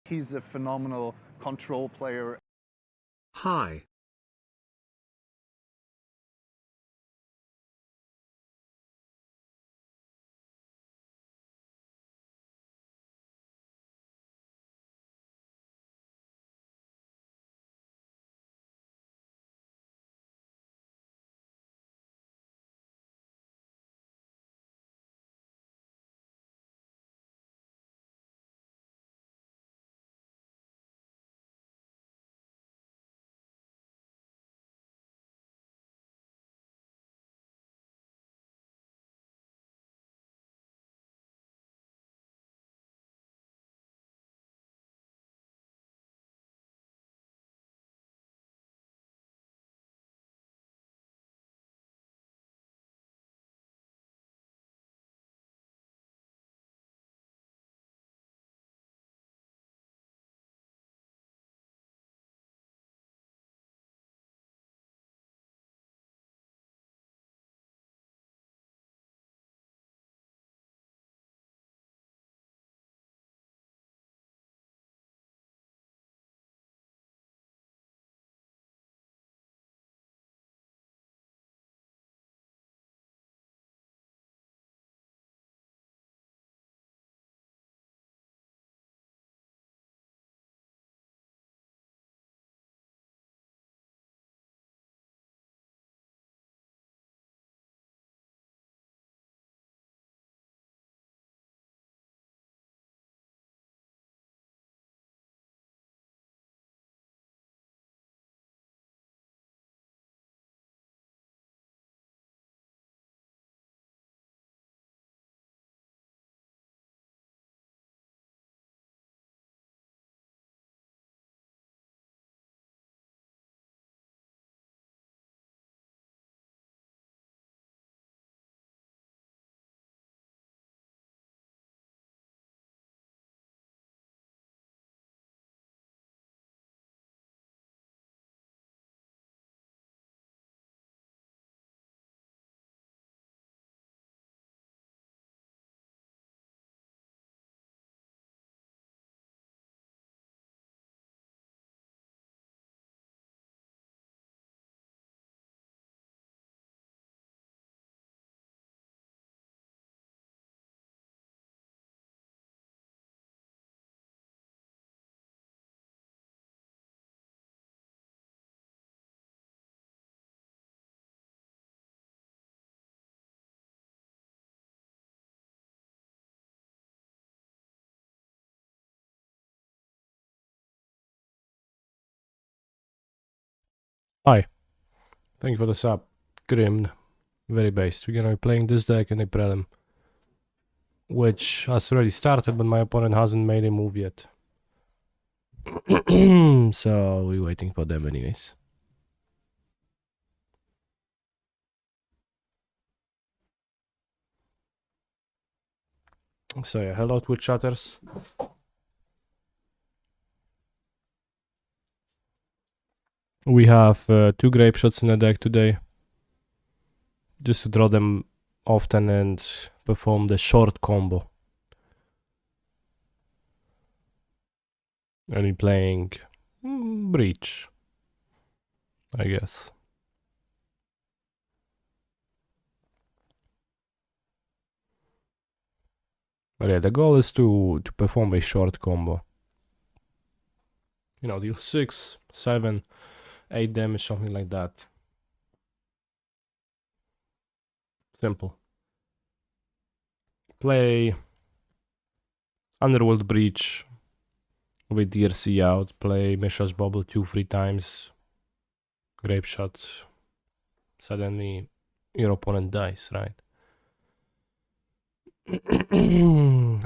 He's a phenomenal control player. Hi. Hi, thank you for the sub. Grim, very based. We're gonna be playing this deck in a prelim, which has already started, but my opponent hasn't made a move yet. So we're waiting for them anyways. So yeah, hello Twitch chatters. We have 2 grape shots in the deck today, just to draw them often and perform the short combo. And we're playing Breach, I guess. But yeah, the goal is to perform a short combo. You know, deal 6, 7, 8 damage, something like that. Simple. Play Underworld Breach with DRC out. Play Mishra's Bubble 2-3 times. Grape Shot. Suddenly your opponent dies, right?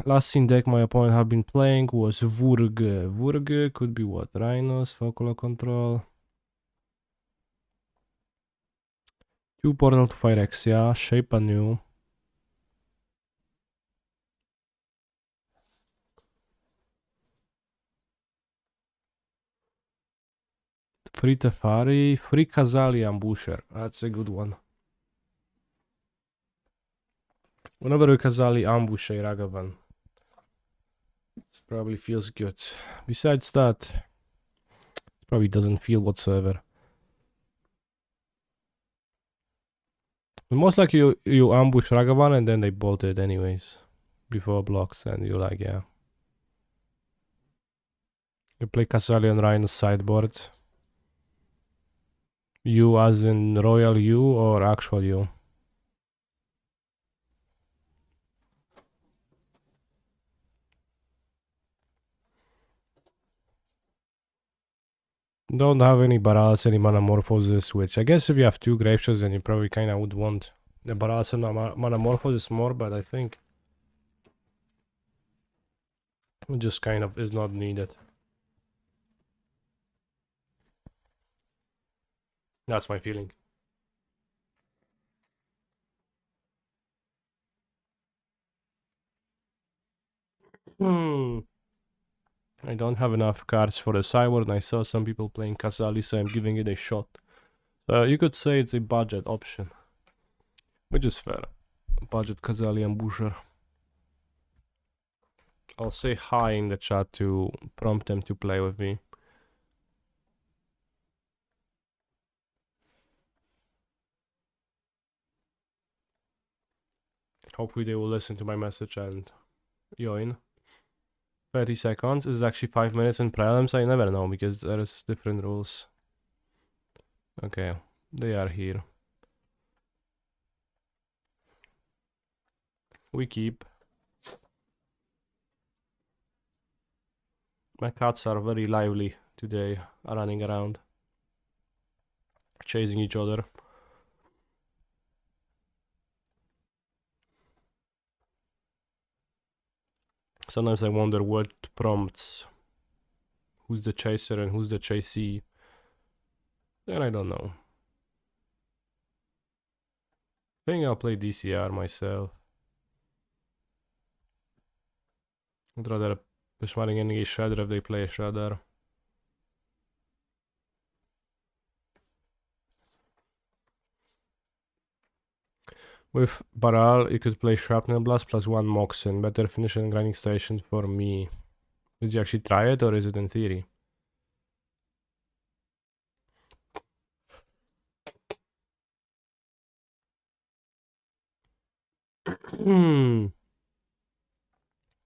Last scene deck my opponent have been playing was Vurg. Vurg could be what? Rhinos, Focal Control. 2 Portal to Phyrexia, Shape anew. Free Tefari, Free Kazali Ambusher. That's a good one. Whenever we Kazali ambush a Ragavan, This probably feels good. Besides that, it probably doesn't feel whatsoever. Most likely you ambush Ragavan and then they bolt it anyways before blocks, and you're like, yeah. You play Kassalian Rhino sideboard. You as in royal you or actual you? Don't have any Barals, any Manamorphosis, which I guess if you have 2 Graveshards then you probably kinda would want the Barals and Manamorphosis more, but I think it just kind of is not needed. That's my feeling. I don't have enough cards for the sideboard, and I saw some people playing Kasali, so I'm giving it a shot. You could say it's a budget option, which is fair. Budget Kasali Ambusher. I'll say hi in the chat to prompt them to play with me. Hopefully they will listen to my message and join. 30 seconds is actually 5 minutes in prelims. I never know because there is different rules. Okay, they are here. We keep. My cats are very lively today, running around, chasing each other. Sometimes I wonder what prompts who's the chaser and who's the chasee. And I don't know. I think I'll play DCR myself. I'd rather Peshmaring any Shredder if they play a Shredder. With Baral, you could play Shrapnel Blast plus 1 Moxen. Better finish and grinding station for me. Did you actually try it or is it in theory?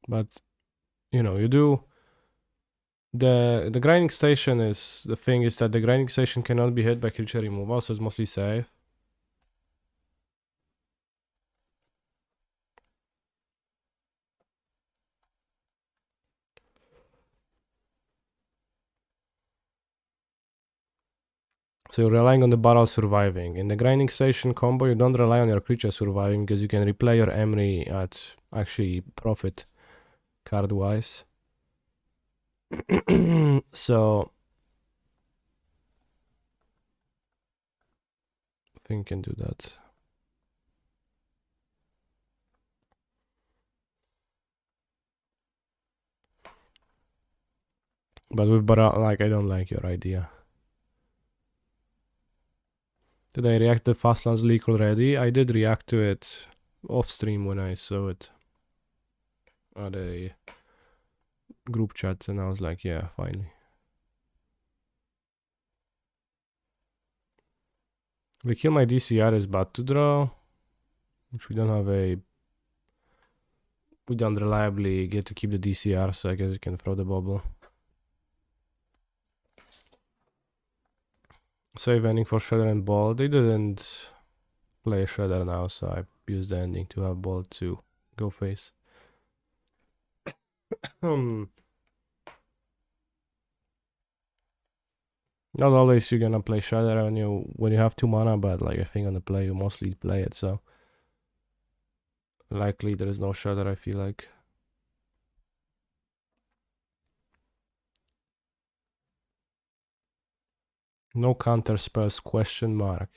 But, you know, you do... The grinding station is... The thing is that the grinding station cannot be hit by creature removal, so it's mostly safe. So you're relying on the barrel surviving. In the grinding station combo, you don't rely on your creature surviving because you can replay your Emery at actually profit card-wise. So I think you can do that. But with barrel, like, I don't like your idea. Did I react to the Fastlands leak already? I did react to it off stream when I saw it at a group chat, and I was like, yeah, finally. We kill my DCR is bad to draw, which we don't have a... We don't reliably get to keep the DCR, so I guess you can throw the bubble. Save ending for Shredder and Ball. They didn't play Shredder now, so I used the ending to have Ball to go face. Not always you're gonna play Shredder when you have 2 mana, but like I think on the play you mostly play it, so likely there is no Shredder, I feel like. No counter spells, question mark.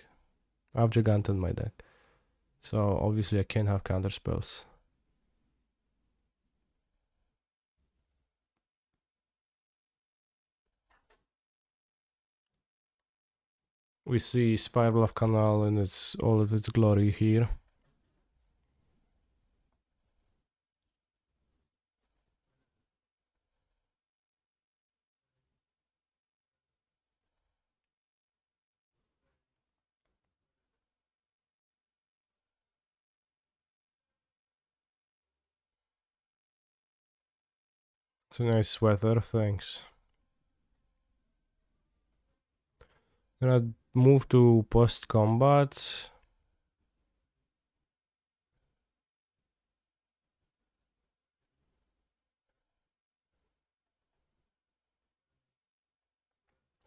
I have Gigant in my deck, so obviously I can't have counter spells. We see Spiral of Canal in all of its glory here. It's a nice sweater, thanks. Gonna move to post-combat.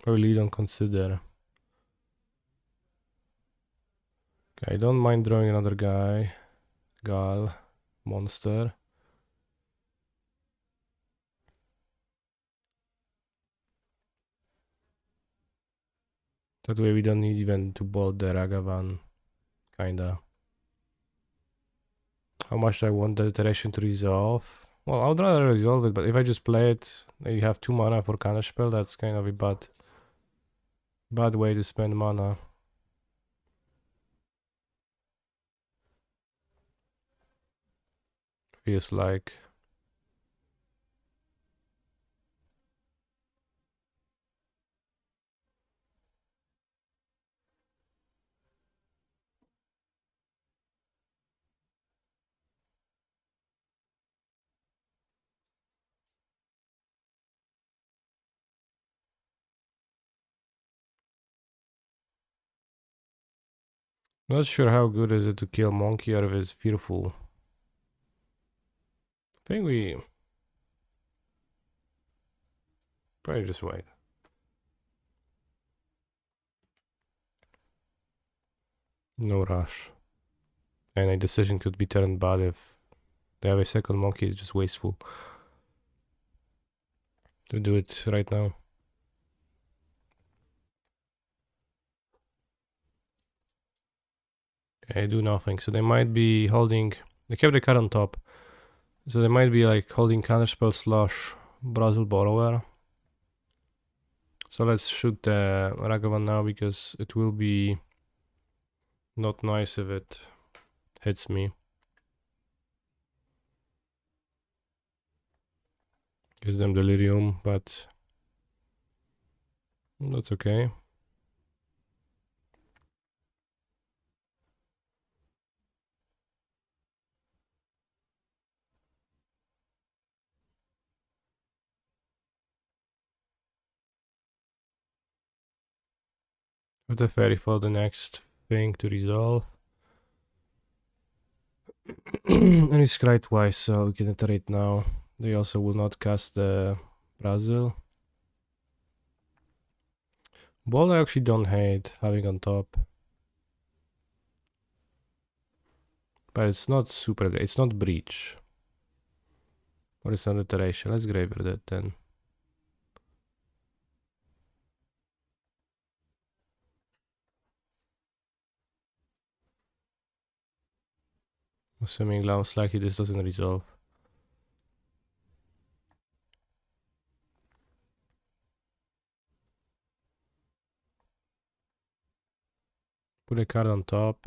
Really don't consider. Okay, I don't mind drawing another guy. Gal. Monster. That way we don't need even to bolt the Ragavan. Kinda. How much do I want the iteration to resolve? Well, I would rather resolve it, but if I just play it, you have 2 mana for counterspell, that's kind of a bad way to spend mana. Feels like. Not sure how good is it to kill monkey out of his fearful. I think we probably just wait. No rush. And a decision could be turned bad if they have a second monkey. It's just wasteful to do it right now. Okay, I do nothing. So they might be holding. They kept the card on top. So they might be like holding counterspell slash Brazil Borrower. So let's shoot the Ragavan now because it will be not nice if it hits me. Gives them delirium, but that's okay. With the fairy for the next thing to resolve. And it's scry twice, so we can iterate now. They also will not cast the Brazil. Ball I actually don't hate having on top. But it's not super great. It's not breach. Or it's not iteration. Let's graveyard that then. Assuming most likely this doesn't resolve. Put a card on top.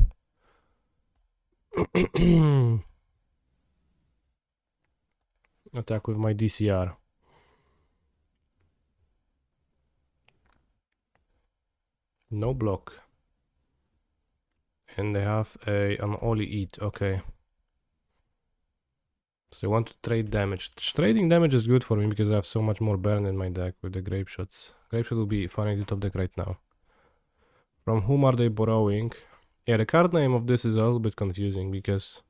Attack with my DCR. No block. And they have an Oli Eat, okay. So they want to trade damage. Trading damage is good for me because I have so much more burn in my deck with the Grape Shots. Grape Shot will be fine in the top deck right now. From whom are they borrowing? Yeah, the card name of this is a little bit confusing because...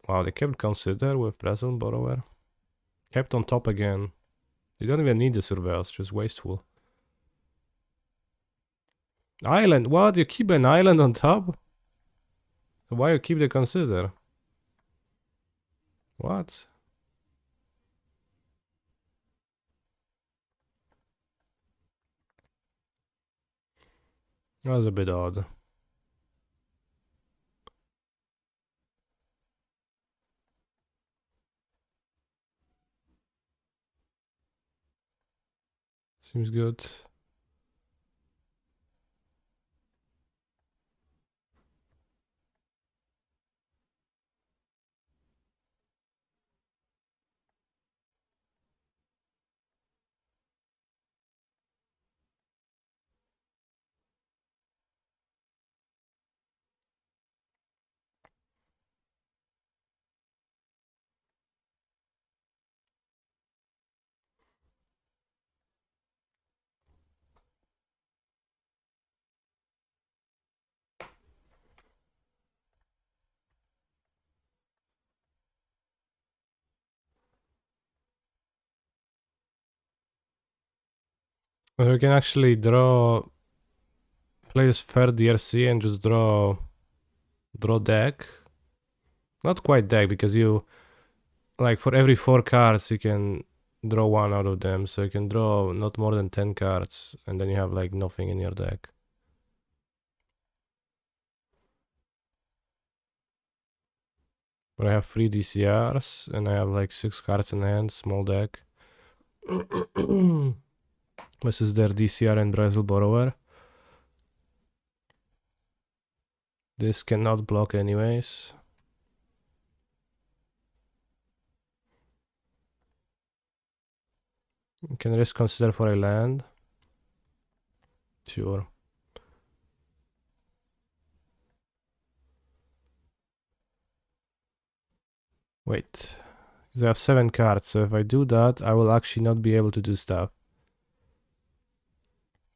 Wow, they kept Consider with Brazil Borrower. Kept on top again. They don't even need the Surveils, just wasteful. Island, what? You keep an island on top? So why you keep the Consider? What? That was a bit odd. Seems good. We can actually play this third DRC and just draw deck. Not quite deck, because you, like, for every 4 cards you can draw 1 out of them, so you can draw not more than 10 cards, and then you have like nothing in your deck. But I have 3 DCRs, and I have like 6 cards in hand, small deck. This is their DCR and Brazil Borrower. This cannot block anyways. You can risk consider for a land. Sure. Wait. Because I have 7 cards, so if I do that, I will actually not be able to do stuff.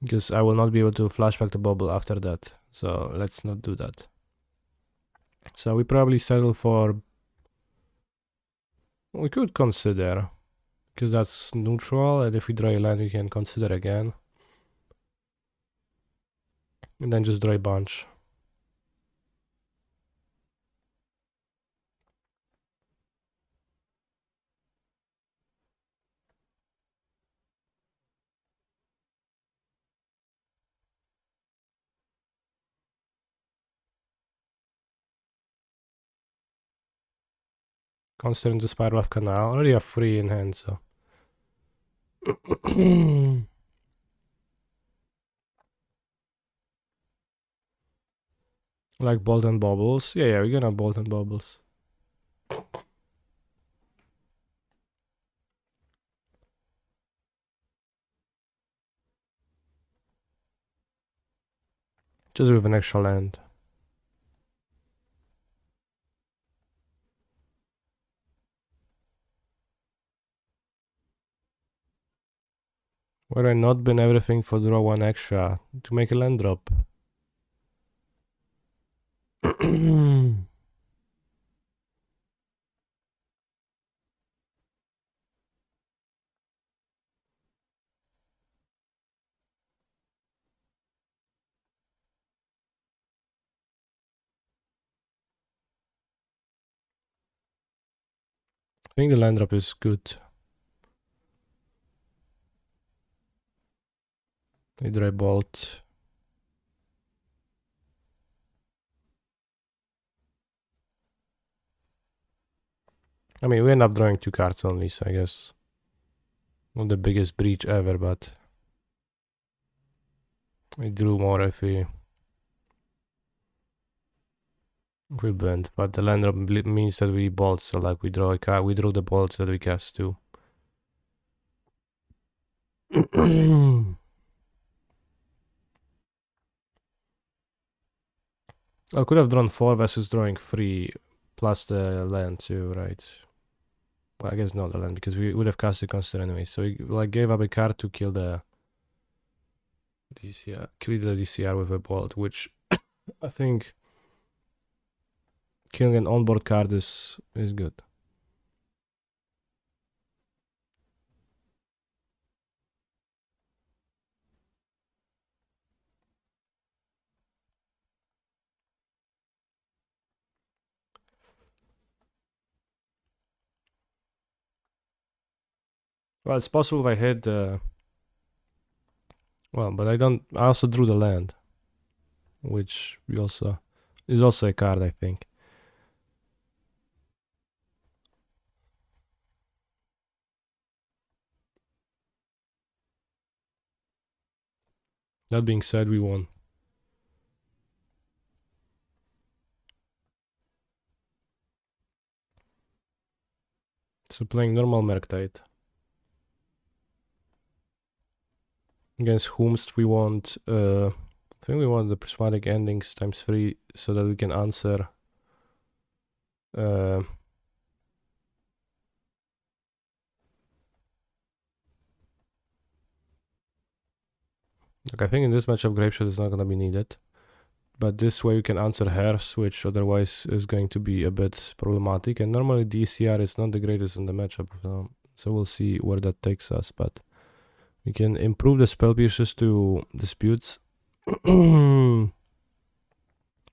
Because I will not be able to flashback the bubble after that. So let's not do that. So we probably settle for... We could consider. Because that's neutral, and if we draw a land, we can consider again. And then just draw a bunch. Considering the Spiral of Canal. I already have 3 in hand, so... Like Bolt and Bubbles. Yeah, we're gonna Bolt and Bubbles. Just with an extra land. Where I not bin everything for draw 1 extra to make a land drop. I think the land drop is good. I draw Bolt. I mean, we end up drawing 2 cards only, so I guess not the biggest breach ever, but we drew more if we bend. But the land drop means that we bolt, so like we draw a card, we draw the bolts that we cast too. I could have drawn 4 versus drawing 3 plus the land too, right? Well, I guess not the land, because we would have cast the consider anyway. So we like gave up a card to kill the DCR, with a bolt, which I think killing an onboard card is good. Well, it's possible if I hit well, but I also drew the land, which we also is also a card, I think. That being said, we won. So playing normal Merktide. Against Whomst we want, I think we want the prismatic endings ×3 so that we can answer like I think in this matchup Grapeshot is not gonna be needed. But this way you can answer Hearths, which otherwise is going to be a bit problematic. And normally DCR is not the greatest in the matchup, so we'll see where that takes us. But We can improve the spell pierces to disputes. Could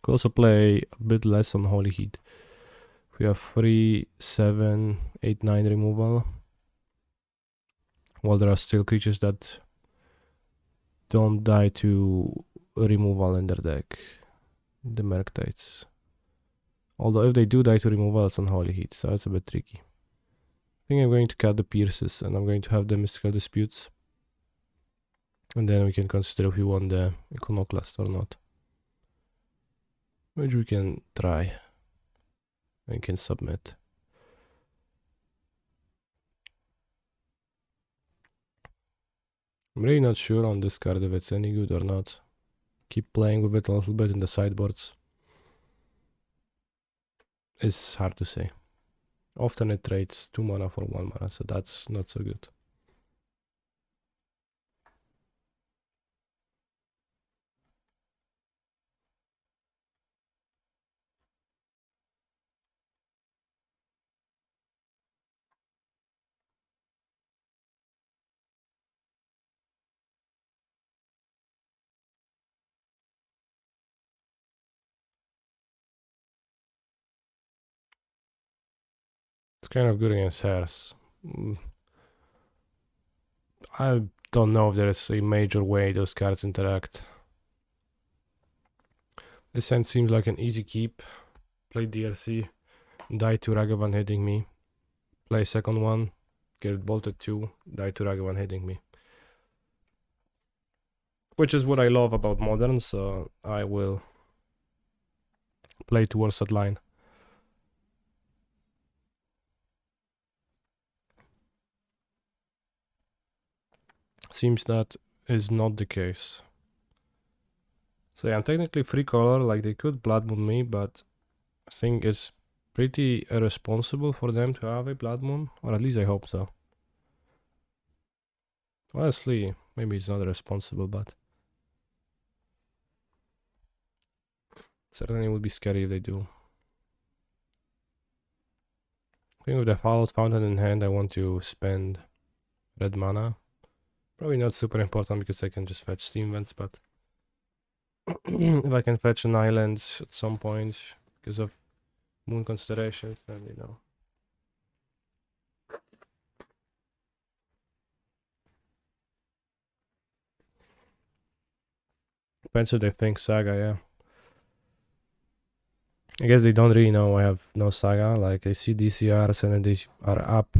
also play a bit less on Holy Heat. We have 3, 7, 8, 9 removal. While there are still creatures that don't die to removal in their deck. The Merctates. Although if they do die to removal, it's on Holy Heat, so it's a bit tricky. I think I'm going to cut the pierces and I'm going to have the Mystical Disputes. And then we can consider if we want the Iconoclast or not. Which we can try. And can submit. I'm really not sure on this card if it's any good or not. Keep playing with it a little bit in the sideboards. It's hard to say. Often it trades 2 mana for 1 mana, so that's not so good. It's kind of good against hairs. I don't know if there is a major way those cards interact. This end seems like an easy keep. Play DRC, die to Ragavan hitting me. Play second one, get bolted 2, die to Ragavan hitting me. Which is what I love about Modern, so I will play towards that line. Seems that is not the case. So yeah, I'm technically 3 color, like they could Blood Moon me, but I think it's pretty irresponsible for them to have a Blood Moon, or at least I hope so. Honestly, maybe it's not irresponsible, but certainly would be scary if they do. I think with the Followed Fountain in hand, I want to spend red mana. Probably not super important because I can just fetch Steam Vents, but if I can fetch an island at some point because of Moon Constellations, then you know. Depends if they think Saga, yeah. I guess they don't really know I have no Saga. Like I see DCRs and they are up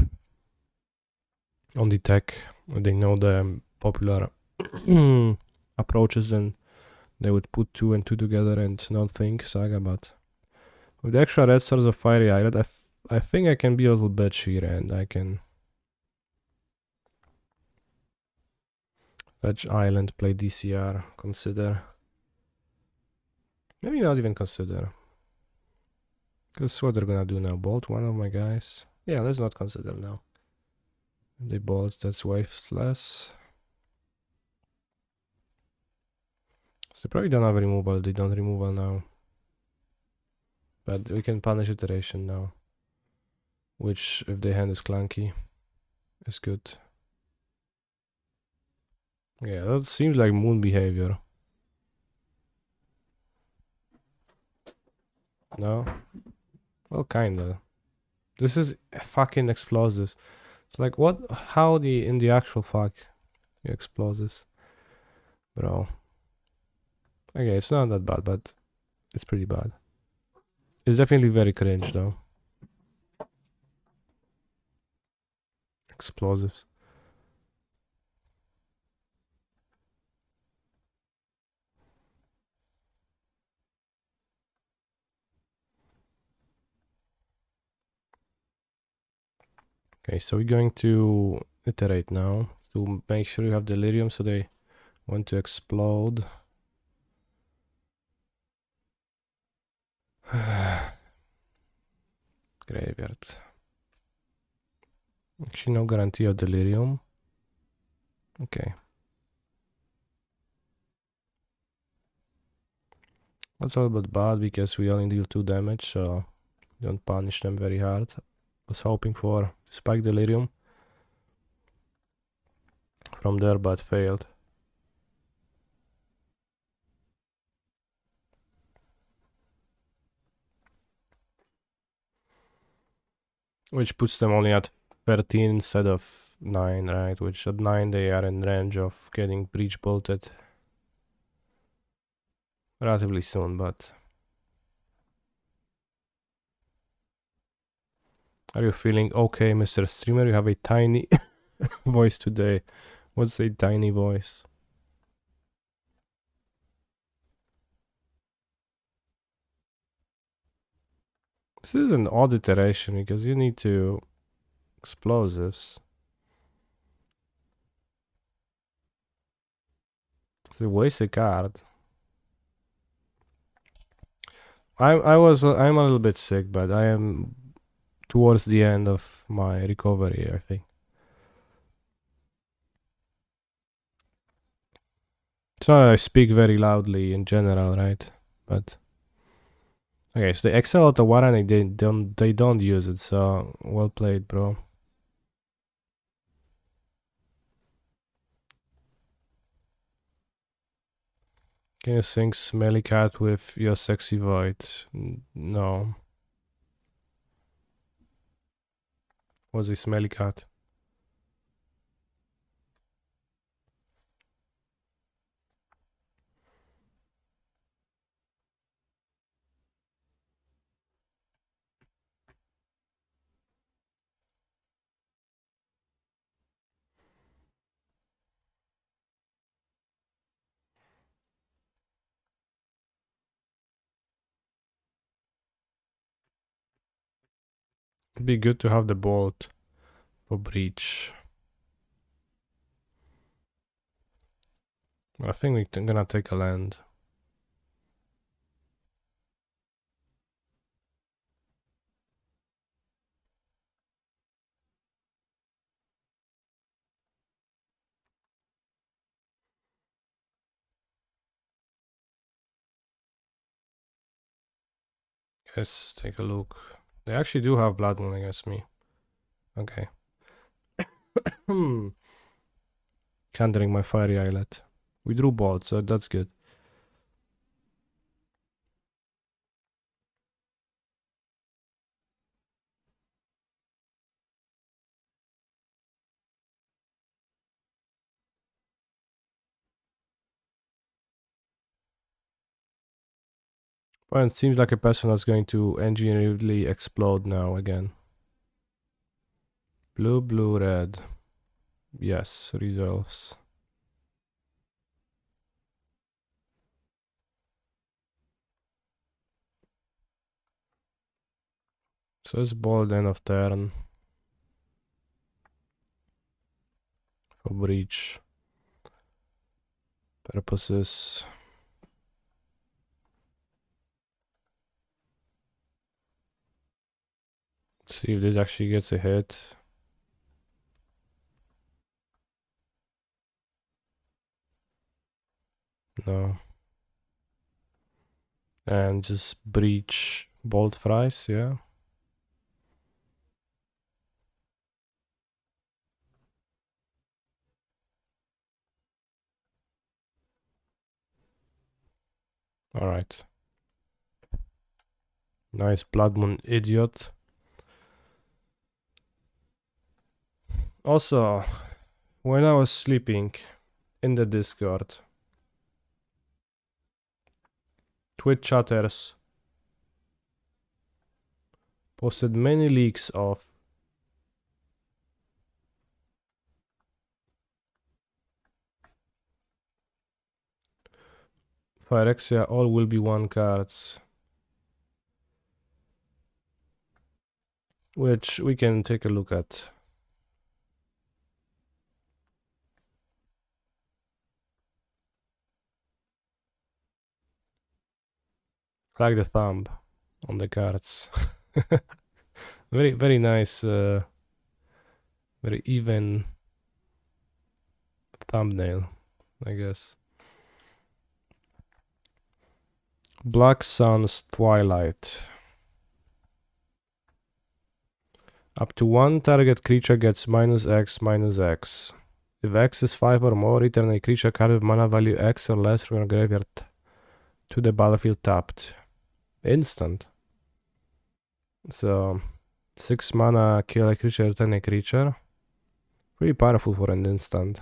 on the tech. They know the popular approaches, then they would put 2 and 2 together and not think Saga. But with the extra red stars of Fiery Island, I think I can be a little bit here and I can fetch Island, play DCR, consider. Maybe not even consider. Because what they're gonna do now? Bolt one of my guys? Yeah, let's not consider now. If they bolt, that's waveless. So they probably don't have removal, they don't removal now. But we can punish iteration now. Which, if the hand is clunky, is good. Yeah, that seems like Moon behavior. No? Well, kinda. This is fucking explosives. It's like, what? How in the actual fuck you explosives? Bro. Okay, it's not that bad, but it's pretty bad. It's definitely very cringe, though. Explosives. Okay, so we're going to iterate now to make sure you have delirium, so they want to explode. Graveyard. Actually, no guarantee of delirium. Okay. That's a little bit bad because we only deal 2 damage, so don't punish them very hard. Was hoping for Spike Delirium from there but failed. Which puts them only at 13 instead of 9, right? Which at 9 they are in range of getting breach bolted relatively soon, but... Are you feeling okay, Mr. Streamer? You have a tiny voice today. What's a tiny voice? This is an odd iteration because you need to explosives. It's a wasted card. I'm a little bit sick, but I am towards the end of my recovery, I think. It's not that I speak very loudly in general, right? But okay, so the Excel out of warning, they don't use it, so well played, bro. Can you sing Smelly Cat with your sexy voice? No. What's a smelly cat? It'd be good to have the bolt for breach. I think we're gonna take a land. Yes, take a look. They actually do have blood moon against me. Okay. Countering my fiery eyelet. We drew bolt, so that's good. Well, it seems like a person that's going to engineeringly explode now again. Blue, blue, red. Yes, resolves. So it's bold end of turn. For breach purposes. See if this actually gets a hit. No. And just breach bolt fries, yeah. Alright. Nice blood moon idiot. Also, when I was sleeping in the Discord, Twitch chatters posted many leaks of Phyrexia all will be one cards, which we can take a look at. Like the thumb on the cards. Very, very nice, very even thumbnail, I guess. Black Sun's Twilight. Up to one target creature gets -X/-X. If X is 5 or more, return a creature card with mana value X or less from your graveyard to the battlefield tapped. Instant. So 6 mana, kill a creature, return a creature. Pretty powerful for an instant.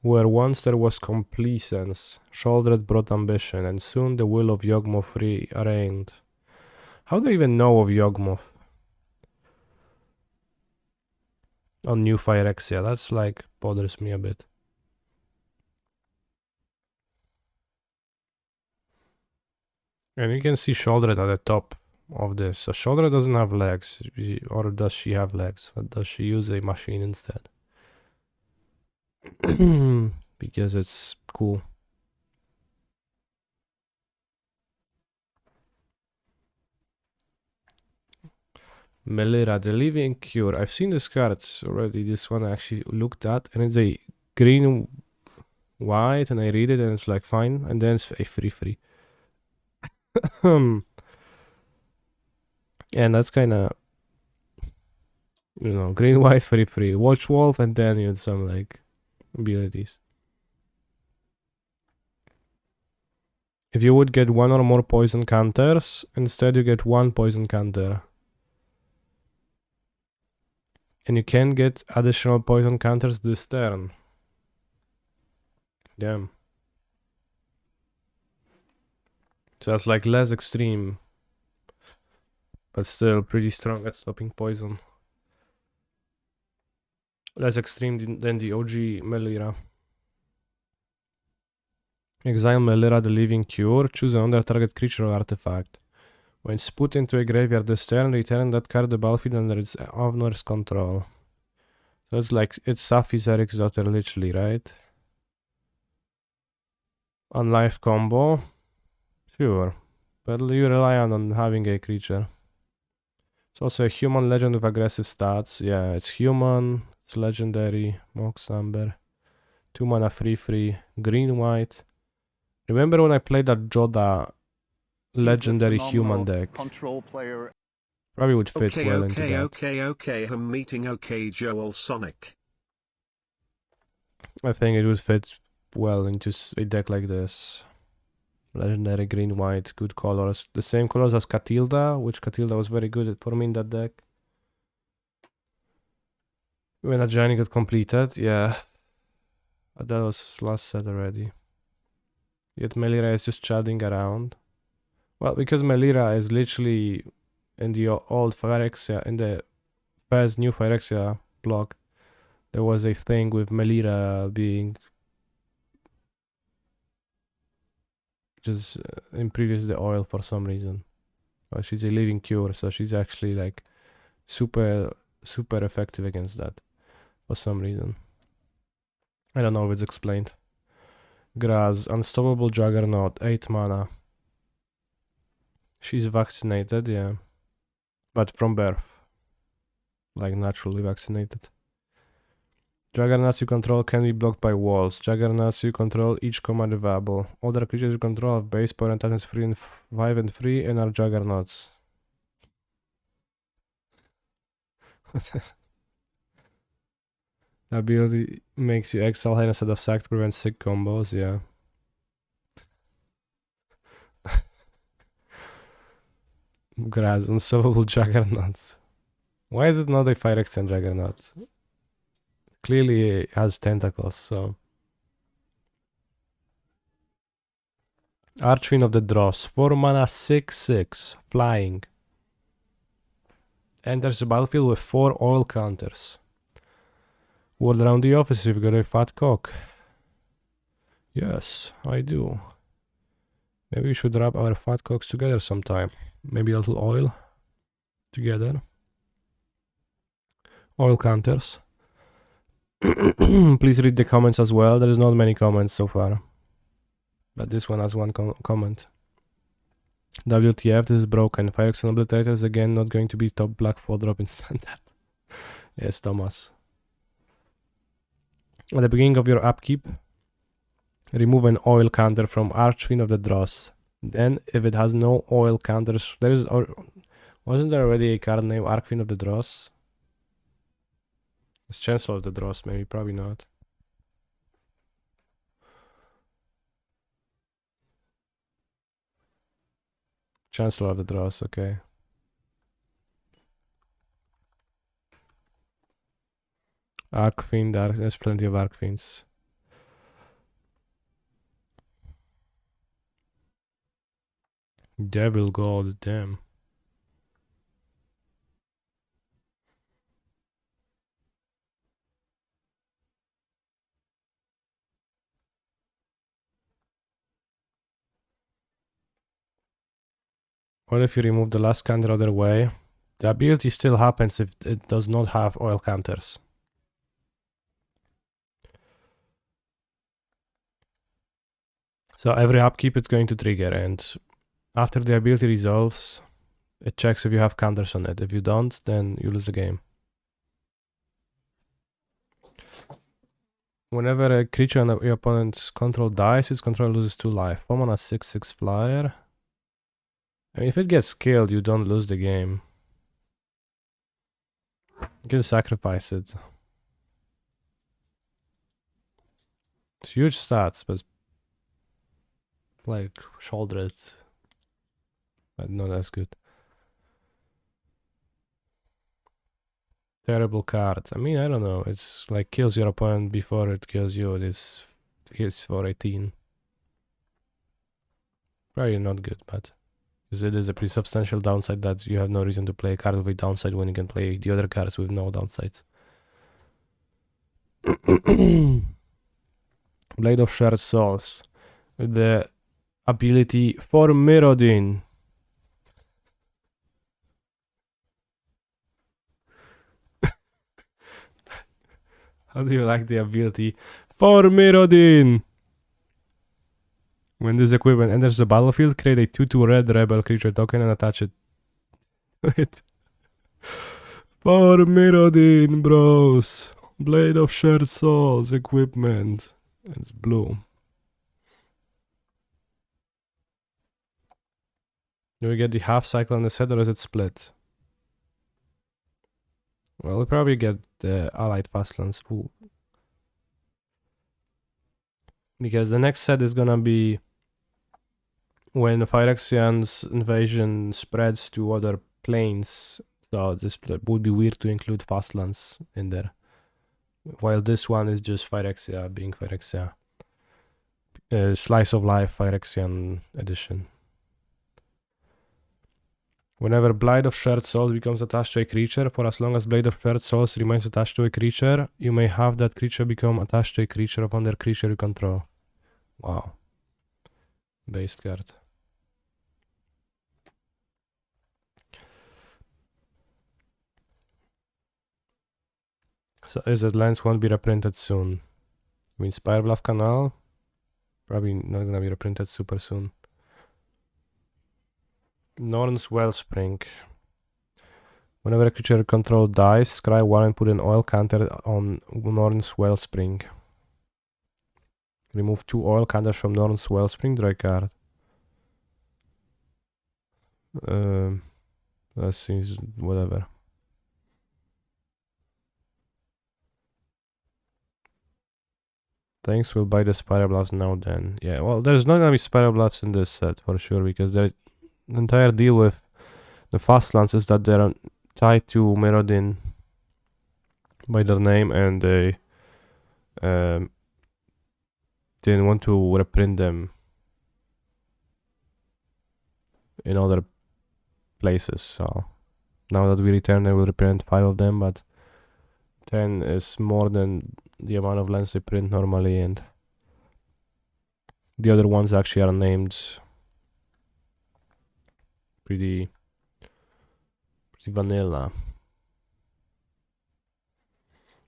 Where once there was complaisance, shouldered brought ambition, and soon the will of Yawgmoth reigned. How do I even know of Yawgmoth? On new Phyrexia, that's like bothers me a bit. And you can see Shouldered at the top of this. So Shouldered doesn't have legs, or does she have legs? Or does she use a machine instead? Because it's cool. Melira, the Living Cure. I've seen this card already. This one I actually looked at, and it's a green white, and I read it, and it's like fine, and then it's a free. And that's kind of, you know, green white free. Watch Wolf, and then you had some like abilities. If you would get one or more poison counters, instead you get one poison counter. And you can get additional poison counters this turn. Damn. So that's like less extreme, but still pretty strong at stopping poison. Less extreme than the OG Melira. Exile Melira, the Living Cure. Choose another target creature or artifact. When it's put into a graveyard this turn, return that card to the battlefield under its owner's control. So it's like, it's Safi's Eric's daughter, literally, right? On life combo. Sure. But you rely on having a creature. It's also a human legend with aggressive stats. Yeah, it's human, it's legendary, Mox Amber. 2 mana free, green white. Remember when I played that Joda legendary human deck? Control player. Probably would fit well into that. Okay, I'm meeting okay Joel Sonic. I think it would fit well into a deck like this. Legendary green white, good colors. The same colors as Catilda, which Catilda was very good for me in that deck. When a journey got completed, yeah. That was last set already. Yet Melira is just chatting around. Well, because Melira is literally in the old Phyrexia, in the first new Phyrexia block, there was a thing with Melira being just in previous the oil for some reason. Well, she's a living cure, so she's actually like super effective against that for some reason. I don't know if it's explained. Grass, Unstoppable Juggernaut, 8 mana. She's vaccinated, yeah. But from birth. Like naturally vaccinated. Juggernauts you control can be blocked by walls. Juggernauts you control each command available. Other creatures you control have base power and toughness 3 and 5 and 3 and are Juggernauts. The ability makes you exile hand instead of sack to prevent sick combos, yeah. Grass, Unstoppable Juggernauts. Why is it not a Phyrexia Juggernaut? Clearly it has tentacles, so. Archfiend of the Dross, 4 mana, 6/6, flying. Enters the battlefield with 4 oil counters. Word around the office if you've got a fat cock. Yes, I do. Maybe we should rub our fat cocks together sometime. Maybe a little oil together. Oil counters. Please read the comments as well. There is not many comments so far. But this one has one comment. WTF, this is broken. Phyrexia Obliterator is again not going to be top black 4-drop in standard. Yes, Thomas. At the beginning of your upkeep, remove an oil counter from Archfiend of the Dross. Then, if it has no oil counters, Wasn't there already a card named Archfiend of the Dross? It's Chancellor of the Dross, maybe, probably not. Chancellor of the Dross, okay. Archfiend, there's plenty of Archfiends. Devil God, damn. What if you remove the last counter other way? The ability still happens if it does not have oil counters. So every upkeep it's going to trigger, and after the ability resolves, it checks if you have counters on it. If you don't, then you lose the game. Whenever a creature on your opponent's control dies, its control loses 2 life. 4 mana 6/6 flyer. I mean, if it gets killed, you don't lose the game. You can sacrifice it. It's huge stats, but like shoulder it, but not as good. Terrible card. I mean, I don't know. It's like kills your opponent before it kills you. This hits for 18. Probably not good, but because it is a pretty substantial downside that you have no reason to play a card with a downside when you can play the other cards with no downsides. Blade of Shared Souls with the ability for Mirrodin. How do you like the ability for Mirrodin? When this equipment enters the battlefield, create a 2/2 red rebel creature token and attach it with for Mirrodin, bros. Blade of Shared Souls equipment. It's blue. Do we get the half cycle on the set or is it split? Well, we probably get the Allied Fastlands full. Because the next set is gonna be when Phyrexian's invasion spreads to other planes. So this would be weird to include Fastlands in there. While this one is just Phyrexia being Phyrexia. Slice of Life Phyrexian edition. Whenever Blade of Shared Souls becomes attached to a creature, for as long as Blade of Shared Souls remains attached to a creature, you may have that creature become attached to a creature upon their creature you control. Wow. Based card. So is that Lens won't be reprinted soon? I mean, Spirebluff Canal? Probably not gonna be reprinted super soon. Norn's Wellspring. Whenever a creature you control dies, scry 1 and put an oil counter on Norn's Wellspring. Remove 2 oil counters from Norn's Wellspring, draw a card. Let's see, whatever. Thanks, we'll buy the Spirebluffs now then. Yeah, well, there's not gonna be Spirebluffs in this set for sure, because the entire deal with the Fastlands is that they're tied to Mirrodin by their name, and they didn't want to reprint them in other places. So now that we return, I will reprint 5 of them, but 10 is more than the amount of lands they print normally, and the other ones actually are named pretty vanilla.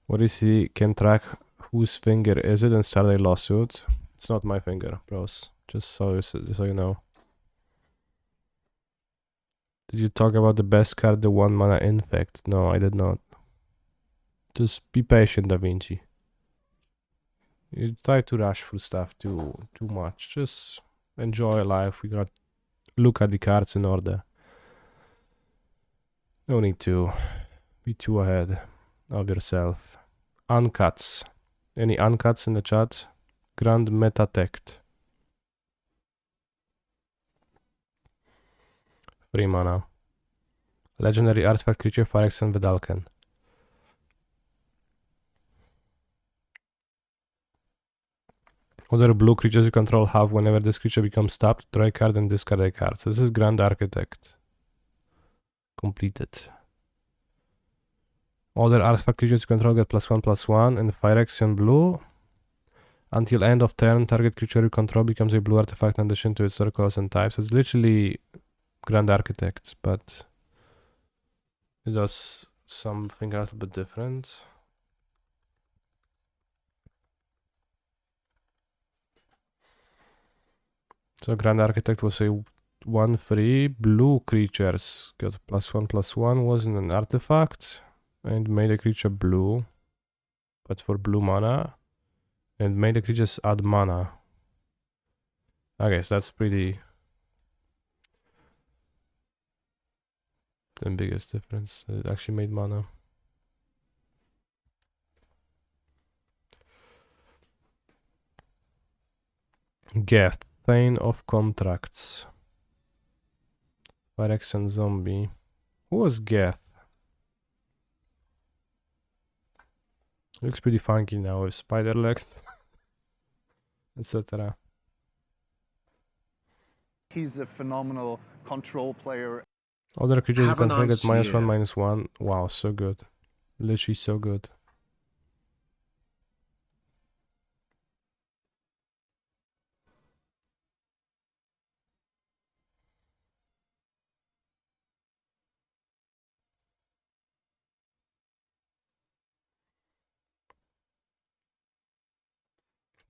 What is he can track whose finger is it and start a lawsuit? It's not my finger, bros. Just so you know. Did you talk about the best card, the 1 mana Infect? No, I did not. Just be patient, Da Vinci. You try to rush through stuff too much. Just enjoy life. We gotta look at the cards in order. No need to be too ahead of yourself. Uncuts. Any uncuts in the chat? Grand Metatect. 3 mana. Legendary artifact creature Phyrexia Vedalken. Other blue creatures you control have whenever this creature becomes tapped, draw a card and discard a card. So this is Grand Architect. Completed. Other artifact creatures you control get +1/+1 and Phyrexian blue. Until end of turn, target creature you control becomes a blue artifact in addition to its colors and types. It's literally Grand Architect, but it does something a little bit different. So Grand Architect was a 1/3 blue creatures got +1/+1, wasn't an artifact, and made a creature blue, but for blue mana, and made the creatures add mana. Okay, so that's pretty the biggest difference. It actually made mana. Geth, Thane of Contracts. Phyrexian Zombie. Who was Geth? Looks pretty funky now with spider legs, etc. He's a phenomenal control player. Other creatures you Have a control get nice -1, year. -1. Wow, so good. Literally so good.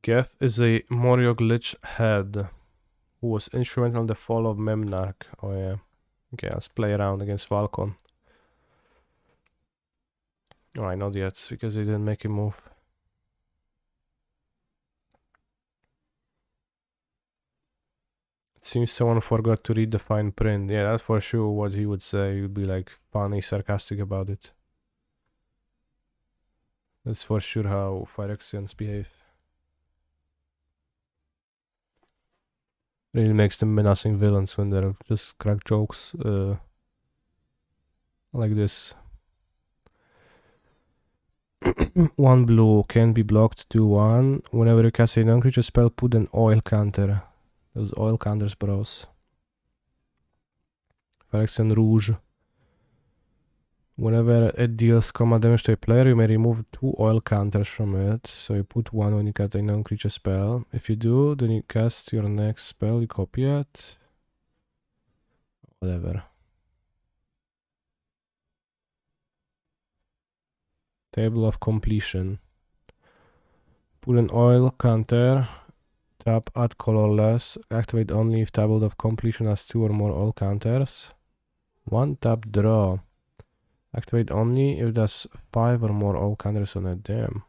Geth is a Moriog Lich head who was instrumental in the fall of Memnarch. Oh yeah. Okay, let's play around against Falcon. Alright, not yet, because they didn't make a move. It seems someone forgot to read the fine print. Yeah, that's for sure what he would say. He would be like funny, sarcastic about it. That's for sure how Phyrexians behave. Really makes them menacing villains when they're just crack jokes like this. 1 blue can be blocked, 2/1. Whenever you cast a non-creature spell, put an oil counter. Those oil counters, bros. Phyrexian Rouge. Whenever it deals combat damage to a player, you may remove 2 oil counters from it. So you put 1 when you cast a non-creature spell. If you do, then you cast your next spell, you copy it. Whatever. Table of completion. Put an oil counter. Tap, add colorless. Activate only if table of completion has 2 or more oil counters. 1 tap draw. Activate only if there's 5 or more oil counters on it. Damn.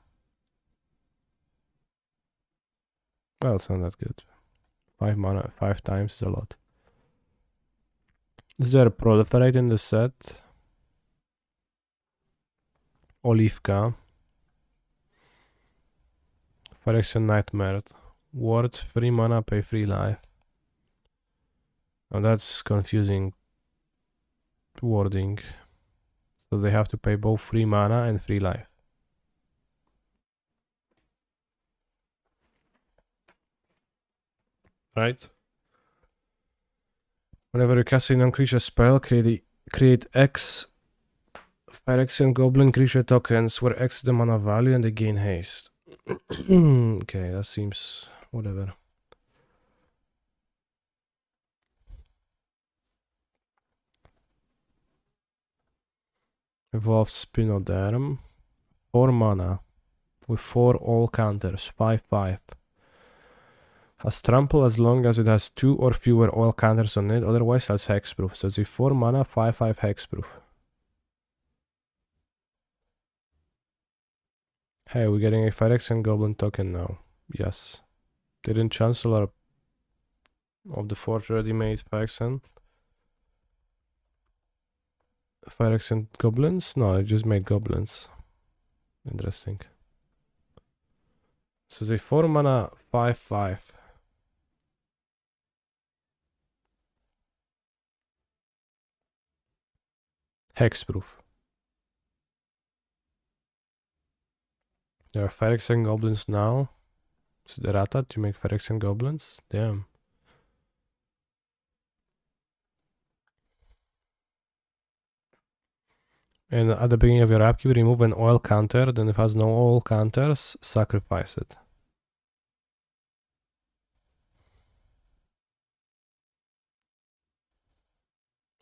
Well, it's not that good. 5 mana, 5 times is a lot. Is there a proliferate in the set? Olivka. Phyrexian Nightmare. Ward, 3 mana, pay 3 life. Now that's confusing wording. So they have to pay both 3 mana and 3 life. Right? Whenever you cast a non-creature spell, create X Phyrexian Goblin creature tokens, where X is the mana value and they gain haste. Okay, that seems whatever. Evolved Spinoderm. 4 mana. With 4 all counters. 5/5. Has trample as long as it has 2 or fewer oil counters on it, otherwise has hexproof. So it's a 4 mana, 5/5 hexproof. Hey, we're getting a Phyrexian Goblin token now. Yes. Didn't Chancellor of the Forge already made Phyrexian? Phyrexian goblins? No, I just made goblins. Interesting. So it's a 4 mana 5/5. Hexproof. There are Phyrexian goblins now. So the Rata to make Phyrexian goblins? Damn. And at the beginning of your upkeep, remove an oil counter. Then if it has no oil counters, sacrifice it.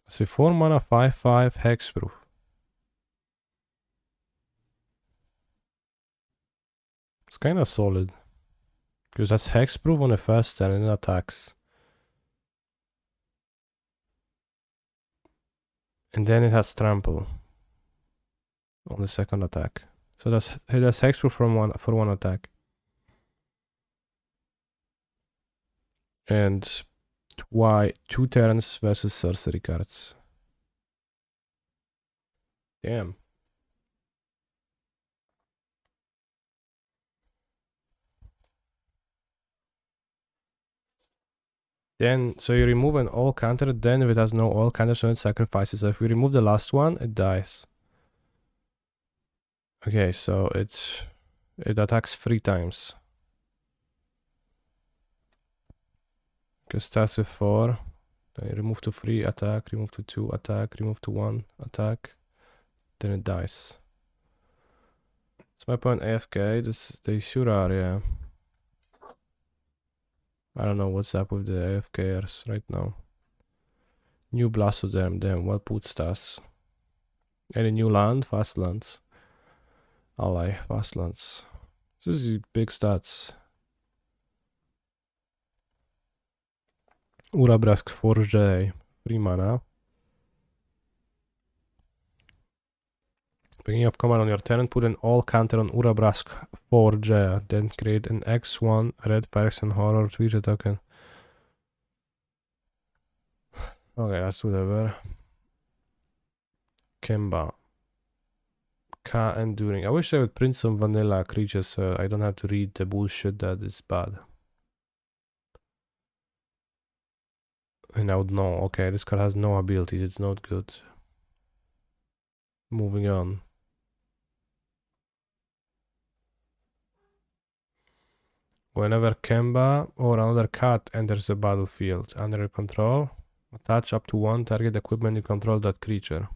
So 4 mana 5/5 hexproof. It's kind of solid. Because that's hexproof on the first turn and it attacks. And then it has trample on the second attack. So that's hexproof for one attack. And 2 turns versus sorcery cards. Damn. Then, so you remove an all counter, then if it has no all counter, so it sacrifices. So if we remove the last one, it dies. Okay, so it attacks 3 times. Because starts with 4. Then you remove to 3, attack, remove to 2, attack, remove to 1, attack. Then it dies. It's my point AFK, they sure are, yeah. I don't know what's up with the AFKers right now. New Blastoderm, damn, well put stats. Any new land? Fastlands. Ally, Fastlands. This is big stats. Urabrask 4J, 3 mana. Beginning of command on your turn, put an all counter on Urabrask 4J, then create an X1 red Phyrexian horror creature token. Okay, that's whatever. Kemba. Ka Enduring. I wish I would print some vanilla creatures so I don't have to read the bullshit that is bad. And I would know, okay, this card has no abilities, it's not good. Moving on. Whenever Kemba or another cat enters the battlefield under your control, attach up to 1 target equipment you control that creature.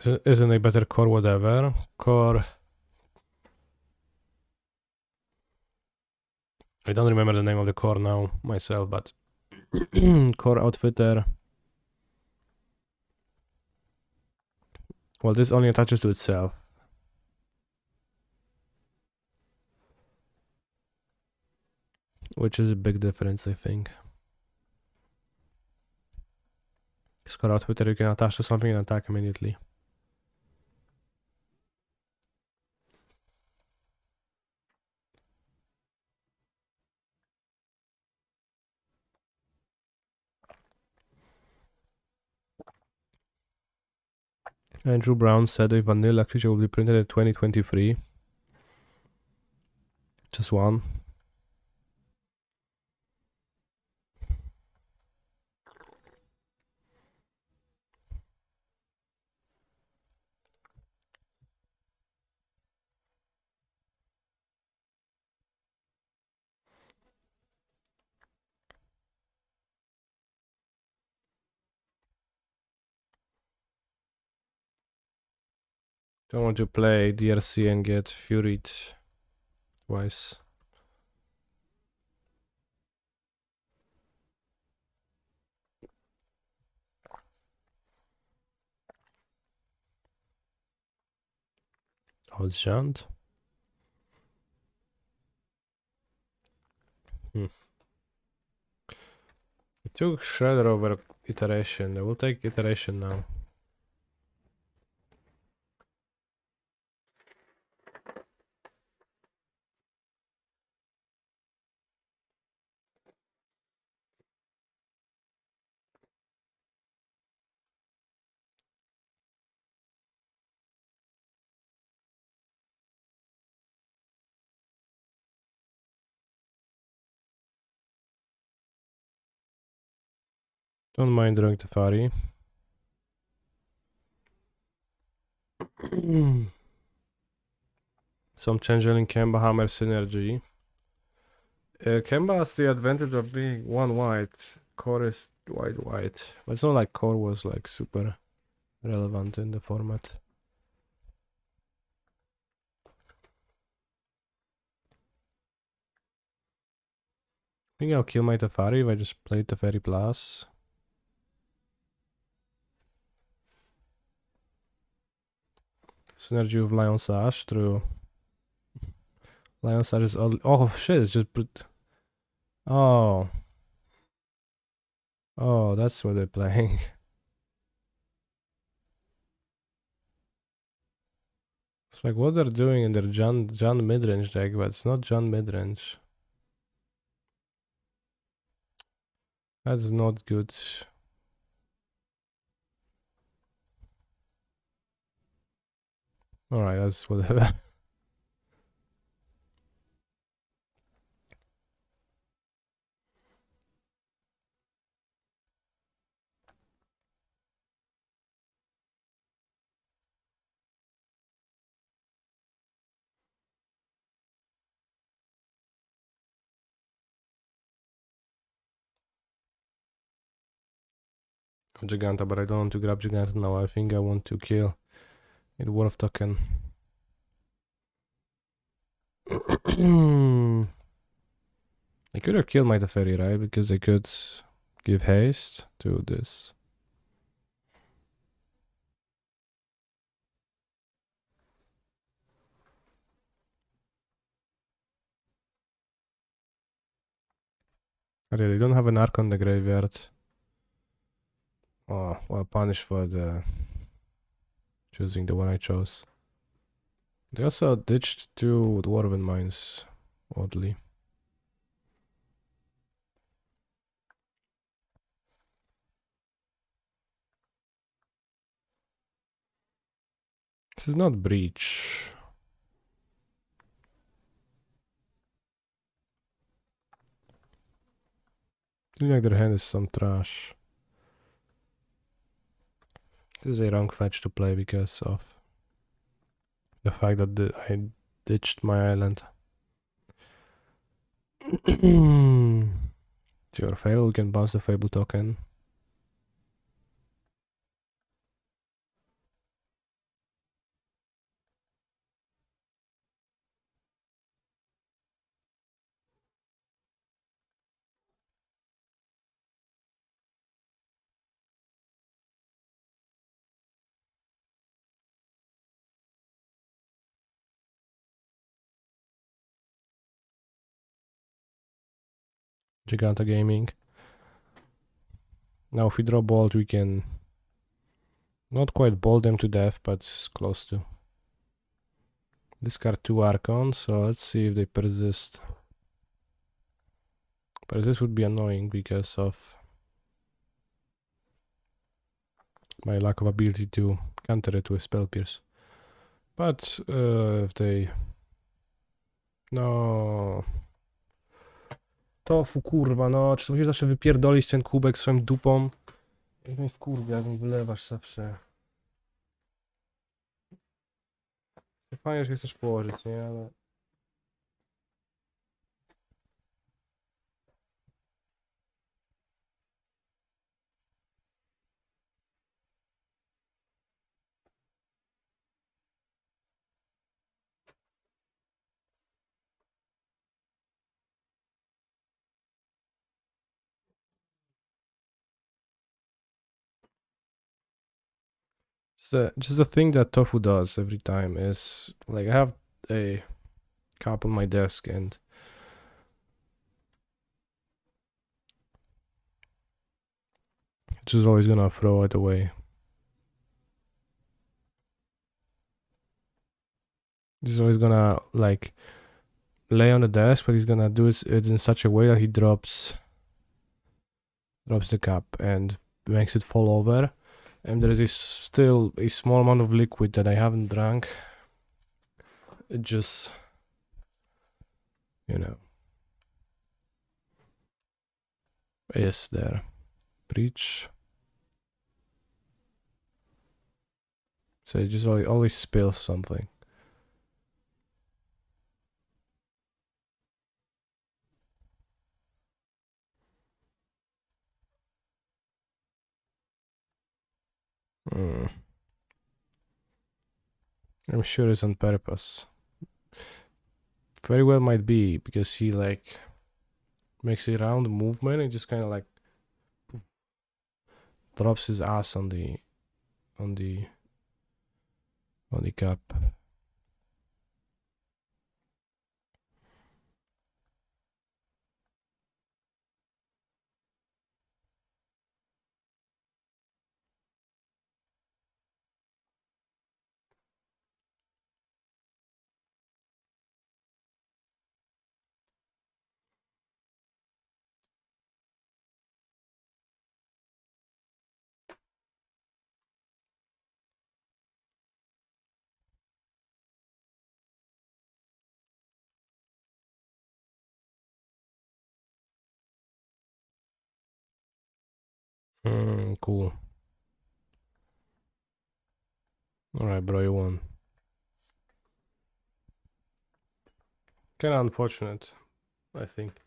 Isn't a better core whatever? Core... I don't remember the name of the core now myself, but... core outfitter... Well, this only attaches to itself. Which is a big difference, I think. Core outfitter you can attach to something and attack immediately. Andrew Brown said a vanilla creature will be printed in 2023. Just one. Don't want to play DRC and get furied twice. Oh, it's Jant. It took Shredder over iteration. I will take iteration now. Don't mind drawing Teferi. Some Changeling Kemba Hammer synergy. Kemba has the advantage of being one white. Core is white. But it's not like Core was like super relevant in the format. I think I'll kill my Teferi if I just play Teferi Plus. Synergy with Lion Sash through. Lion Sash is all. Oh shit, it's just. Oh. Oh, that's what they're playing. It's like what they're doing in their John midrange deck, but it's not John midrange. That's not good. Alright, that's whatever. Giganta, but I don't want to grab Giganta now. I think I want to kill it worth token. I could have killed my Teferi, right? Because they could give haste to this. I really don't have an Arc on the graveyard. Oh, well, punish for the choosing the one I chose. They also ditched two Dwarven Mines, oddly. This is not Breach. Seems like their hand is some trash. This is a wrong fetch to play because of the fact that I ditched my island. It's your Fable, you can bounce the Fable token. Giganta Gaming. Now if we draw Bolt, we can not quite bolt them to death, but it's close to. Discard 2 Archons, so let's see if they persist. But this would be annoying because of my lack of ability to counter it with Spell Pierce. But if they... No... Tofu, kurwa, no, czy to musisz zawsze wypierdolić ten kubek swoim dupą? Jak mnie wkurwia, jak mi wylewasz zawsze. Fajnie, że chcesz położyć, nie? Ale... Just the thing that Tofu does every time is, like, I have a cup on my desk and it's just always gonna throw it away. He's always gonna, like, lay on the desk, but he's gonna do it in such a way that he drops the cup and makes it fall over. And there is still a small amount of liquid that I haven't drank. It just, you know, is there. Breach. So it just always spills something. I'm sure it's on purpose. Very well might be, because he like makes a round movement and just kind of like drops his ass on the cup. Cool. Alright, bro, you won. Kinda unfortunate, I think.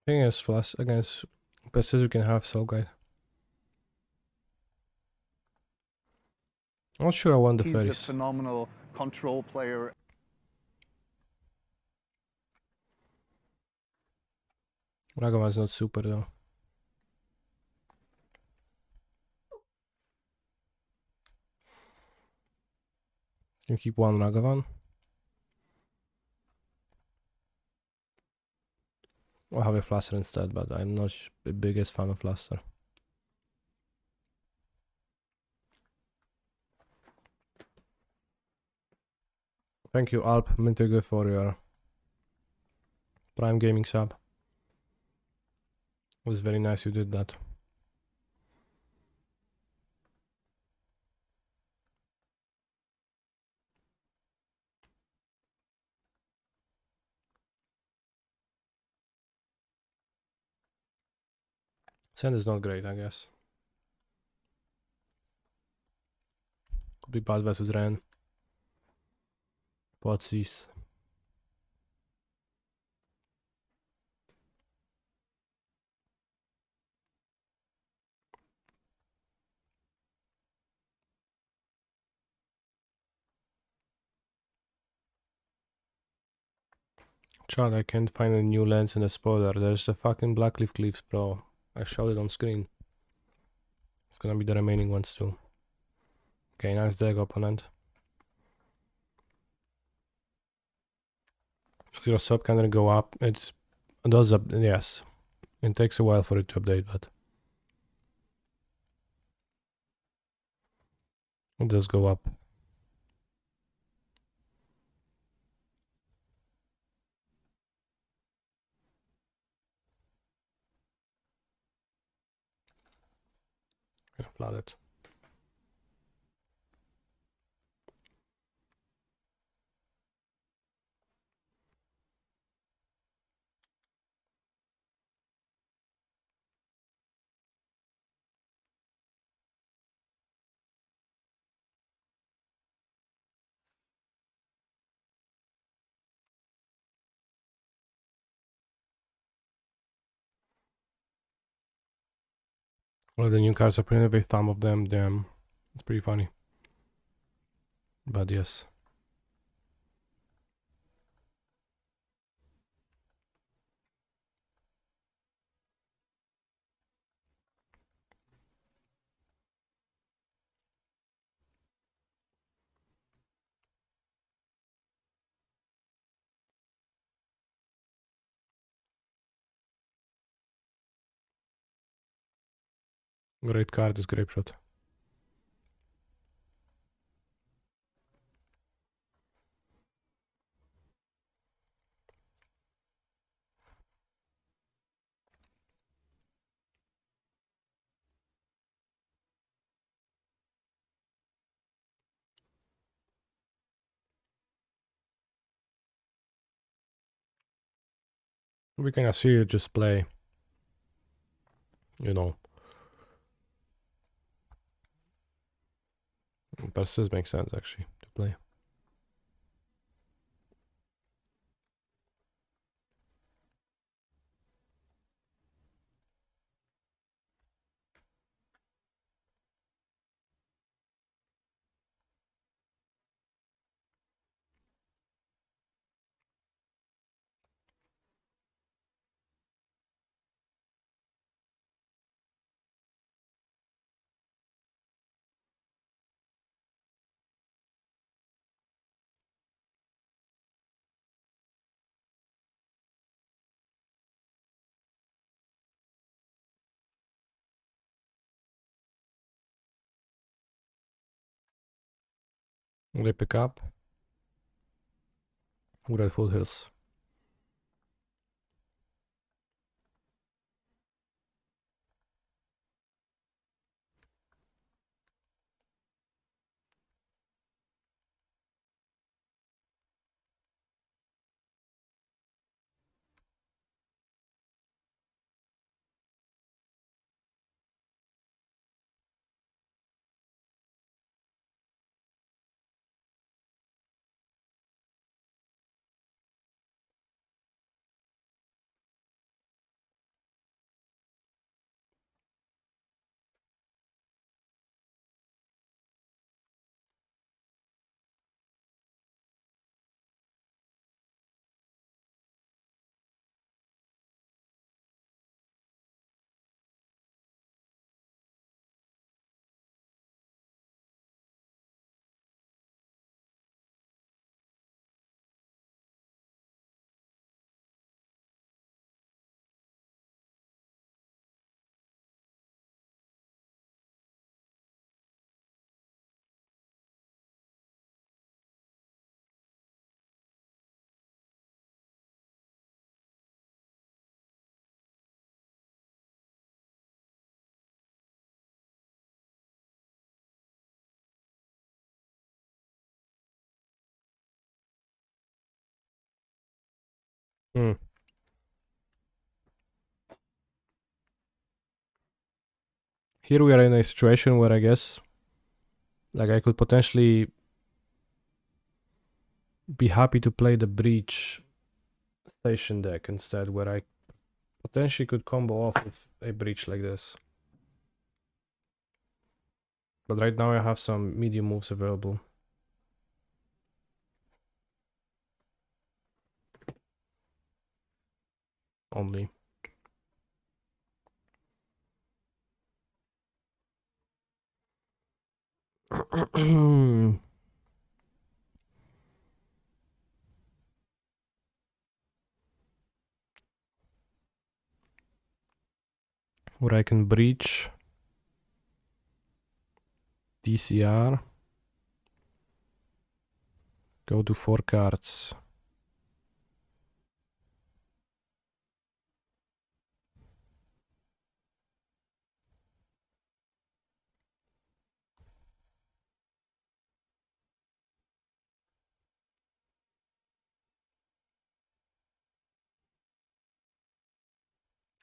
Against Flash, against best you can have Soul Guide. I'm not sure I want the He's fairies. a phenomenal control player. Ragavan's not super though. Can keep one Ragavan. I'll have a Flaster instead, but I'm not the biggest fan of Flaster. Thank you, Alp Mintigo, for your Prime Gaming sub. It was very nice you did that. Sand is not great, I guess. Could be bad versus Ren. Potsies. Chad, I can't find a new lens in the spoiler. There's the fucking Blackleaf Cleaves, bro. I showed it on screen. It's gonna be the remaining ones too. Okay, nice deck, opponent. Zero sub can go up. It does up, yes. It takes a while for it to update, but it does go up. Gonna flood it. Well, the new cards are pretty big, some of them, damn. It's pretty funny. But yes. Great card is Grape Shot. We can see you just play, you know. Persist makes sense actually to play. They pick up. We're at Foothills. Hmm. Here we are in a situation where I guess like I could potentially be happy to play the Breach station deck instead, where I potentially could combo off with a Breach like this. But right now I have some medium moves available. Only. Where I can Breach, DCR, go to 4 cards.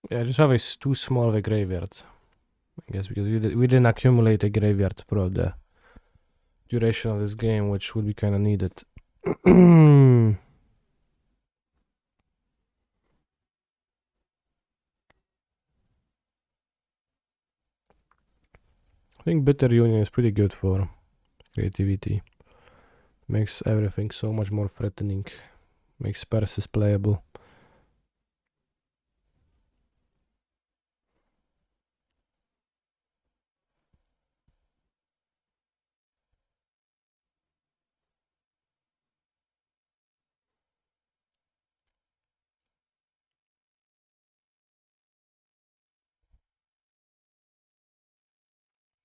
Yeah, I just have too small of a graveyard, I guess, because we didn't accumulate a graveyard throughout the duration of this game, which would be kind of needed. I think Bitter Union is pretty good for creativity. Makes everything so much more threatening. Makes Persis playable.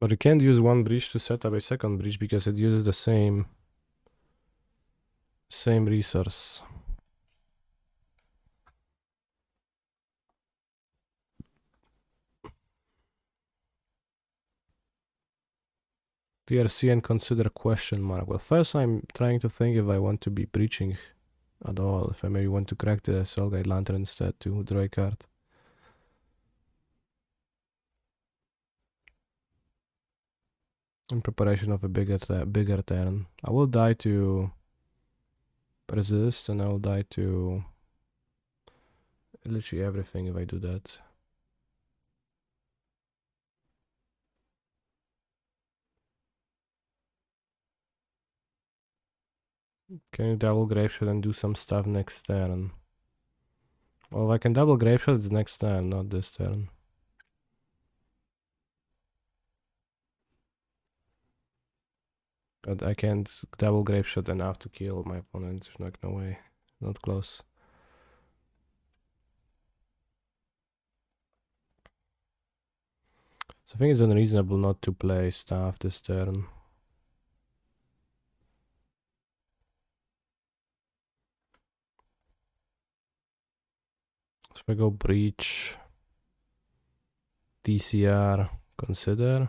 But you can't use one bridge to set up a second bridge because it uses the same resource. TRC and consider question mark. Well, first I'm trying to think if I want to be breaching at all. If I maybe want to crack the Soul Guide Lantern instead to draw a card. In preparation of a bigger turn. I will die to persist and I will die to literally everything if I do that. Can you double Grapeshot and do some stuff next turn? Well, if I can double Grapeshot, it's next turn, not this turn. But I can't double Grapeshot enough to kill my opponent. Like, no way. Not close. So I think it's unreasonable not to play Staff this turn. So if I go Breach, TCR, consider.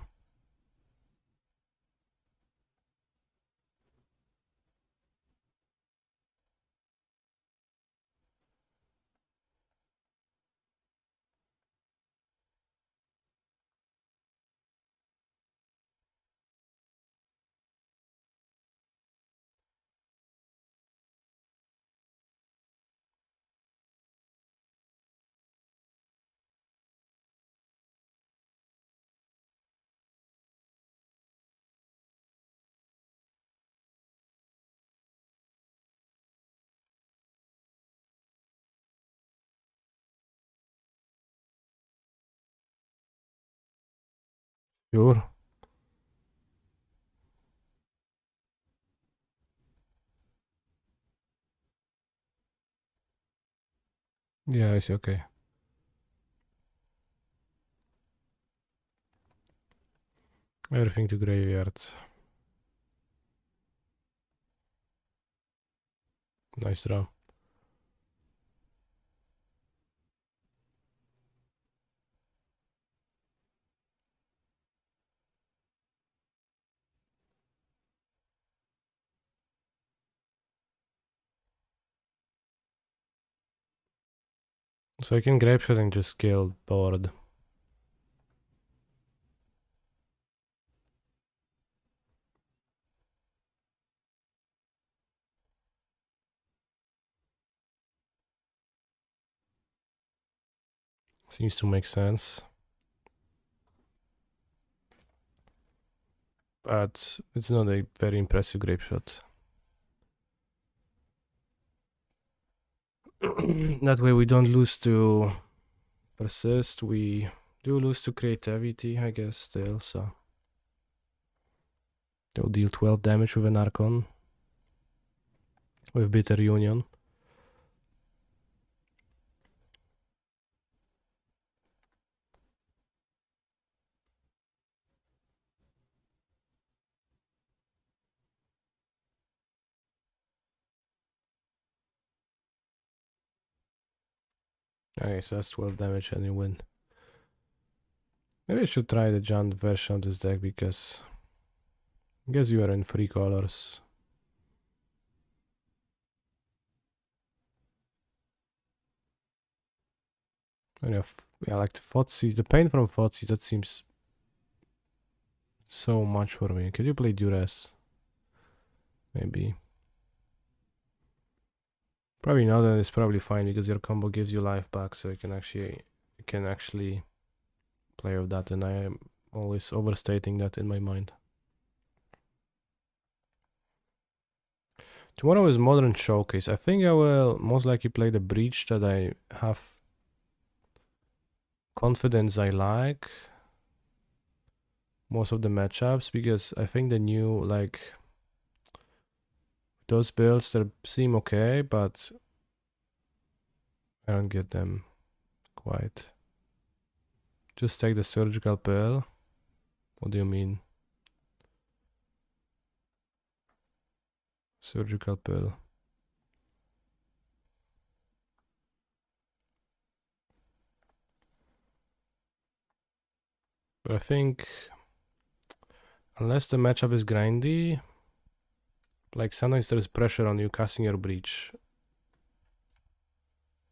Sure. Yeah, I see, okay. Everything to graveyard. Nice draw. So I can Grapeshot and just kill board. Seems to make sense. But it's not a very impressive Grapeshot. That way we don't lose to persist, we do lose to creativity, I guess, still, so. They'll deal 12 damage with an Archon. With Bitter Union. Okay, so that's 12 damage and you win. Maybe I should try the giant version of this deck because I guess you are in 3 colors. And yeah, like the Thoughtseize, the pain from Thoughtseize, that seems so much for me. Could you play Duress? Maybe. Probably not, and it's probably fine because your combo gives you life back, so you can actually play with that, and I am always overstating that in my mind. Tomorrow is Modern Showcase. I think I will most likely play the Breach that I have confidence I like most of the matchups, because I think the new, like, those builds that seem okay, but I don't get them quite. Just take the Surgical Pill. What do you mean? Surgical pill. But I think unless the matchup is grindy, like sometimes there's pressure on you casting your breach.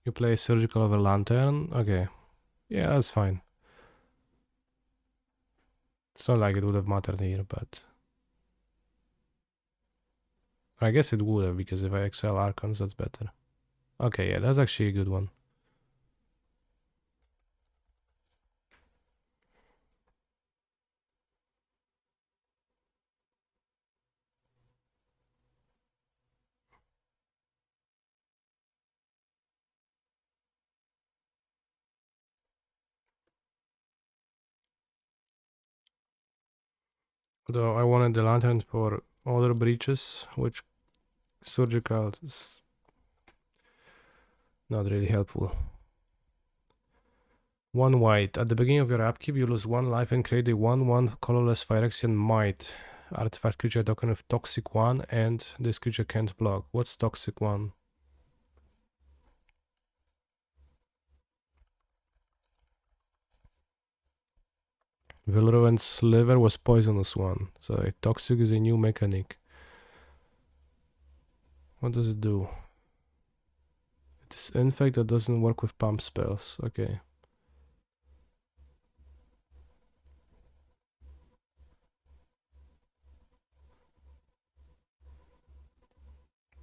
You play surgical over lantern? Okay. Yeah, that's fine. It's not like it would have mattered here, but I guess it would have, because if I excel Archons, that's better. Okay, yeah, that's actually a good one. Though I wanted the lantern for other breaches, which surgical is not really helpful. 1 white. At the beginning of your upkeep, you lose 1 life and create a 1/1 colorless Phyrexian Might artifact creature token with Toxic 1, and this creature can't block. What's Toxic 1? Vilruin's Sliver was Poisonous 1, so a Toxic is a new mechanic. What does it do? It is Infect that doesn't work with pump spells. Okay.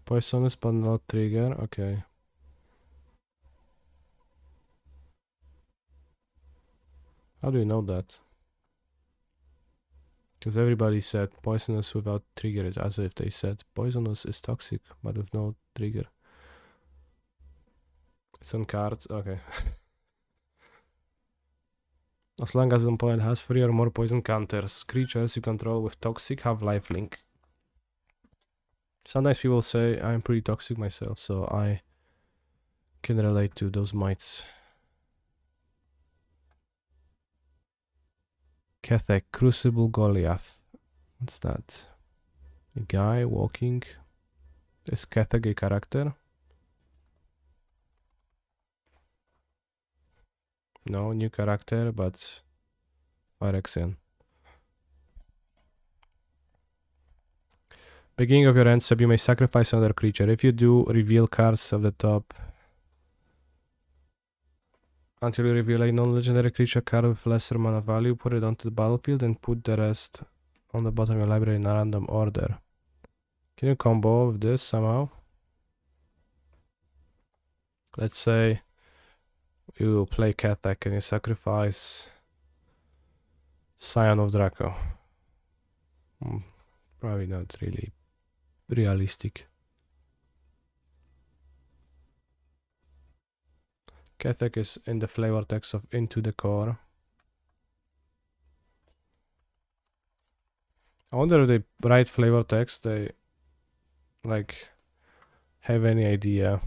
Poisonous but not trigger. Okay. How do you know that? Because everybody said poisonous without trigger, it's as if they said poisonous is toxic but with no trigger. It's on cards. Okay. As long as an opponent has 3 or more poison counters, creatures you control with toxic have lifelink. Sometimes people say I'm pretty toxic myself, so I can relate to those mites. Kethek, Crucible Goliath. What's that? A guy walking. Is Kethek a character? No, new character, but Phyrexian. Beginning of your end step, you may sacrifice another creature. If you do, reveal cards of the top. Until you reveal a non-legendary creature card with lesser mana value, put it onto the battlefield and put the rest on the bottom of your library in a random order. Can you combo with this somehow? Let's say you play Kethek and you sacrifice Scion of Draco. Probably not really realistic. Kethek is in the flavor text of Into the Core. I wonder if they write flavor text, they like have any idea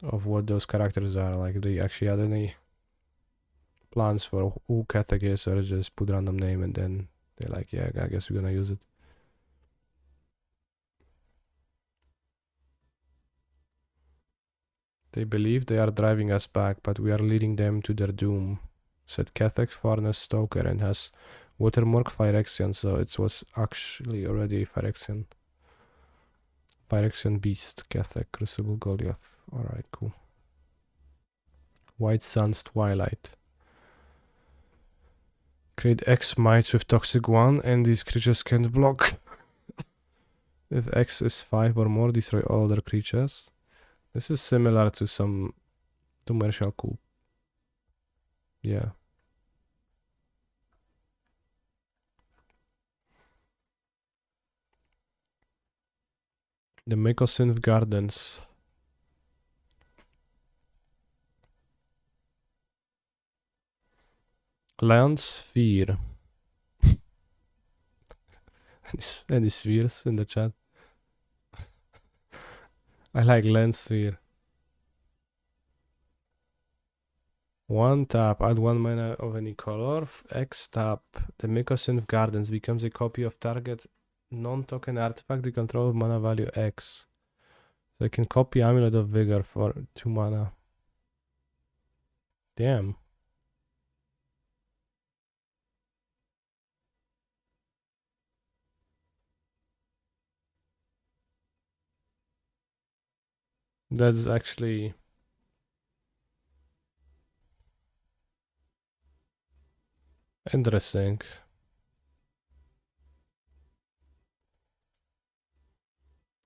of what those characters are. Like, if they actually had any plans for who Kethek is, or just put random name and then they're like, yeah, I guess we're gonna use it. They believe they are driving us back, but we are leading them to their doom, said Kethek, Farnes Stoker, and has Watermark Phyrexian, so it was actually already Phyrexian. Phyrexian Beast, Kethek, Crucible Goliath. Alright, cool. White Sun's Twilight. Create X mites with Toxic 1, and these creatures can't block. If X is 5 or more, destroy all other creatures. This is similar to some commercial coup. Yeah. The Mycosynth Gardens. Land Sphere. Any spheres in the chat? I like Land Sphere. 1 tap, add 1 mana of any color. X tap, the Mycosynth Gardens becomes a copy of target non-token artifact you control of mana value X. So I can copy Amulet of Vigor for 2 mana. Damn. That's actually interesting.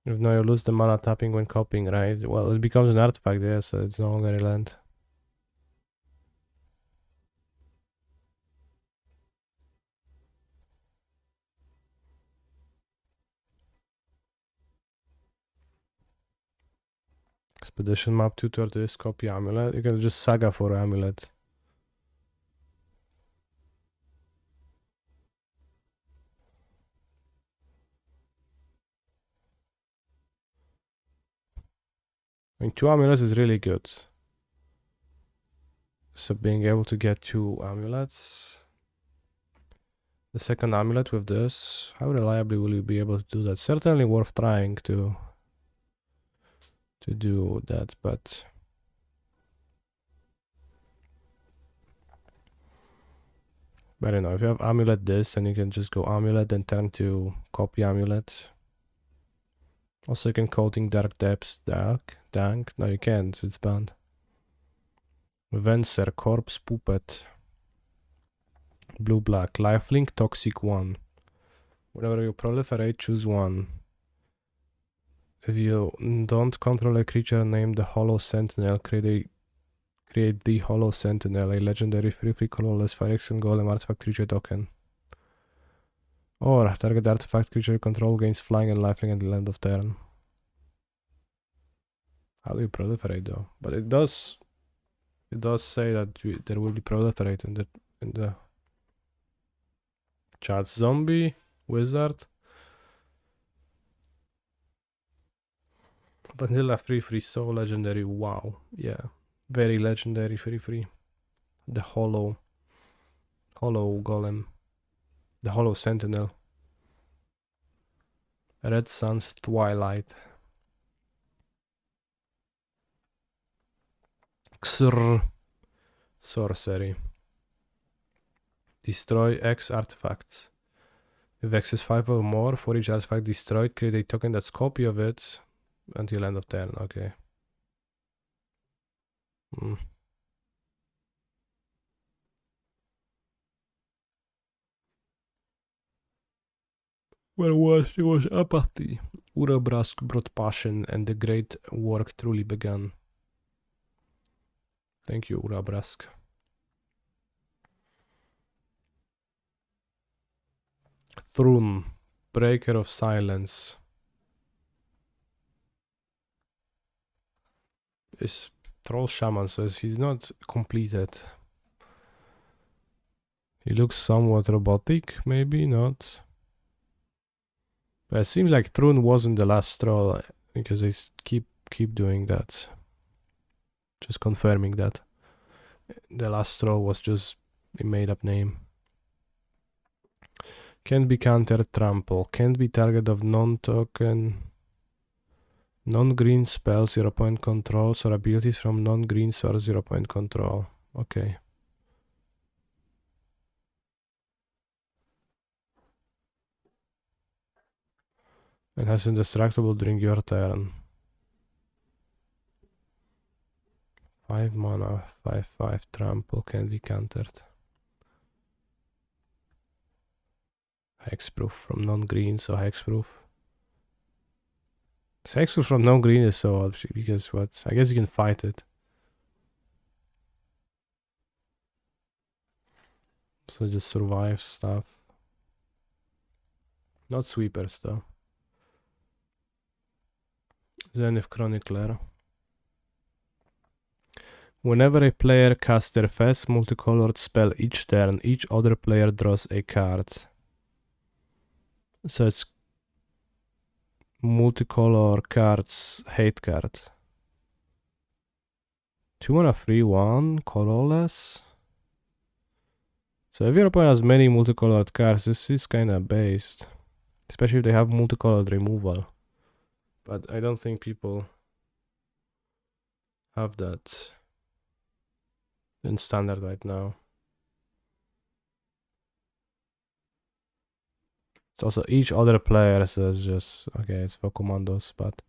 If now you lose the mana tapping when copying, right? Well, it becomes an artifact, yeah, so it's no longer a land. Expedition map tutor this, copy Amulet. You can just saga for Amulet. I mean, 2 amulets is really good. So being able to get 2 amulets. The second amulet with this, how reliably will you be able to do that? Certainly worth trying to do that, but I don't know. If you have amulet this, then you can just go amulet and turn to copy amulet. Also, you can coating dark depths, dank. No, you can't. It's banned. Venser, corpse, puppet. Blue black, lifelink, toxic 1. Whenever you proliferate, choose 1. If you don't control a creature named the Hollow Sentinel, create the Hollow Sentinel, a legendary free colorless Phyrexian golem artifact creature token. Or target artifact creature you control gains flying and lifelink at the end of turn. How do you proliferate though? But it does say that there will be proliferate in the chat. Zombie, wizard, vanilla free, so legendary. Wow, yeah, very legendary free. The hollow golem, the Hollow Sentinel. Red Sun's Twilight. Xr. Sorcery. Destroy X artifacts. If X is 5 or more, for each artifact destroyed, create a token that's copy of it until end of turn. Okay. It was apathy. Urabrask brought passion, and the great work truly began. Thank you, Urabrask. Thrun, Breaker of Silence. Is Troll Shaman, says he's not completed. He looks somewhat robotic, maybe not. But it seems like Thrun wasn't the last troll, because they keep doing that. Just confirming that. The last troll was just a made up name. Can't be countered, trample. Can't be target of non-token, non-green spells, 0 point controls, or abilities from non-green source, 0 point control. Okay. And has indestructible during your turn. 5 mana, 5/5 trample, can be countered. Hexproof from non-green, so hexproof. Hexproof from non-green is so odd, because what? I guess you can fight it. So just survive stuff. Not sweepers though. Zenith Chronicler. Whenever a player casts their first multicolored spell each turn, each other player draws a card. So it's multicolor cards, hate card. 2 mana 3/1, colorless. So if your opponent has many multicolored cards, this is kinda based. Especially if they have multicolored removal. But I don't think people have that in standard right now. It's also each other player says just, okay, it's for commandos, but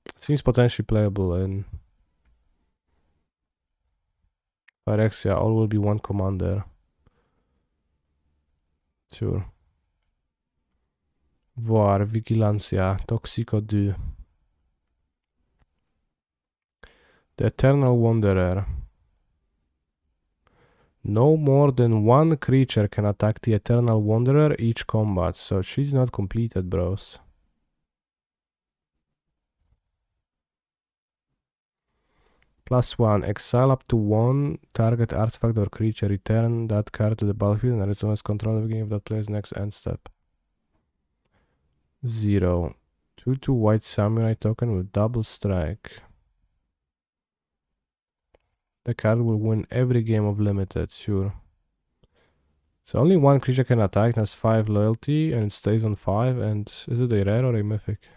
it seems potentially playable in Phyrexia. All will be one commander. Sure. Voir, Vigilancia, Toxico 2. The Eternal Wanderer. No more than one creature can attack the Eternal Wanderer each combat, so she's not completed, bros. +1, exile up to 1 target artifact or creature, return that card to the battlefield and its owner's control of the game of that player's next end step. 0. 2/2 white samurai token with double strike. The card will win every game of limited, sure. So only one creature can attack, and has 5 loyalty, and it stays on 5, and is it a rare or a mythic?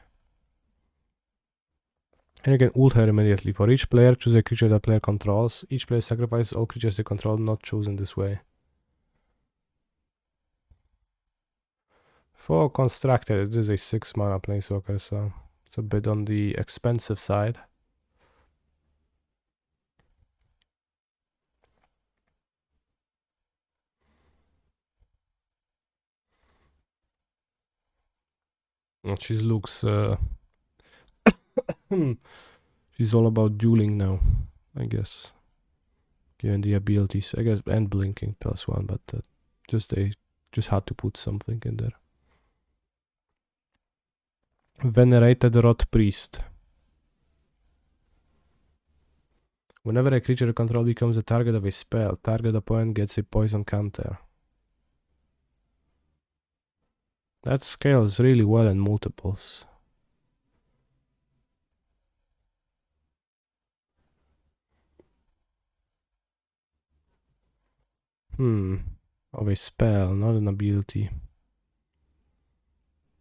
And you can ult her immediately. For each player, choose a creature that player controls. Each player sacrifices all creatures they control not chosen this way. For constructed, it is a 6 mana planeswalker, so it's a bit on the expensive side. And she looks she's all about dueling now, I guess. Given the abilities, I guess, and blinking +1, but they just had to put something in there. Venerated Rot Priest. Whenever a creature you control becomes the target of a spell, target opponent gets a poison counter. That scales really well in multiples. Of a spell, not an ability.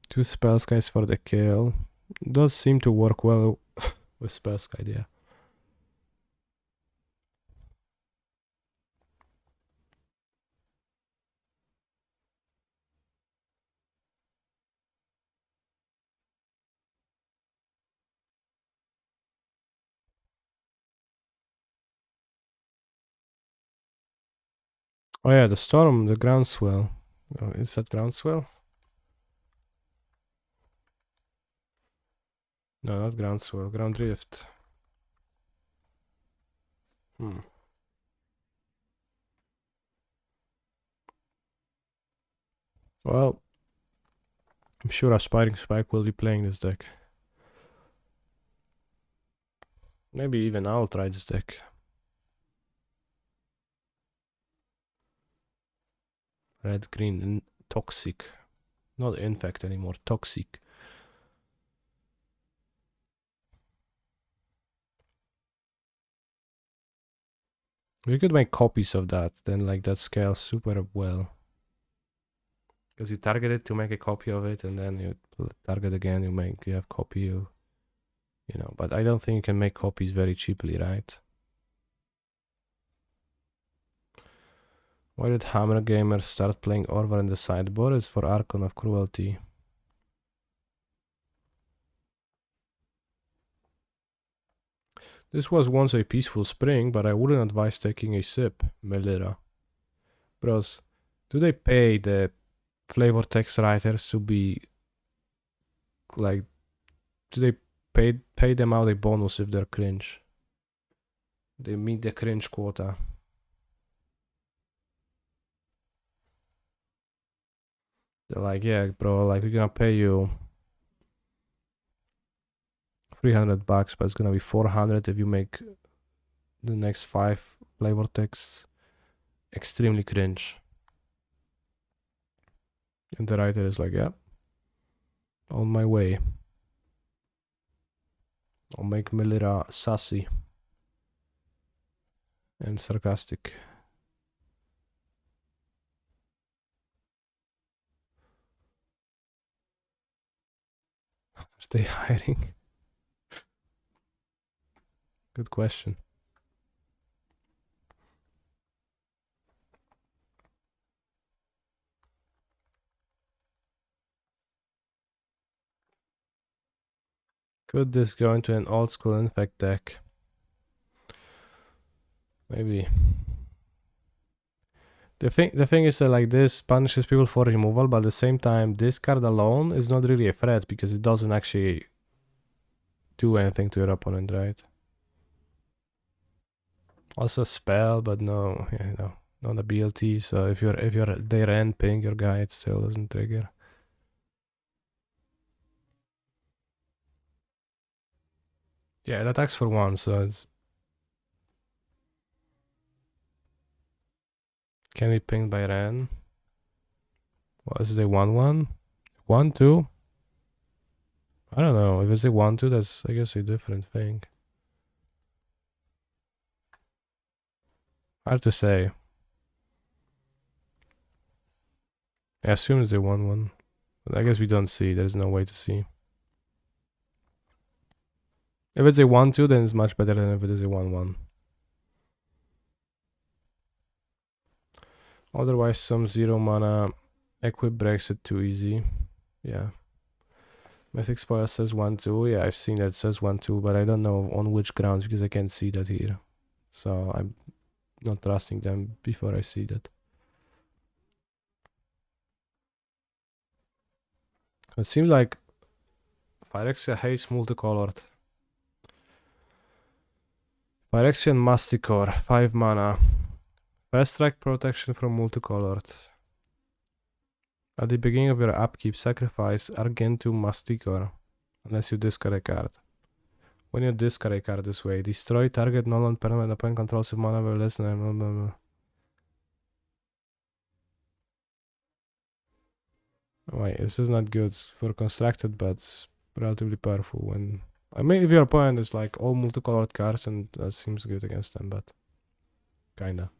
2 spell skies for the kill. It does seem to work well with spell sky, yeah. Oh yeah, the storm, the groundswell. Oh, is that groundswell? No, not groundswell, ground drift. Well, I'm sure Aspiring Spike will be playing this deck. Maybe even I'll try this deck. Red, green, and toxic. Not infect anymore, toxic. We could make copies of that, then like that scales super well. Because you target it to make a copy of it, and then you target again, you have copy, you know, but I don't think you can make copies very cheaply, right? Why did Hammer Gamers start playing Orvar in the sideboard? It's for Archon of Cruelty. This was once a peaceful spring, but I wouldn't advise taking a sip, Melira. Bros, do they pay the flavor text writers to be like, do they pay them out a bonus if they're cringe? They meet the cringe quota. They're like, yeah, bro, like we're gonna pay you $300, but it's gonna be 400 if you make the next 5 flavor texts extremely cringe. And the writer is like, yeah, on my way. I'll make Melira sassy. and sarcastic. Are they hiring? Good question. Could this go into an old school infect deck? Maybe. The thing is that like this punishes people for removal, but at the same time this card alone is not really a threat because it doesn't actually do anything to your opponent, right? Also spell, but no, you know, not a BLT. So if you're there and ping your guy, it still doesn't trigger. Yeah, it attacks for 1, so it's... Can be pinged by Ren. What is it, a 1-1? 1-2? I don't know. If it's a 1-2, that's, I guess, a different thing. Hard to say. I assume it's a 1-1. But I guess we don't see. There's no way to see. If it's a 1-2, then it's much better than if it is a 1-1. Otherwise, some 0 mana equip breaks it too easy. Yeah. Mythic Spoil says 1-2. Yeah, I've seen that it says 1-2, but I don't know on which grounds because I can't see that here. So I'm not trusting them before I see that. It seems like Phyrexia hates multicolored. Phyrexia and Masticore, 5 mana. Fast strike protection from multicolored. At the beginning of your upkeep, sacrifice Argentum Masticore, unless you discard a card. When you discard a card this way, destroy target non-permanent opponent controls with mana less than blah, blah, blah. Wait, this is not good for constructed, but it's relatively powerful when... I mean, if your opponent is like all multicolored cards, and that seems good against them, but... Kinda.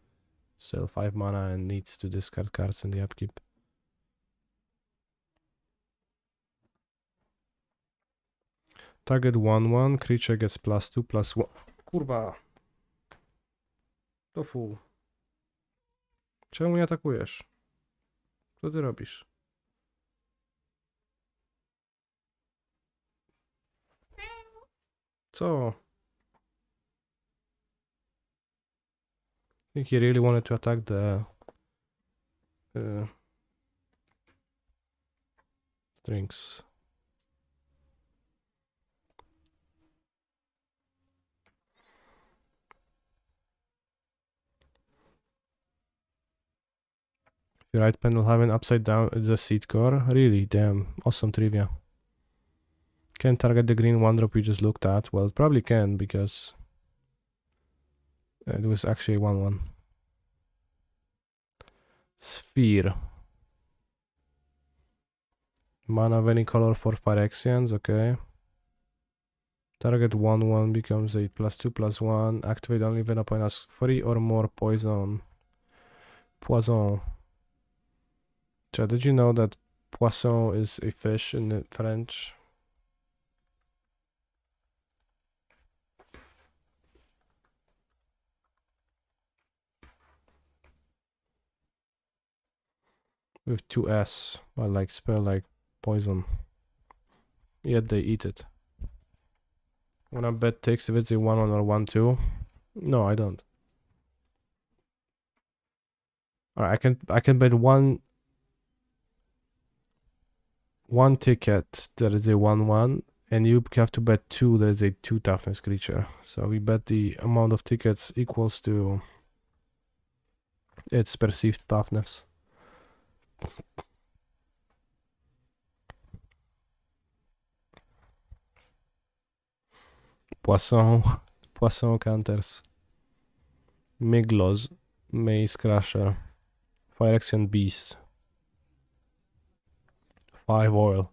Still 5 mana and needs to discard cards in the upkeep. Target 1-1, creature gets +2/+1. Kurwa! To full. Czemu nie atakujesz? Co ty robisz? Co? I think he really wanted to attack the strings. Your right panel having upside down the seed core. Really, damn, awesome trivia. Can target the green 1-drop you just looked at? Well, it probably can because it was actually 1-1. Sphere. Mana of any color for Phyrexians, okay. Target 1-1 becomes a +2/+1. Activate only when opponent has 3 or more poison. Poison. Chad, did you know that poisson is a fish in French? With 2 S, but like spell like poison. Yet they eat it. Wanna bet ticks if it's a 1-1 or 1-2? No, I don't. Alright, I can bet one ticket that is a 1-1, and you have to bet 2 that is a 2 toughness creature. So we bet the amount of tickets equals to its perceived toughness. Poisson counters. Miglos, Maze Crusher, Phyrexian Beast. 5 oil.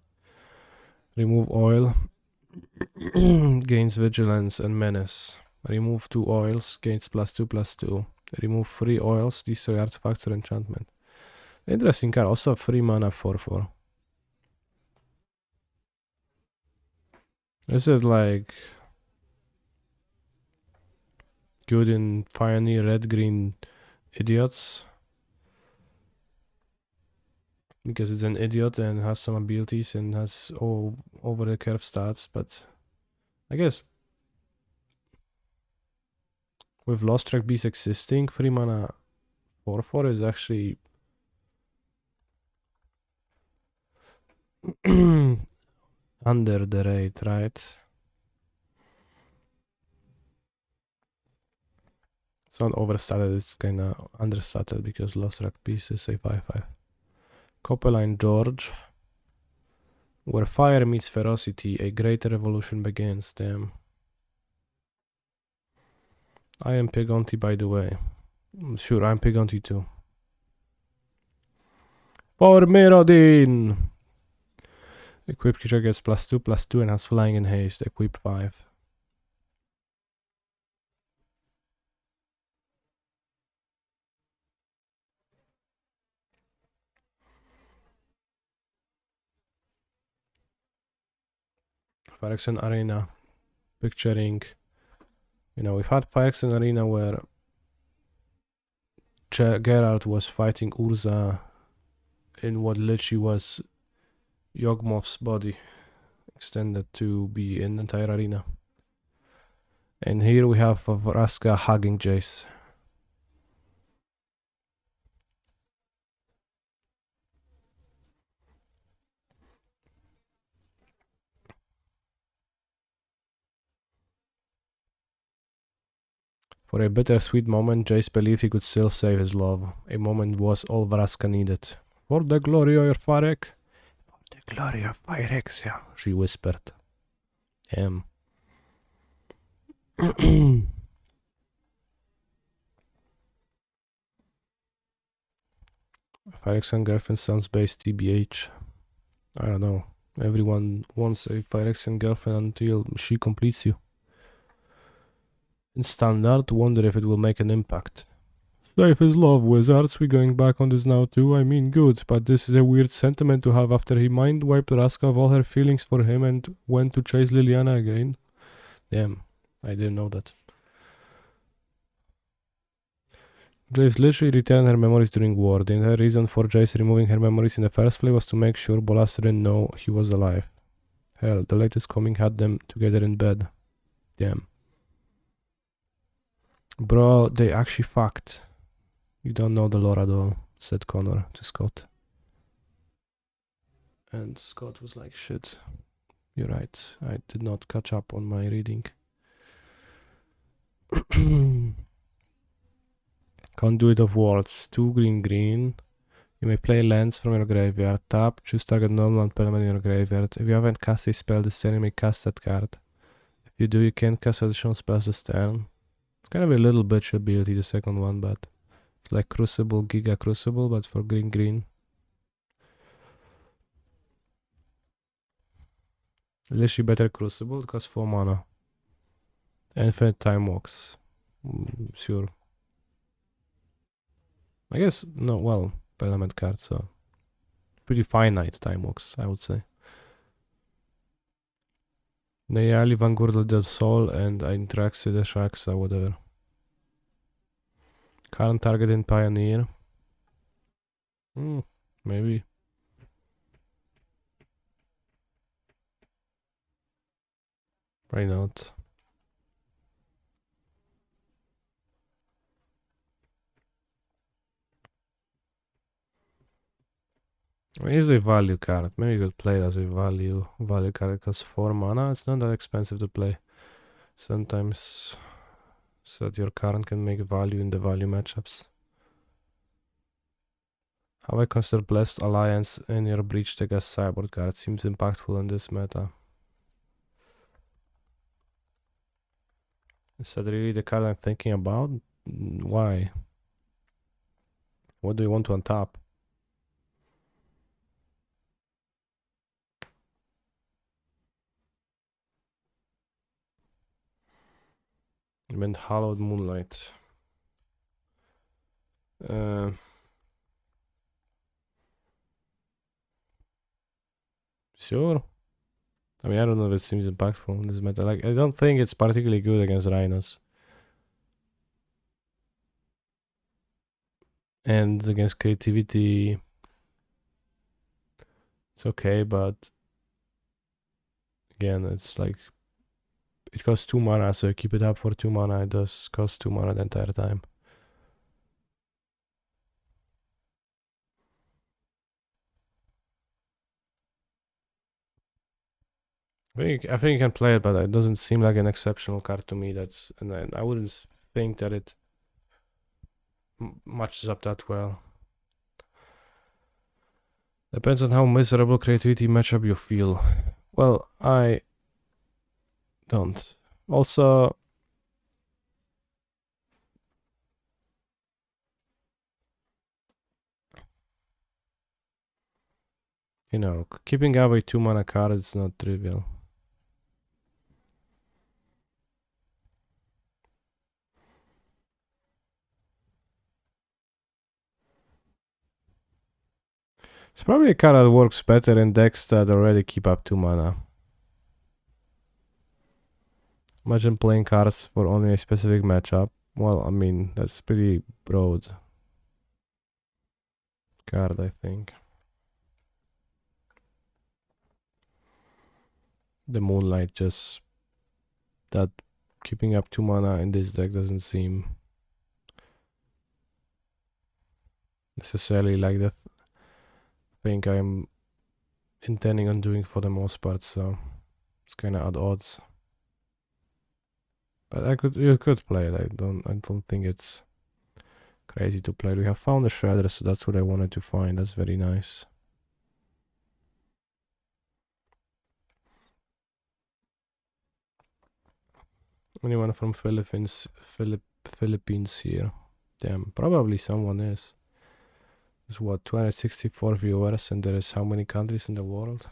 Remove oil. Gains vigilance and menace. Remove 2 oils, gains +2/+2. Remove 3 oils, destroy artifacts or enchantment. Interesting card, also 3 mana 4/4. Is it like good in Pioneer red-green idiots? Because it's an idiot and has some abilities and has all over the curve stats, but I guess with Lost Track Beast existing, 3 mana 4/4 is actually under the rate, right? It's not overstated, it's kinda understated because Lost Track Beast is a 5/5. Copeline George. Where fire meets ferocity, a greater revolution begins. Damn. I am Pegonti, by the way. Sure, I'm Pegonti too. For Mirrodin! Equip creature gets +2/+2 and has flying and haste. Equip 5. Phyrexian Arena. Picturing, you know, we've had Phyrexian Arena where Gerard was fighting Urza in what literally was Yawgmoth's body extended to be in the entire arena. And here we have Vraska hugging Jace. For a bittersweet moment, Jace believed he could still save his love. A moment was all Vraska needed. For the glory of Phyrek. For the glory of Phyrexia, she whispered. Phyrexian girlfriend sounds based TBH. I don't know. Everyone wants a Phyrexian girlfriend until she completes you. In standard, wonder if it will make an impact. Save his love, wizards. We going back on this now too? I mean, good, but this is a weird sentiment to have after he mind-wiped Raska of all her feelings for him and went to chase Liliana again. Damn, I didn't know that. Jace literally returned her memories during war. The entire reason for Jace removing her memories in the first place was to make sure Bolas didn't know he was alive. Hell, the latest coming had them together in bed. Damn. Bro, they actually fucked. You don't know the lore at all, said Connor to Scott. And Scott was like, shit, you're right. I did not catch up on my reading. Conduit of Worlds, 2 green. You may play lands from your graveyard. Tap, choose target normal and permanent in your graveyard. If you haven't cast a spell this turn, you may cast that card. If you do, you can't cast additional spells this turn. It's kind of a little bitch ability, the second one, but it's like Crucible, Giga Crucible, but for green. Literally better Crucible, it costs 4 mana. Infinite Time Walks. Sure. I guess, no, well, Parliament card, so pretty finite Time Walks, I would say. Neyali, Vanguard del Sol, and Intraxi, the Shraxa, whatever. Current target in Pioneer. Maybe. Why not? It's a value card. Maybe you could play it as a value card because 4 mana. It's not that expensive to play. Sometimes so that your current can make value in the value matchups. How I consider Blessed Alliance in your Breach deck as sideboard card seems impactful in this meta. Is that really the card I'm thinking about? Why? What do you want to untap? You meant Hallowed Moonlight. Sure. I mean, I don't know if it seems impactful in this meta. Like, I don't think it's particularly good against Rhinos. And against creativity, it's okay, but again, it's like it costs 2 mana, so keep it up for 2 mana. It does cost 2 mana the entire time. I think you can play it, but it doesn't seem like an exceptional card to me. And I wouldn't think that it matches up that well. Depends on how miserable creativity matchup you feel. Well, I don't. Also, you know, keeping away 2 mana card is not trivial. It's probably a card that works better in decks that already keep up 2 mana. Imagine playing cards for only a specific matchup. Well, I mean, that's pretty broad card, I think. The Moonlight just... that keeping up 2 mana in this deck doesn't seem necessarily like the thing I'm intending on doing for the most part, so it's kind of at odds. But you could play it. I don't think it's crazy to play. We have found a Shredder, so that's what I wanted to find. That's very nice. Anyone from Philippines here? Damn, probably someone is. There's what, 264 viewers, and there is how many countries in the world?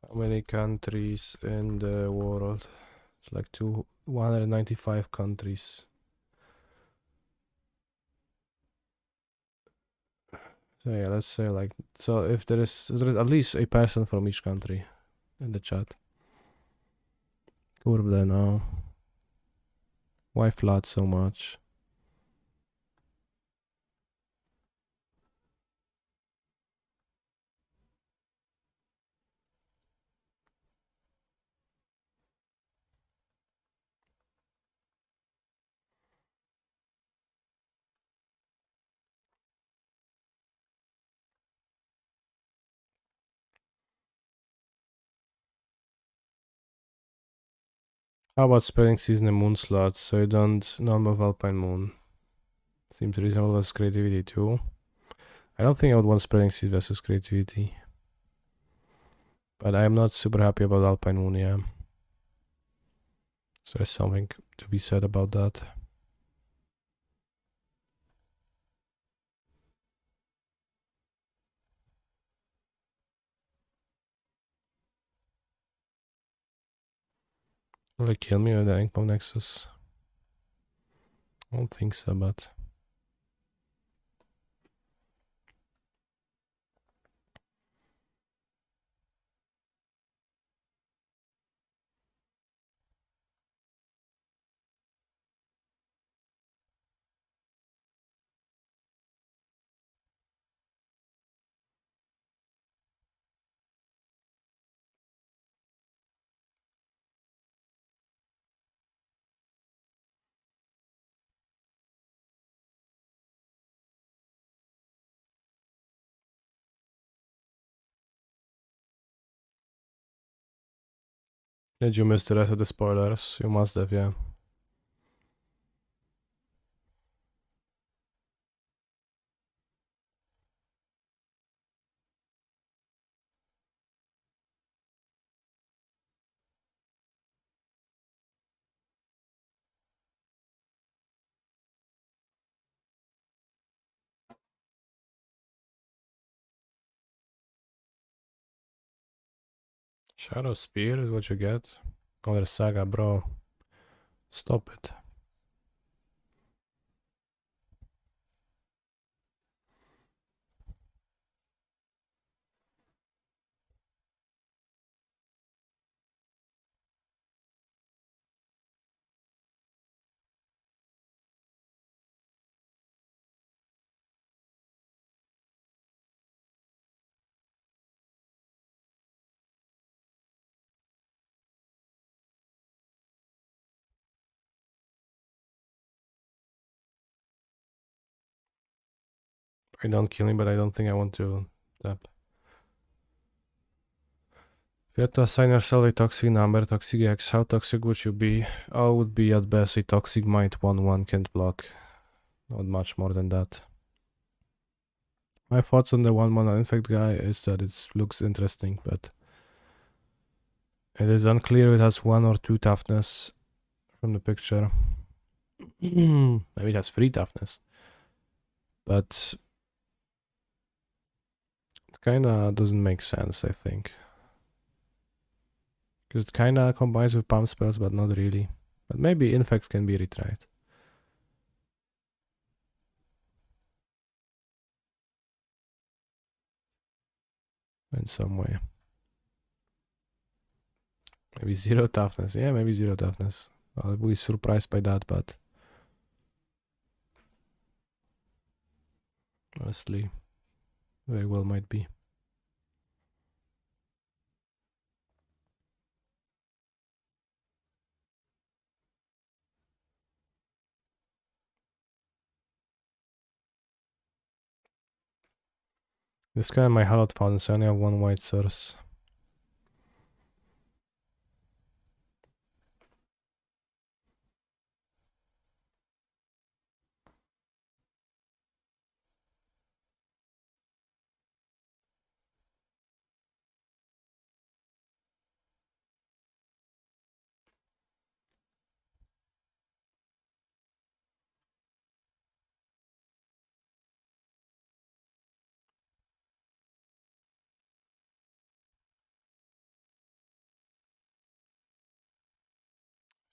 How many countries in the world? It's like 195 countries. So yeah, let's say like, so if there is at least a person from each country in the chat. Kurde no. Why flood so much? How about spreading season and moon slots so you don't normal Alpine Moon? Seems reasonable as creativity too. I don't think I would want spreading seas versus creativity. But I am not super happy about Alpine Moon, yeah. So there's something to be said about that. Will it kill me with the Inkbomb Nexus? I don't think so, but... Did you miss the rest of the spoilers? You must have, yeah. Shadow Spear is what you get. Oh, there's Saga, bro. Stop it. I don't kill him, but I don't think I want to tap. If you had to assign yourself a toxic number, toxic X, how toxic would you be? I would be at best a toxic might 1/1 can't block. Not much more than that. My thoughts on the 1-mana infect guy is that it looks interesting, but it is unclear if it has 1 or 2 toughness from the picture. Maybe it has 3 toughness. But it kinda doesn't make sense, I think. Because it kinda combines with pump spells, but not really. But maybe infect can be retried. In some way. Maybe 0 toughness. Yeah, maybe 0 toughness. I'll be surprised by that, but honestly, very well might be. This guy my Hallowed Fountain, so I only have 1 white source.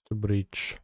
To breach.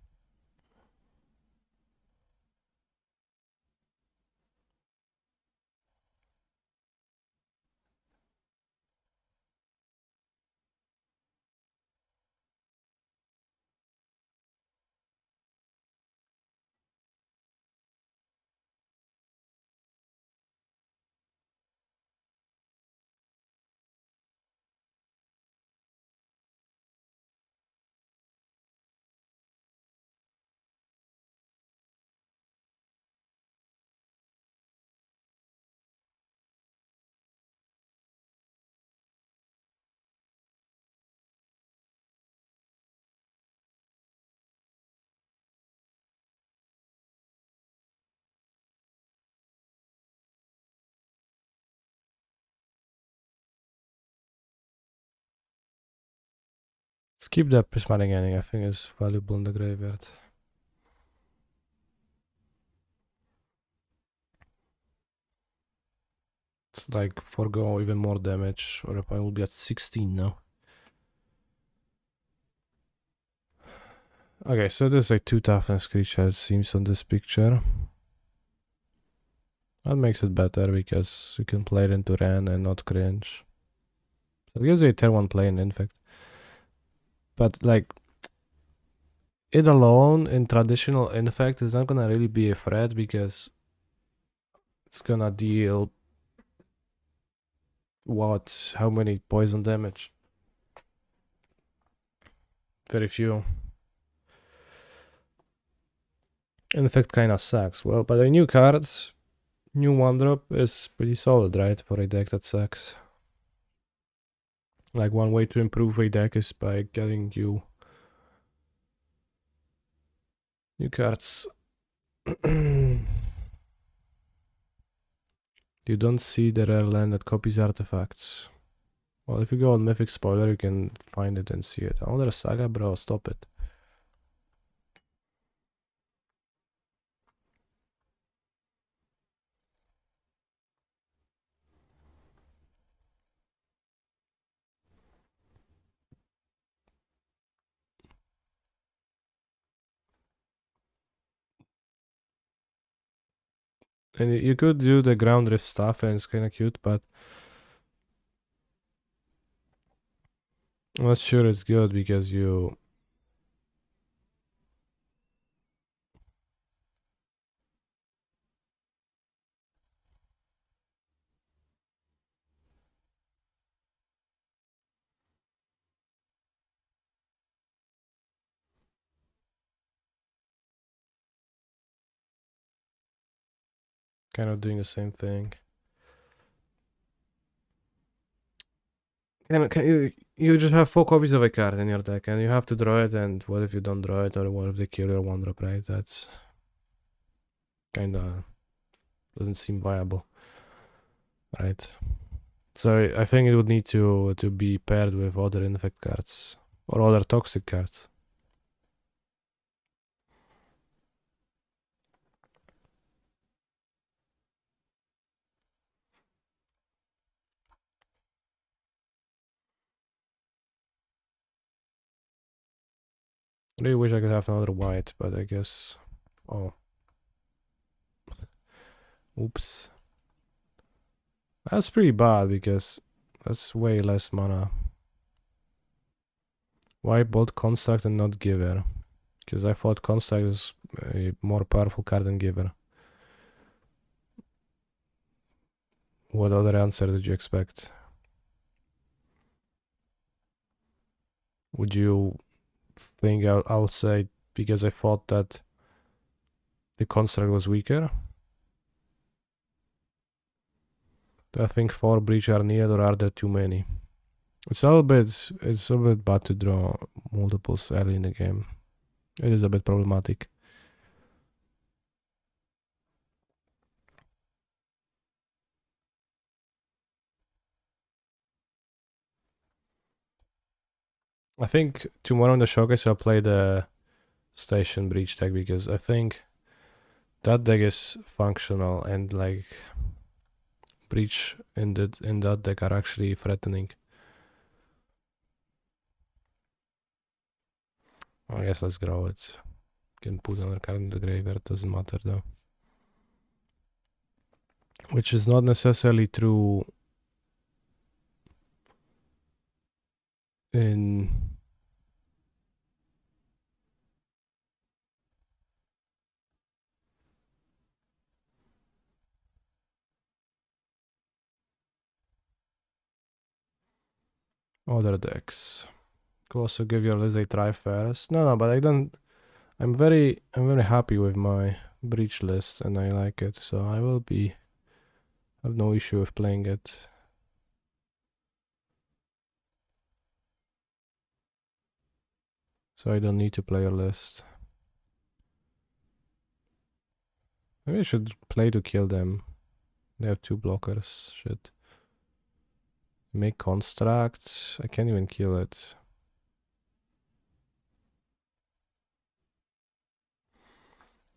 Let's keep the prismatic ending, I think it's valuable in the graveyard. It's like forgo even more damage, or if I will be at 16 now. Okay, so there's a 2 toughness creature, it seems, on this picture. That makes it better because you can play it into Ren and not cringe. So it gives you a turn 1 play in fact. But like, it alone in traditional infect is not gonna really be a threat because it's gonna deal what? How many poison damage? Very few. Infect kinda sucks. Well, but a new card, new 1-drop is pretty solid, right? For a deck that sucks. Like, one way to improve a deck is by getting you new cards. You don't see the rare land that copies artifacts. Well, if you go on Mythic Spoiler, you can find it and see it. Another Saga, bro, stop it. And you could do the ground drift stuff and it's kinda cute, but I'm not sure it's good because you kind of doing the same thing. Can you just have 4 copies of a card in your deck and you have to draw it, and what if you don't draw it, or what if they kill your 1-drop, right? That's kinda doesn't seem viable, right? So I think it would need to be paired with other infect cards or other toxic cards. I really wish I could have another white, but I guess... Oh. Oops. That's pretty bad because that's way less mana. Why both Construct and not Giver? Because I thought Construct is a more powerful card than Giver. What other answer did you expect? Would you think I'll say because I thought that the Construct was weaker? Do I think 4 Breach are needed, or are there too many? It's a little bit bad to draw multiples early in the game. It is a bit problematic. I think tomorrow in the showcase I'll play the Station Breach deck because I think that deck is functional, and like Breach in that deck are actually threatening. I guess let's grow it. Can put another card in the graveyard, doesn't matter though. Which is not necessarily true in other decks. Could also give your list a try first. No, but I don't. I'm very happy with my Breach list and I like it, so I will be. I have no issue with playing it. So I don't need to play your list. Maybe I should play to kill them. They have 2 blockers. Shit. Make constructs. I can't even kill it.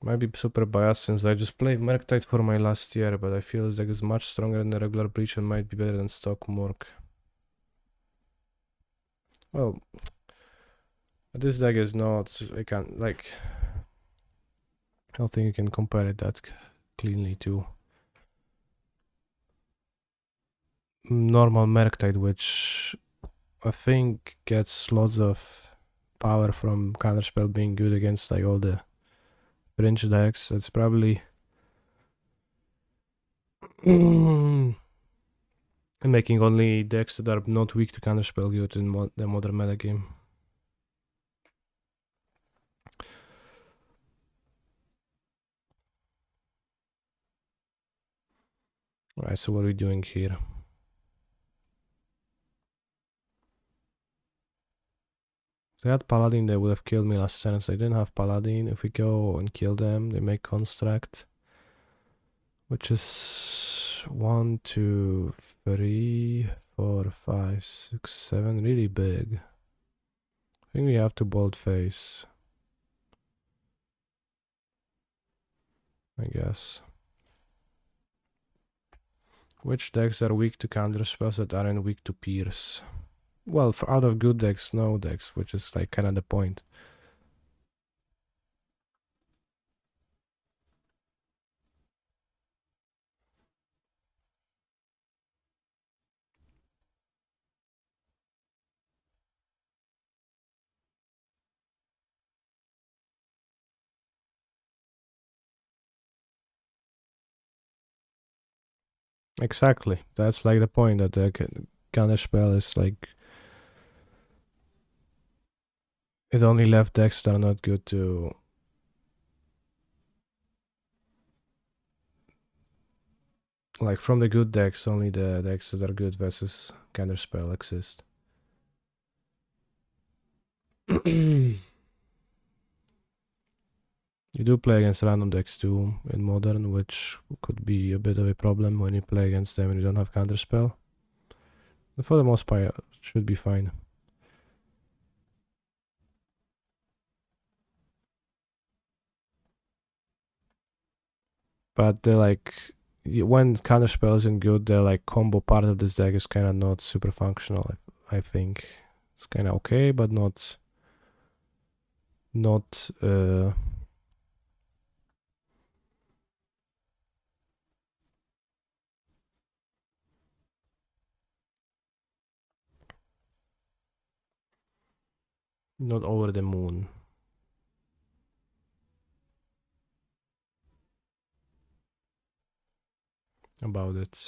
Might be super biased since I just played Murktide for my last year, but I feel this deck is much stronger than the regular Breach and might be better than stock Mork. Well, this deck is not. I can't like. I don't think you can compare it that cleanly to normal Murktide, which I think gets lots of power from counterspell being good against like all the fringe decks. It's probably making only decks that are not weak to counterspell good in the modern metagame. Alright, so what are we doing here? If they had Paladin, they would have killed me last turn, so I didn't have Paladin. If we go and kill them, they make Construct, which is 1, 2, 3, 4, 5, 6, 7, really big. I think we have to boldface, I guess. Which decks are weak to counterspells that aren't weak to pierce? Well, for out of good decks, no decks, which is like kind of the point. Exactly. That's like the point, that the counterspell is like, it only left decks that are not good to, like, from the good decks, only the decks that are good versus counterspell exist. You do play against random decks too in Modern, which could be a bit of a problem when you play against them and you don't have counterspell. But for the most part, it should be fine. But they're like, when counterspell isn't good, the like combo part of this deck is kind of not super functional. I think it's kind of okay, but not not not over the moon about it.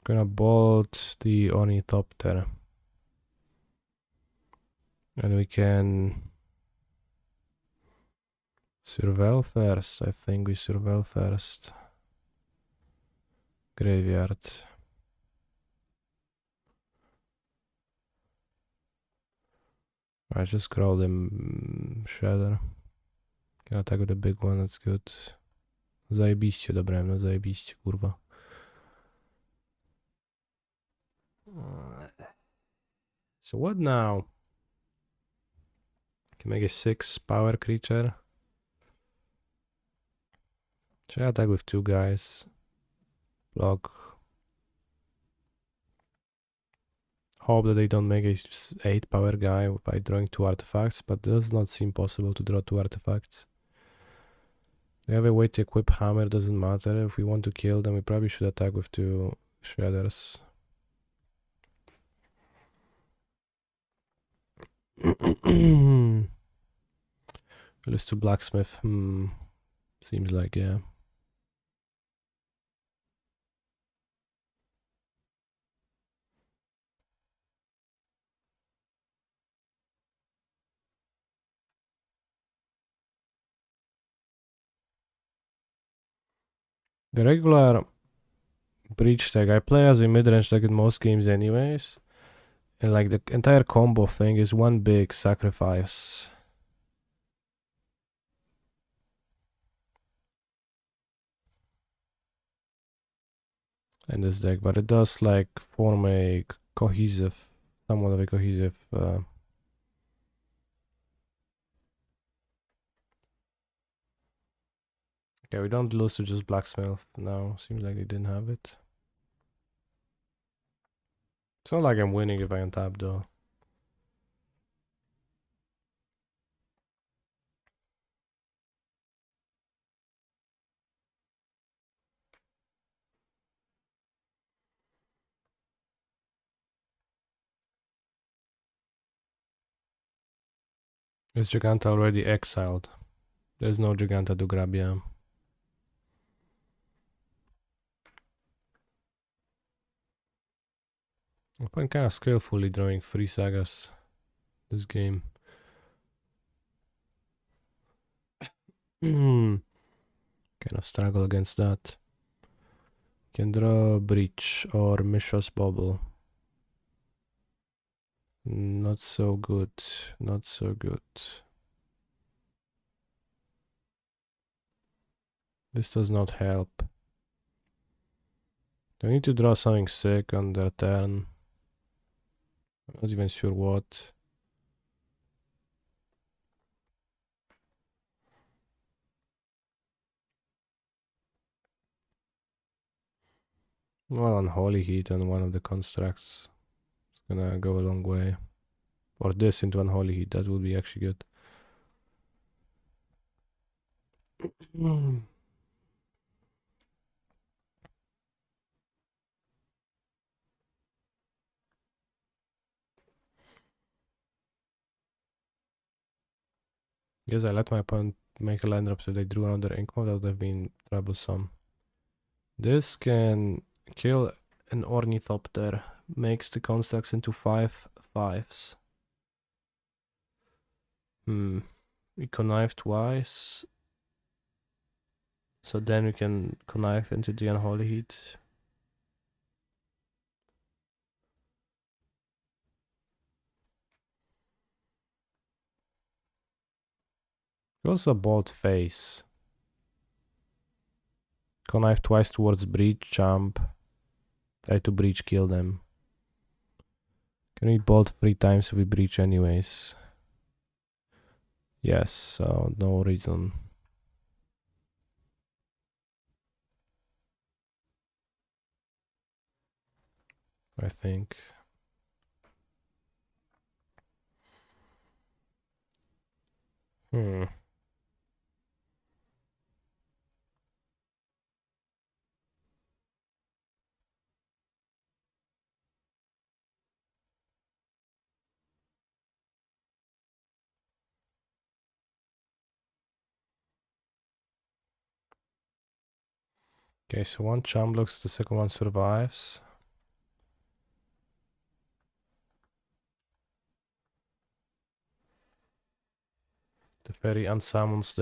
Gonna bolt the Ornithopter, and we can surveil first. I think we surveil first. Graveyard. I just scroll them Shadow. Can attack with the big one, that's good. Zajebiście dobrałem, no zajebiście, kurwa. So what now? Can make a 6 power creature. Should I attack with 2 guys? Block. Hope that they don't make a 8 power guy by drawing 2 artifacts, but it does not seem possible to draw 2 artifacts. They have a way to equip hammer, doesn't matter. If we want to kill them, we probably should attack with 2 shredders. List to blacksmith. Seems like, yeah. The regular breach deck, I play as a mid-range deck in most games anyways. And like the entire combo thing is one big sacrifice. In this deck, but it does like form a cohesive, somewhat of a cohesive okay, we don't lose to just blacksmith now. Seems like they didn't have it. It's not like I'm winning if I untap though. Is Giganta already exiled? There's no Giganta to grab, yeah. I've been kind of skillfully drawing 3 sagas this game. Kind of struggle against that. Can draw Breach or Mishra's Bubble. Not so good. Not so good. This does not help. Do I need to draw something sick on their turn? I'm not even sure what. Well, Unholy Heat on one of the constructs. It's gonna go a long way. Or this into Unholy Heat, that would be actually good. Yes, I let my opponent make a land drop, so they drew another ink mod. That would have been troublesome. This can kill an Ornithopter, makes the constructs into 5/5s. We connive twice. So then we can connive into the Unholy Heat. Also bold face. Connive twice towards breach, jump. Try to breach, kill them. Can we bolt 3 times if we breach anyways? Yes, so no reason. I think. Okay, so one charm blocks, the second one survives. The fairy unsummons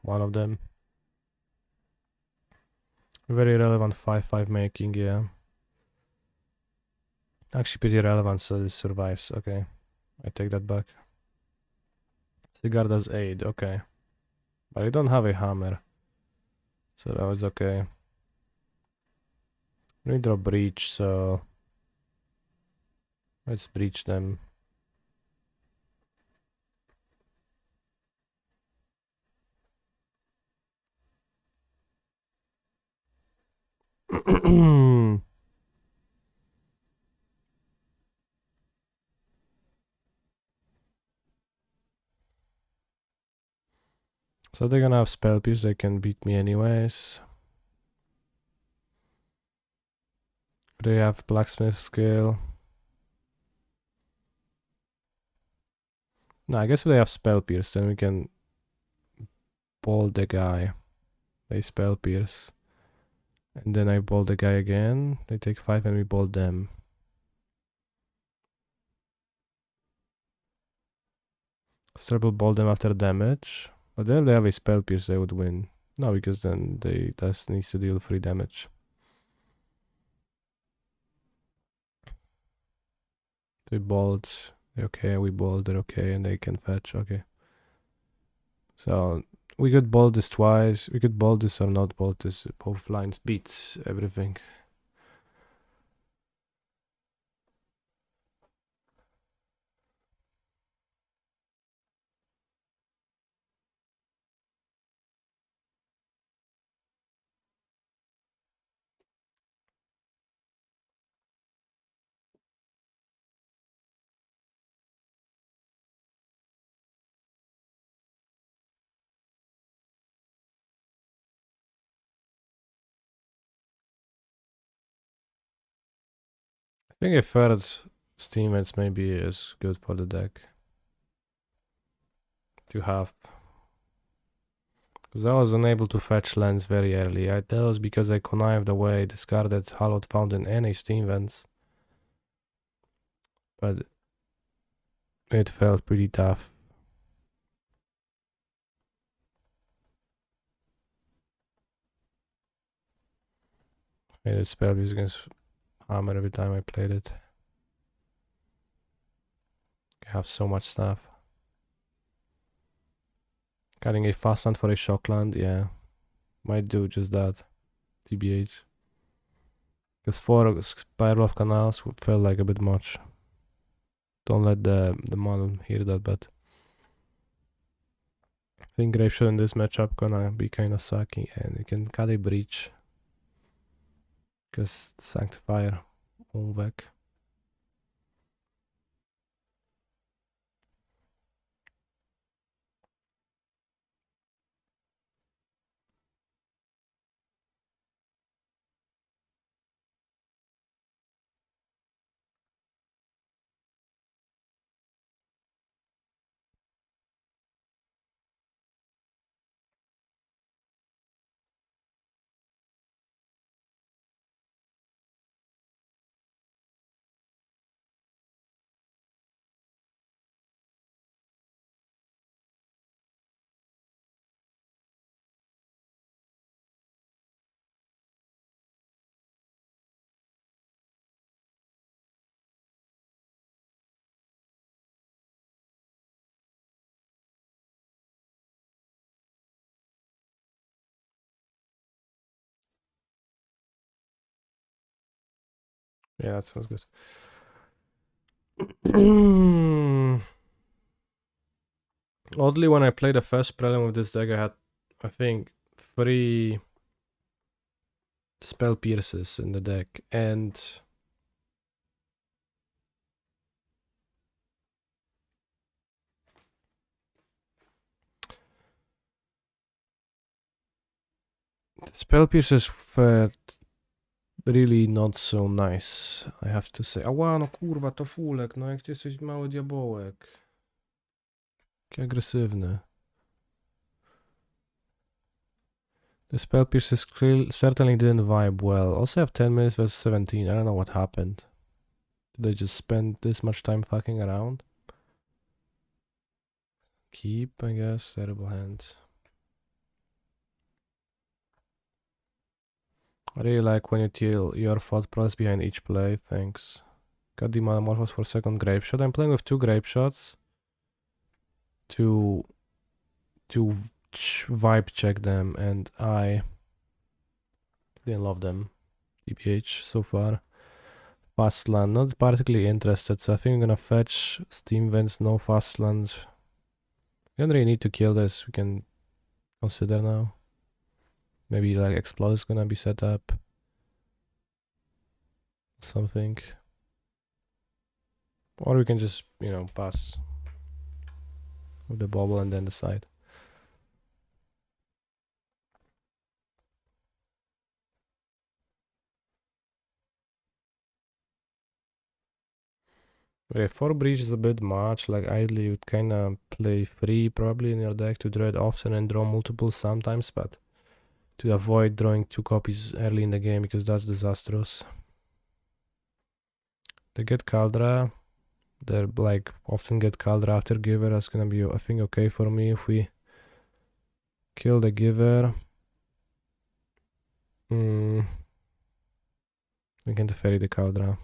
one of them. Very relevant 5/5 making, yeah. Actually pretty relevant, so this survives. Okay, I take that back. Cigar does 8, okay. But I don't have a hammer. So that was okay. We draw breach, so let's breach them. So they're gonna have spell pierce, they can beat me anyways. They have blacksmith skill. No, I guess if they have spell pierce, then we can bolt the guy. They spell pierce. And then I bolt the guy again. They take 5 and we bolt them. Triple bolt them after damage. But then if they have a spell pierce, they would win. No, because then they just needs to deal 3 damage. They bolt, okay, we bolt, they're okay, and they can fetch, okay. So we could bolt this twice, we could bolt this or not bolt this. Both lines beats everything. I think a third Steammates maybe is good for the deck to have. Because I was unable to fetch lands very early. That was because I connived away, discarded Hallowed Fountain and a Steam Vents. But it felt pretty tough. Made a spell use against Hammer every time I played it. I have so much stuff. Cutting a fast land for a shock land, yeah. Might do just that. TBH. Because 4 Spiral of Canals felt like a bit much. Don't let the model hear that, but I think Grapeshot in this matchup gonna be kinda sucky, and you can cut a breach. Because Sanctifier won't work. Yeah, that sounds good. Oddly, when I played the first prelim with this deck, I had, I think, 3 spell pierces in the deck, and the spell pierces were really not so nice, I have to say. Ała, no kurwa, to fulek, no jak ty jesteś mały diabołek. Jaki agresywny. The spell pierces certainly didn't vibe well. Also have 10 minutes versus 17. I don't know what happened. Did they just spend this much time fucking around? Keep, I guess. Terrible hand. I really like when you tell your thought process behind each play. Thanks. Got the Metamorphose for second Grape Shot. I'm playing with 2 Grape Shots to vibe check them, and I didn't love them. DPH so far. Fast land, not particularly interested, so I think I'm gonna fetch Steam Vents, no fast land. We don't really need to kill this, we can consider now. Maybe like Explode is gonna be set up. Something. Or we can just, you know, pass with the bubble and then decide. Okay, 4 breach is a bit much, like ideally you'd kinda play 3 probably in your deck to draw it often and draw multiple sometimes, but to avoid drawing 2 copies early in the game because that's disastrous. They get Caldra, they're like often get Caldra after Giver, that's gonna be I think okay for me if we kill the Giver. We can ferry the Caldra.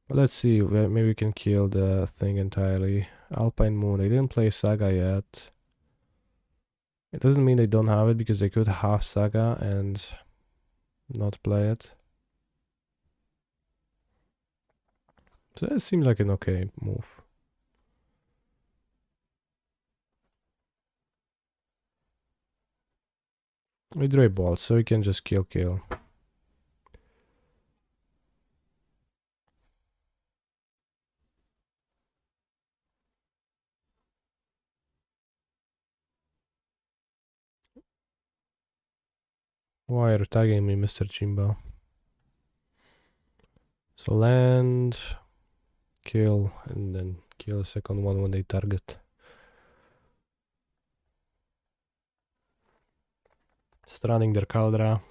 But let's see, maybe we can kill the thing entirely. Alpine Moon, they didn't play Saga yet. It doesn't mean they don't have it, because they could have Saga and not play it. So that seems like an okay move. We drew a ball, so we can just kill. Why are you tagging me, Mr. Chimba? So land, kill, and then kill the second one when they target. Stranding their Caldra.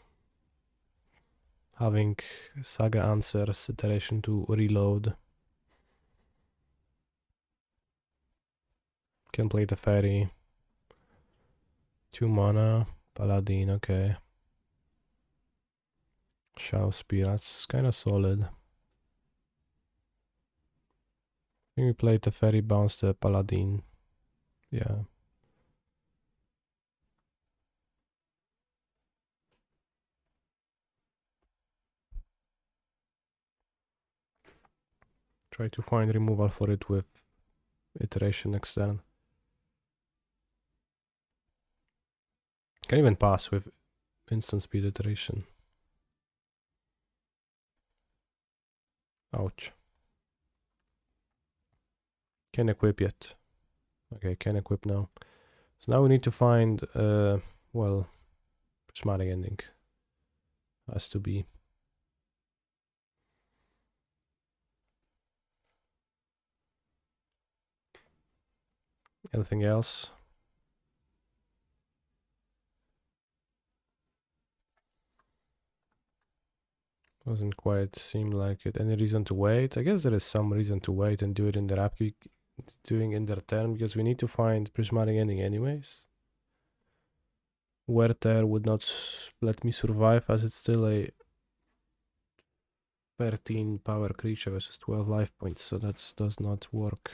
Having Saga answers, iteration to reload. Can play the Fairy. 2 mana, Paladin, okay. Shadow Spear, that's kinda solid. I think we played the Fairy, bounce the Paladin. Yeah. Try to find removal for it with iteration next turn. Can even pass with instant speed iteration. Ouch. Can't equip yet. Okay, can equip now. So now we need to find, well, prismatic ending. Has to be. Anything else? Doesn't quite seem like it. Any reason to wait? I guess there is some reason to wait and do it in their upkeep, doing in their turn, because we need to find prismatic ending anyways. Werther would not let me survive, as it's still a 13 power creature versus 12 life points, so that does not work.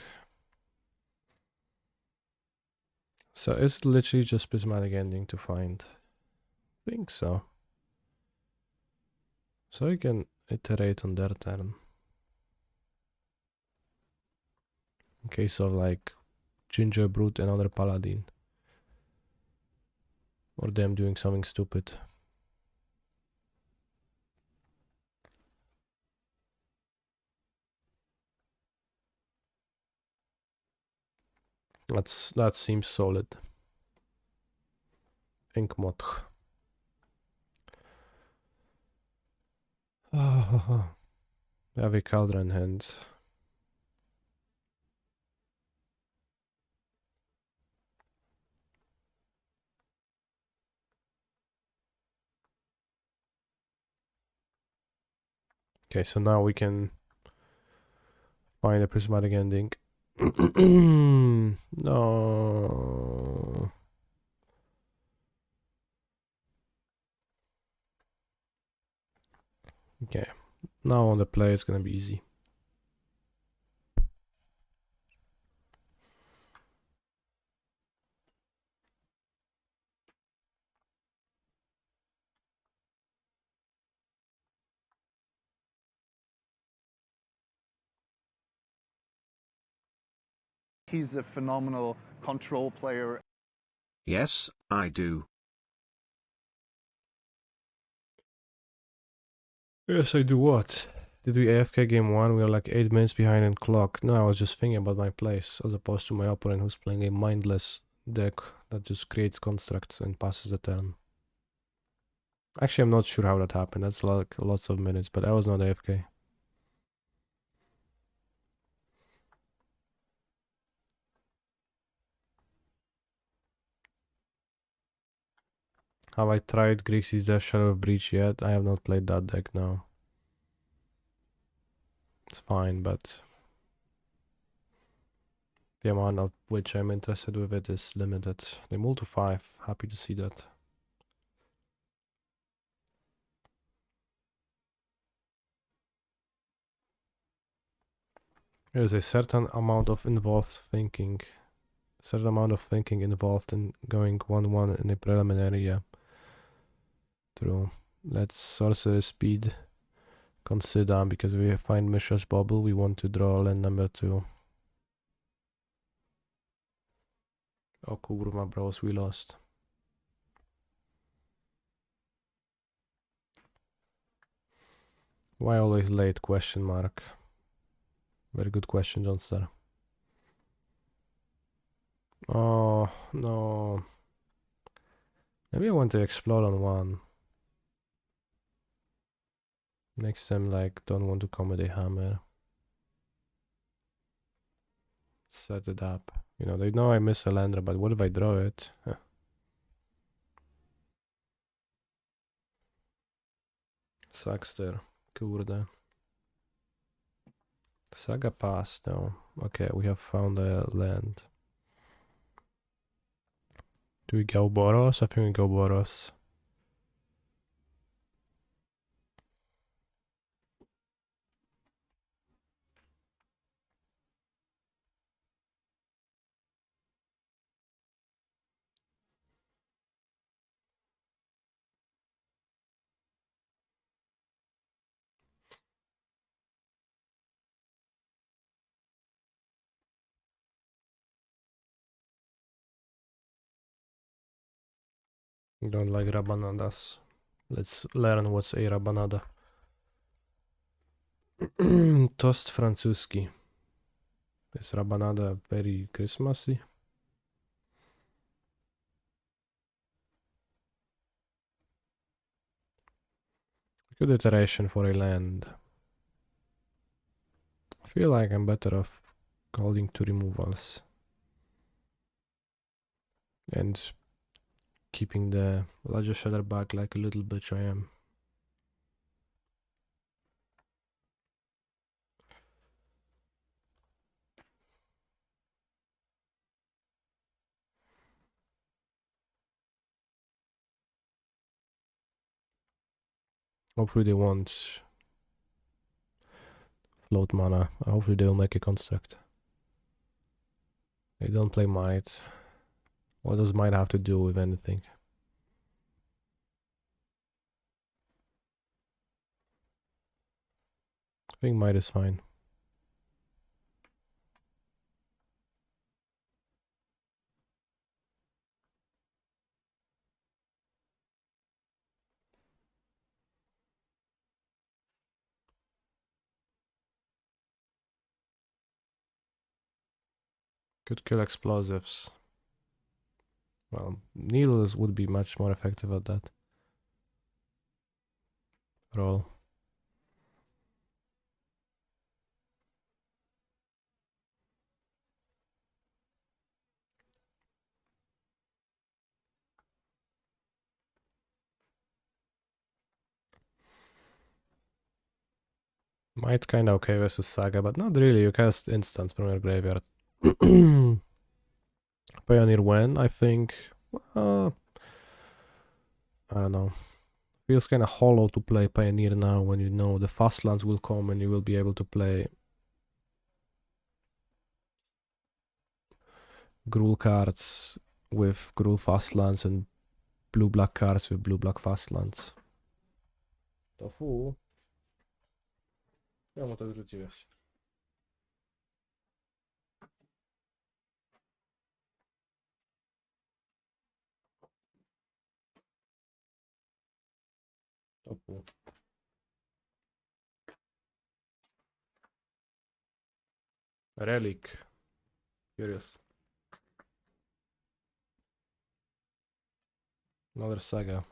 So is it literally just prismatic ending to find? I think so. So you can iterate on their turn. In case of like Ginger Brute and another Paladin. Or them doing something stupid. That seems solid. Inkmotch. Have a Cauldron hand. Okay, so now we can find a prismatic ending. No. Okay, now on the play it's gonna be easy. He's a phenomenal control player. Yes, I do. Yes, I do what? Did we AFK game 1? We are like 8 minutes behind in clock. No, I was just thinking about my place, as opposed to my opponent who's playing a mindless deck that just creates constructs and passes the turn. Actually, I'm not sure how that happened. That's like lots of minutes, but I was not AFK. Have I tried Grixis Death Shadow of Breach yet? I have not played that deck now. It's fine, but the amount of which I'm interested with it is limited. They mull to 5. Happy to see that. There's a certain amount of involved thinking. Certain amount of thinking involved in going 1-1 in a preliminary, yeah. True. Let's sorcerer speed consider, because we find Mishra's Bubble, we want to draw land number 2. Oh kurwa bros, we lost. Why always late? Question mark. Very good question, Johnstar. Oh no. Maybe I want to explode on 1. Next time, like, don't want to come with a hammer. Set it up. You know, they know I miss a lander, but what if I draw it? Sucks there. Kurde. Saga pass now. Okay, we have found a land. Do we go Boros? I think we go Boros. Don't like rabanadas. Let's learn what's a rabanada. Toast francuski. Is rabanada very Christmassy? Good iteration for a land. I feel like I'm better off calling 2 removals. And keeping the larger shader back like a little bitch I am. Hopefully they won't float mana. Hopefully they'll make a construct. They don't play might. What does might have to do with anything? think might is fine. Could kill explosives. Well, needles would be much more effective at that. Roll. Might kinda okay versus Saga, but not really. You cast instants from your graveyard. Pioneer when? I think... I don't know. Feels kinda hollow to play Pioneer now when you know the fast lands will come and you will be able to play Gruul cards with Gruul fast lands and blue-black cards with blue-black fast lands. Tofu? Czemu to wrzuciłeś? Tofu. Relic. Curious. Another Saga.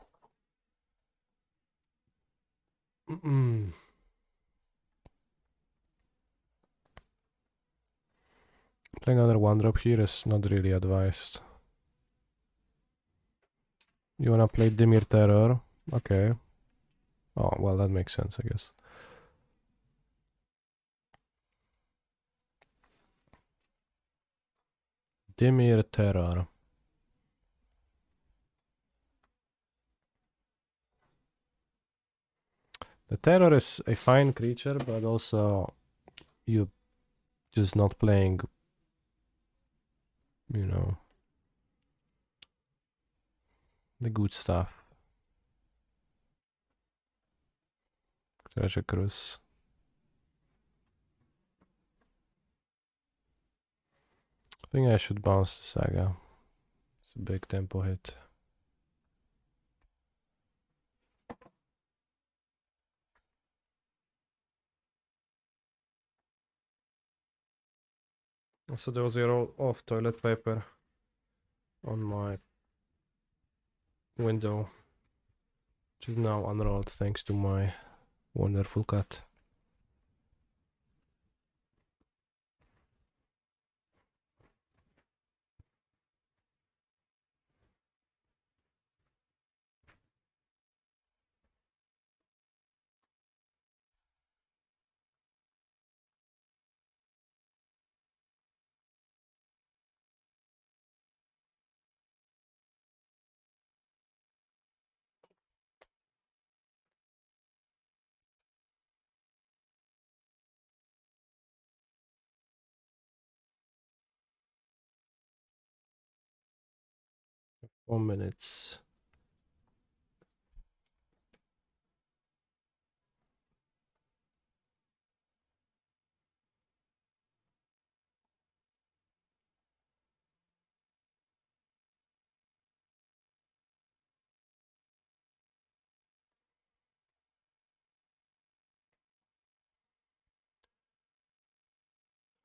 Playing another one drop here is not really advised. You wanna play Dimir Terror? Okay. Oh, well, that makes sense, I guess. Dimir Terror. The Terror is a fine creature, but also you just not playing, you know, the good stuff. Treasure Cruise. I think I should bounce the Saga. It's a big tempo hit. Also, there was a roll of toilet paper on my window, which is now unrolled thanks to my wonderful cat. Four minutes.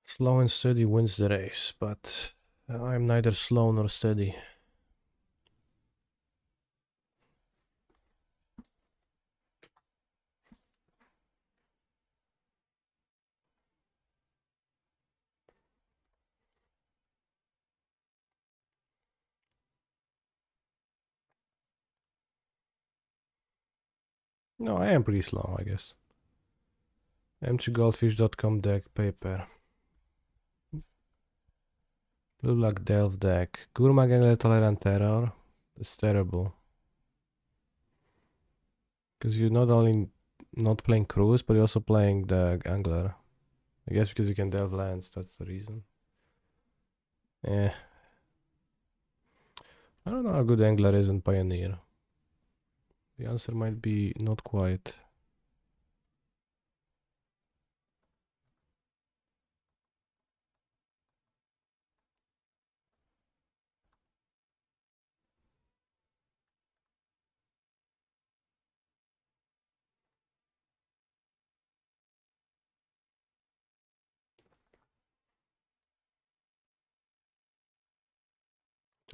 Slow and steady wins the race, but I'm neither slow nor steady. No, I am pretty slow, I guess. m2goldfish.com deck paper. Blue Black Delve deck. Gurmag Angler Tolerant Terror. It's terrible. Because you're not only not playing Cruise, but you're also playing the Angler. I guess because you can delve lands, that's the reason. Eh. I don't know how good Angler is in Pioneer. The answer might be not quite.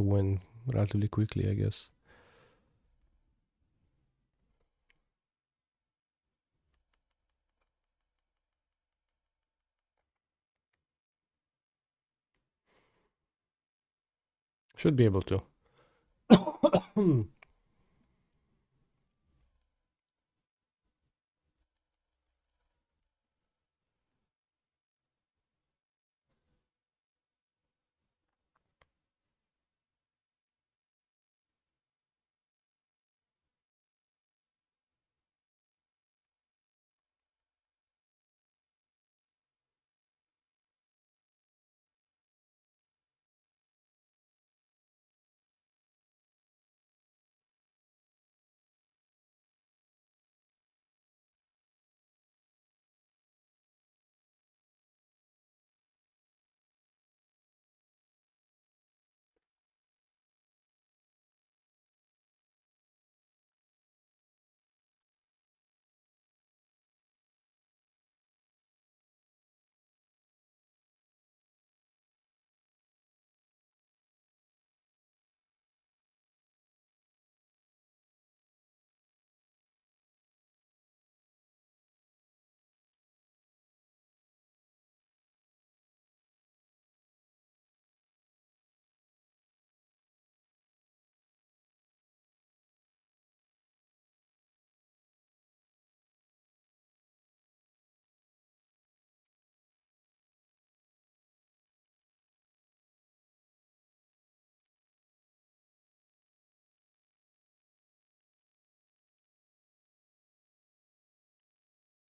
to win relatively quickly, I guess. Should be able to.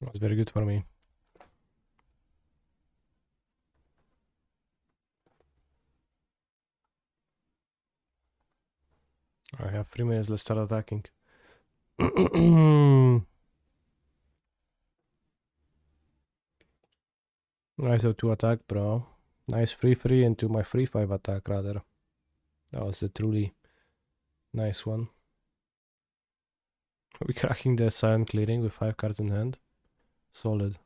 That's very good for me. I have 3 minutes, let's start attacking. Nice of 2 attack, bro. Nice 3-3 into my 3-5 attack, rather. That was a truly nice one. Are we cracking the silent clearing with 5 cards in hand? Solid.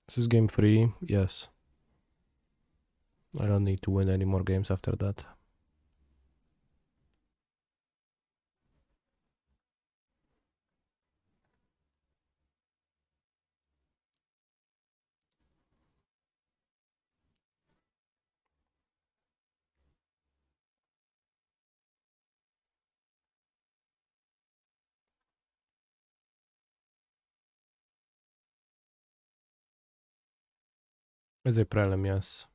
This is game 3, yes. I don't need to win any more games after that. It's a prelim, yes.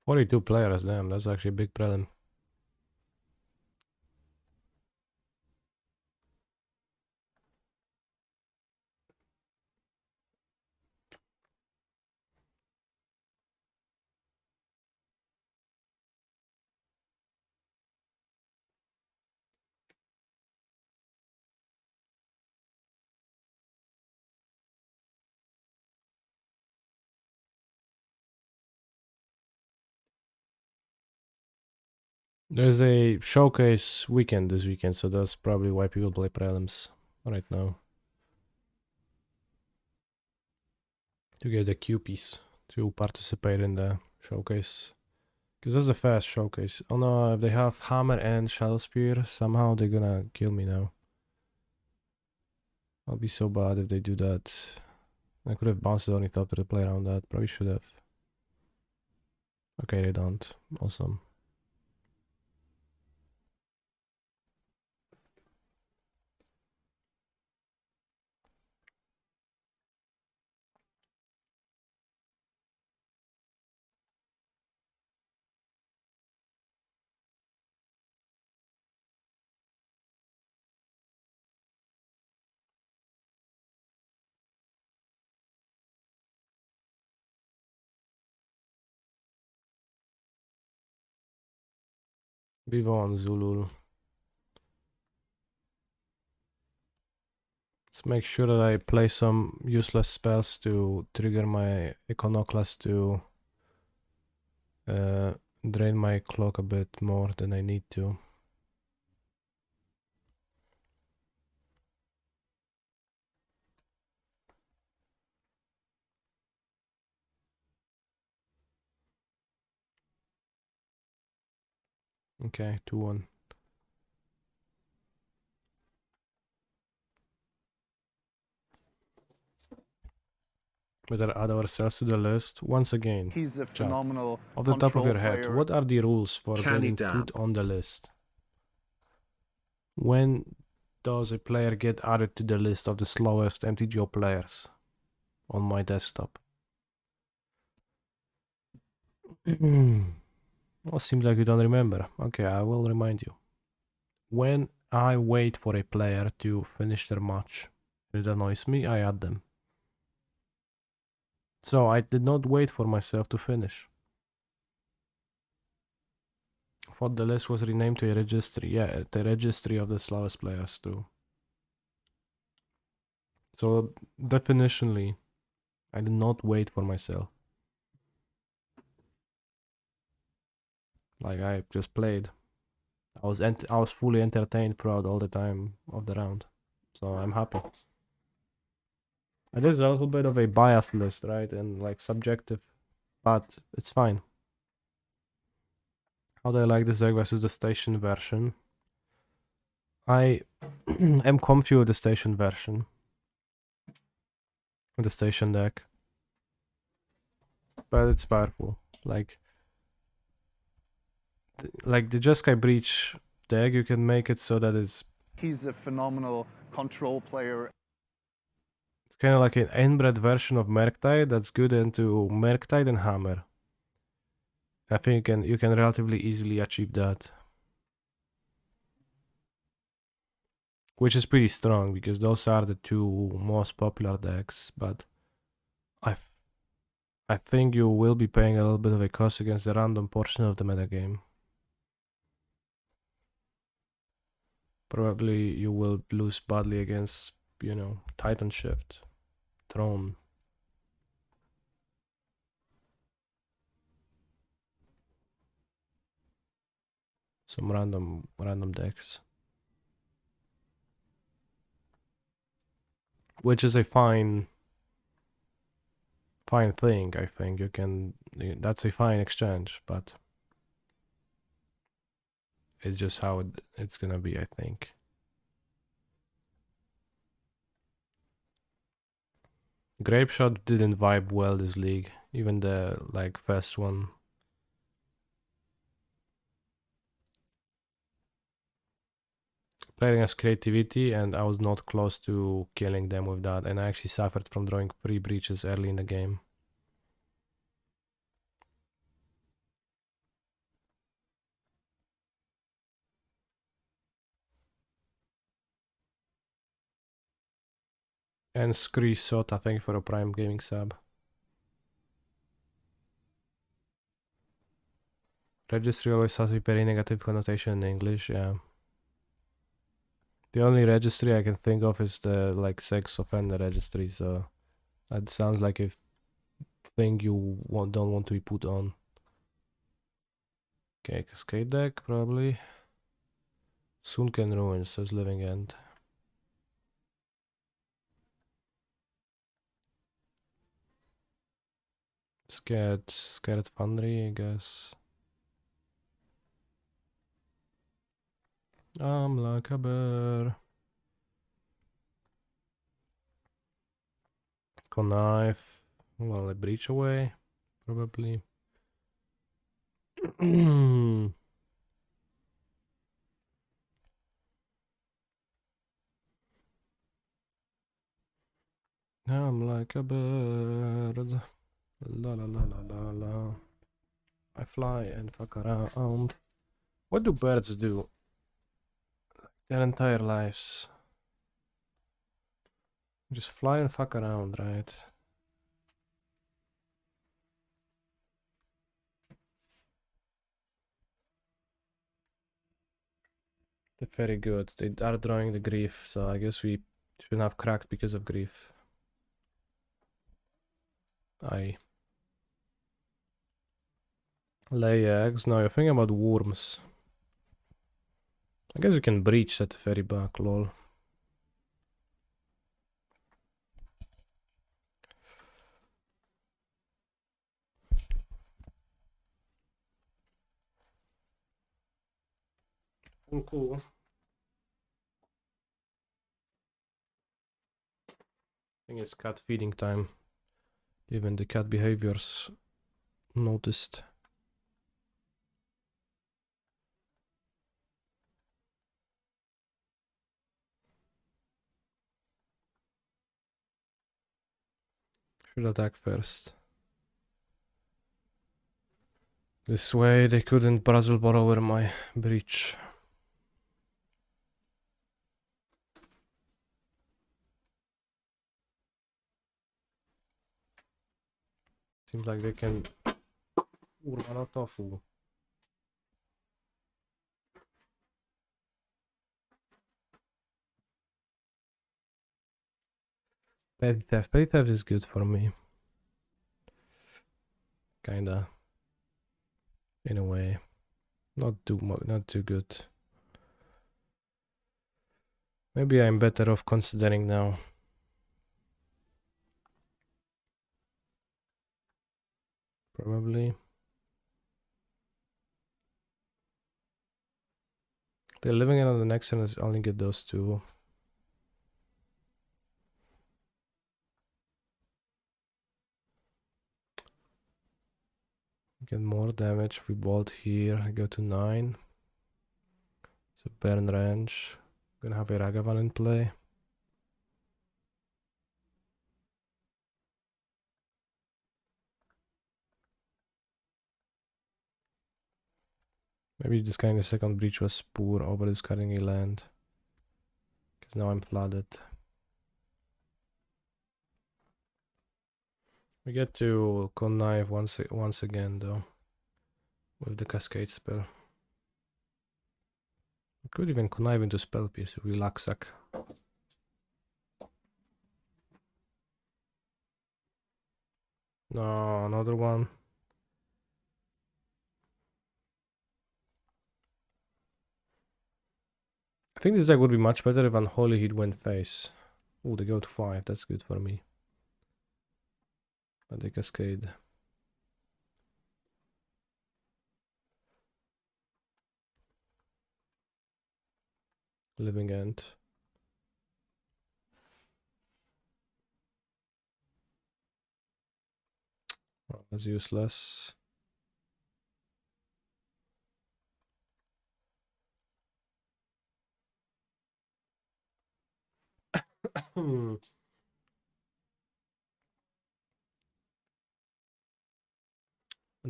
$42 players, damn, that's actually a big prelim. There's a showcase weekend this weekend, so that's probably why people play prelims right now. To get the QPs to participate in the showcase. Because that's the fast showcase. Oh no, if they have Hammer and Shadow Spear, somehow they're gonna kill me now. I'll be so bad if they do that. I could have bounced it on it up to play around that. Probably should have. Okay, they don't. Awesome. Vivo on Zulul. Let's make sure that I play some useless spells to trigger my Iconoclast to drain my clock a bit more than I need to. Okay, 2-1. Better add ourselves to the list. Once again, He's a chat, phenomenal off the top of control your head, player. what are the rules for Canny getting put dab. on the list? When does a player get added to the list of the slowest MTGO players on my desktop? Well, seems like you don't remember. Okay, I will remind you. When I wait for a player to finish their match, it annoys me, I add them. So I did not wait for myself to finish. I thought the list was renamed to a registry. Yeah, the registry of the slowest players too. So definitionally, I did not wait for myself. Like I just played. I was fully entertained throughout all the time of the round. So I'm happy. It is a little bit of a biased list, right? And like subjective, but it's fine. How do I like this deck versus the station version? I am comfy with the station version. With the station deck. But it's powerful. Like the Jeskai Breach deck, you can make it so that He's a phenomenal control player. it's kind of like an inbred version of Murktide that's good into Murktide and Hammer. I think you can relatively easily achieve that. Which is pretty strong because those are the two most popular decks, but I think you will be paying a little bit of a cost against the random portion of the metagame. Probably you will lose badly against, you know, Titan Shift, Throne. Some random decks. Which is a fine thing, I think. That's a fine exchange, but it's just how it's gonna be, I think. Grape Shot didn't vibe well this league, even the like first one. Played against Creativity and I was not close to killing them with that, and I actually suffered from drawing 3 breaches early in the game. And Scree Sota, thank you for a Prime Gaming sub. Registry always has a very negative connotation in English, yeah. The only registry I can think of is the like sex offender registry, so that sounds like a thing you don't want to be put on. Okay, Cascade deck, probably. Sunken Ruins, says Living End. Scared Foundry, I guess. I'm like a bear. Connive. Well, a breach away, probably. I'm like a bird. La la la la la la. I fly and fuck around. What do birds do? Their entire lives. Just fly and fuck around, right? They're very good. They are drawing the grief, so I guess we shouldn't have cracked because of grief. Lay eggs. Now you're thinking about worms. I guess you can breach that ferry back, lol. Cool. I think it's cat feeding time. Even the cat behaviors noticed. Should attack first. This way they couldn't puzzle ball over my breach. Seems like they can... Urmana tofu. Petty theft. Petty theft is good for me. Kinda. In a way. Not too good. Maybe I'm better off considering now. Probably. They're living in on the next one. I only get those two. Get more damage. We bolt here. I go to 9. It's a burn range. Gonna have a Ragavan in play. Maybe discarding the second breach was poor over discarding a land. Because now I'm flooded. We get to connive once again though. With the cascade spell. We could even connive into spell piece if we Luxac. No, another one. I think this deck would be much better if Unholy Heat went face. Oh, they go to 5. That's good for me. But they cascade. Living End. Oh, that's useless. And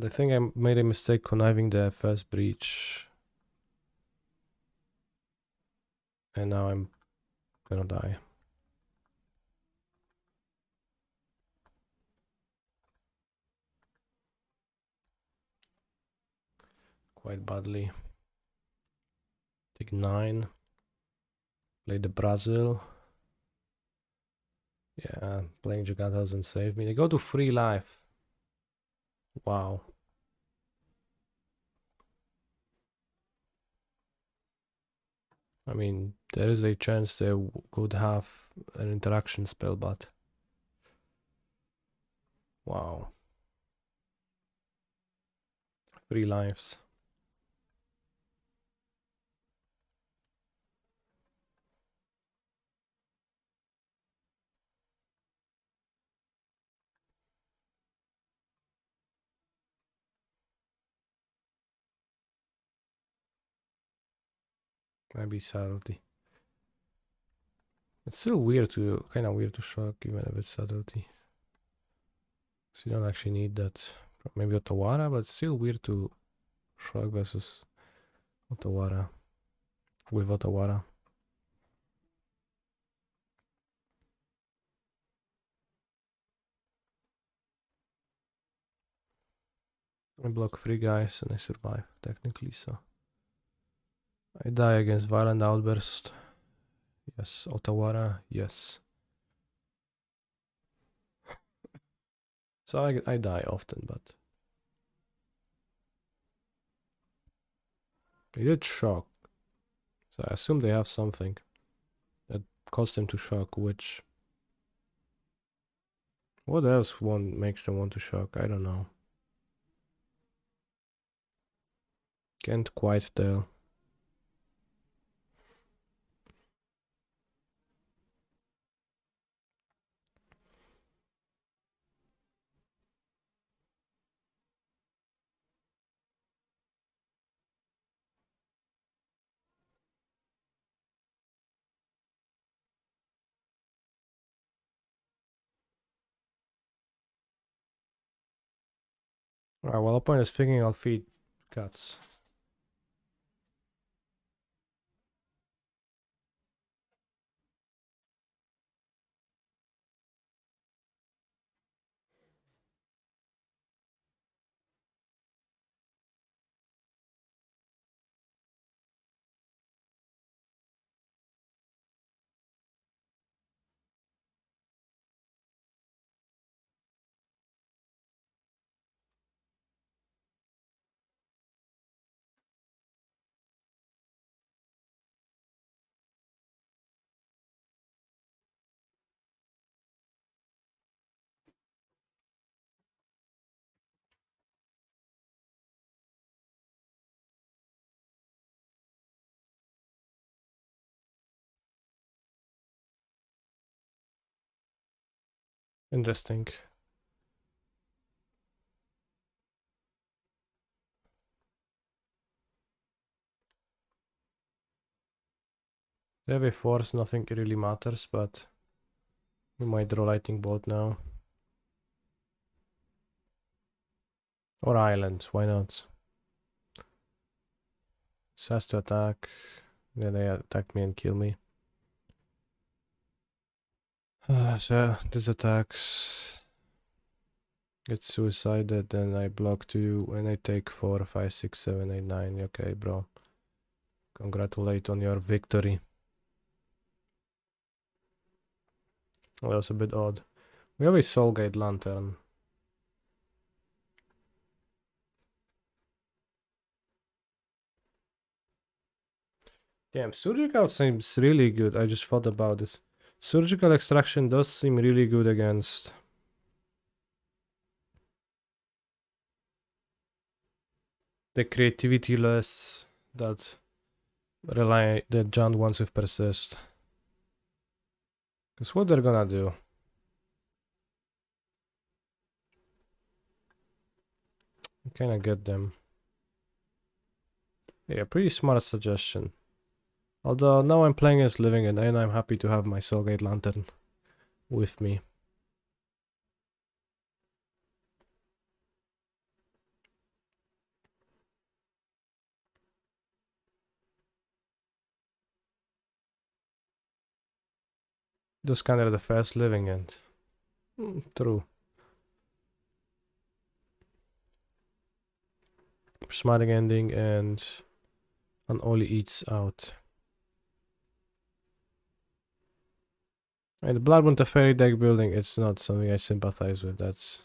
I think I made a mistake conniving the first breach. And now I'm gonna die. Quite badly. Take 9. Play the Brazil. Yeah, playing Gigant doesn't save me. They go to 3 life. Wow. I mean, there is a chance they could have an interaction spell, but... Wow. 3 lives. Maybe subtlety. It's still weird to, kinda weird to shock even if it's subtlety. So you don't actually need that. Maybe Otawara, but it's still weird to shock versus Otawara. With Otawara. I block 3 guys and I survive, technically, so. I die against Violent Outburst. Yes, Otawara, yes. So I die often, but He did shock. So I assume they have something that caused them to shock, which... What else makes them want to shock? I don't know. Can't quite tell. Alright, well, opponent is thinking I'll feed cats. Interesting. They have a force, nothing really matters, but we might draw lightning bolt now. Or island, why not? This has to attack. Then they attack me and kill me. So this attacks. Get suicided, then I block 2 and I take 4, 5, 6, 7, 8, 9. Okay, bro. Congratulate on your victory. Well, that was a bit odd. We have a Soul Gate Lantern. Damn, Surgical seems really good. I just thought about this. Surgical Extraction does seem really good against... the creativity less that John wants with Persist. Because what they're gonna do? I kinda get them. Yeah, pretty smart suggestion. Although now I'm playing as Living End and I'm happy to have my Soulgate Lantern with me. Just kind of the first Living End. True. Smiting Ending and an Oli eats out. And the Bloodborne Teferi deck building, it's not something I sympathize with. That's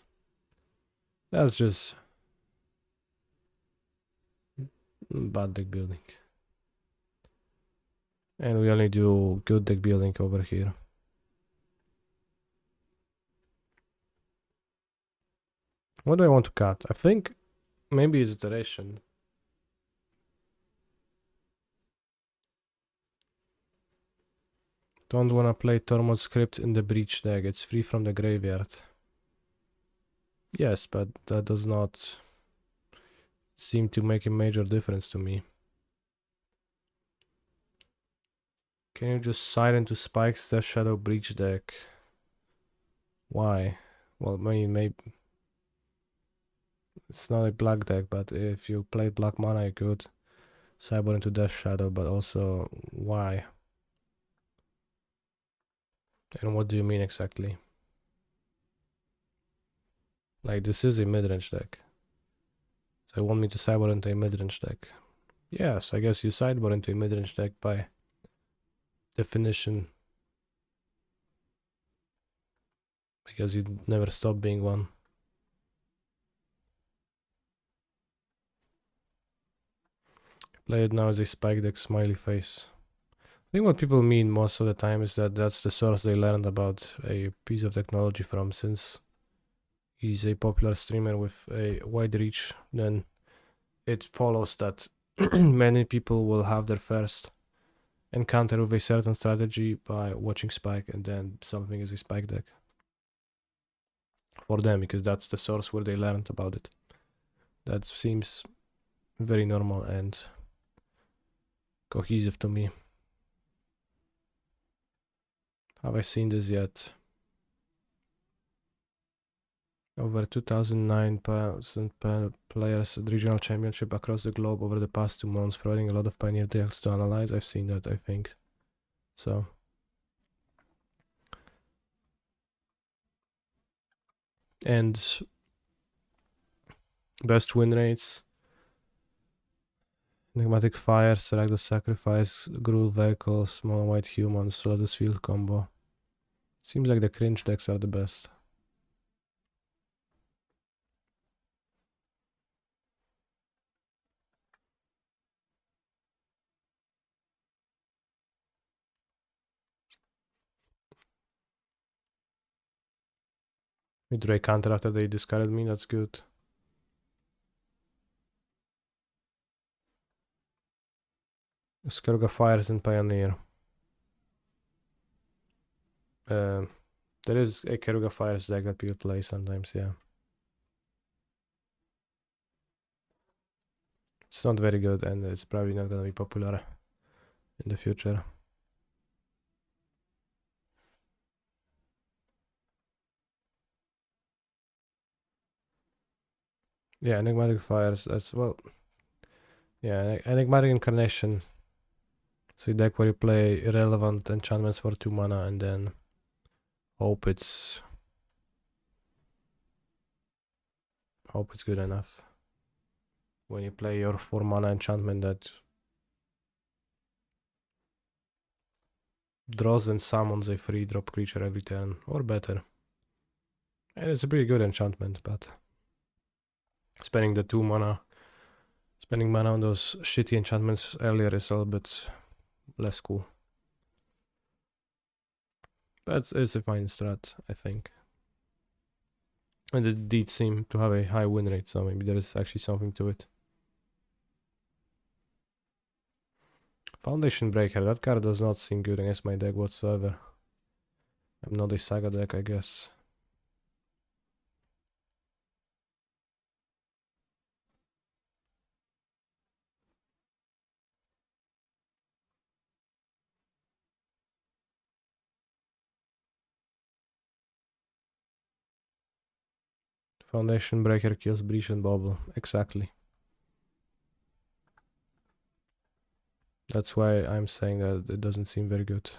just bad deck building. And we only do good deck building over here. What do I want to cut? I think maybe it's duration. Don't wanna play Tormod script in the Breach deck. It's free from the graveyard. Yes, but that does not seem to make a major difference to me. Can you just silent to Spike's Death Shadow Breach deck? Why? Well, I mean, maybe it's not a black deck, but if you play black mana, you could sideboard into Death Shadow, but also why? And what do you mean exactly? Like, this is a mid-range deck. So you want me to sideboard into a mid-range deck? Yes, I guess you sideboard into a mid-range deck by definition. Because you never stop being one. Play it now as a spike deck smiley face. I think what people mean most of the time is that that's the source they learned about a piece of technology from, since he's a popular streamer with a wide reach, then it follows that many people will have their first encounter with a certain strategy by watching Spike, and then something is a Spike deck for them, because that's the source where they learned about it. That seems very normal and cohesive to me. Have I seen this yet? Over 2,009 players at regional championship across the globe over the past 2 months, providing a lot of pioneer decks to analyze. I've seen that, I think. So. And best win rates. Enigmatic Fire, Select the Sacrifice, Gruul Vehicle, Small White Humans, Lotus Field combo. Seems like the cringe decks are the best. We drew a counter after they discarded me, that's good. Skarga Fires and Pioneer. There is a Keruga Fires deck that people play sometimes, yeah. It's not very good, and it's probably not gonna be popular in the future. Yeah, Enigmatic Fires, that's, well, yeah, Enigmatic Incarnation. So a deck where you play irrelevant enchantments for 2 mana and then hope it's good enough. When you play your 4 mana enchantment that draws and summons a 3-drop creature every turn, or better. And it's a pretty good enchantment, but spending the 2 mana, spending mana on those shitty enchantments earlier is a little bit less cool. But it's a fine strat, I think. And it did seem to have a high win rate, so maybe there is actually something to it. Foundation Breaker, that card does not seem good against my deck whatsoever. I'm not a Saga deck, I guess. Foundation Breaker kills Breach and Bubble, exactly. That's why I'm saying that it doesn't seem very good.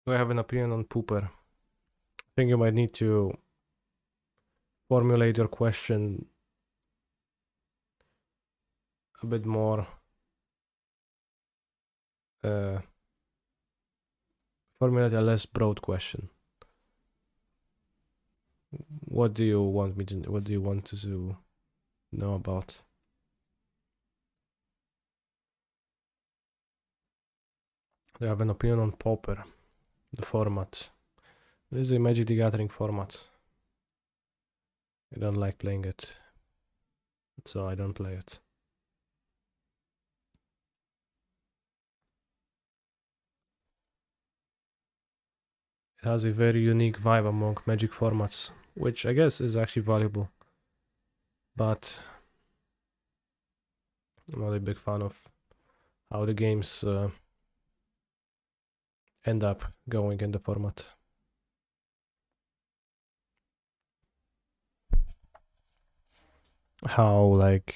Do I have an opinion on Pooper? I think you might need to formulate your question a bit more. Formulate a less broad question. What do you want to know about? Do you have an opinion on Pauper, the format? It is a Magic the Gathering format. I don't like playing it, so I don't play it. It has a very unique vibe among Magic formats, which I guess is actually valuable. But I'm not a big fan of how the games end up going in the format. How it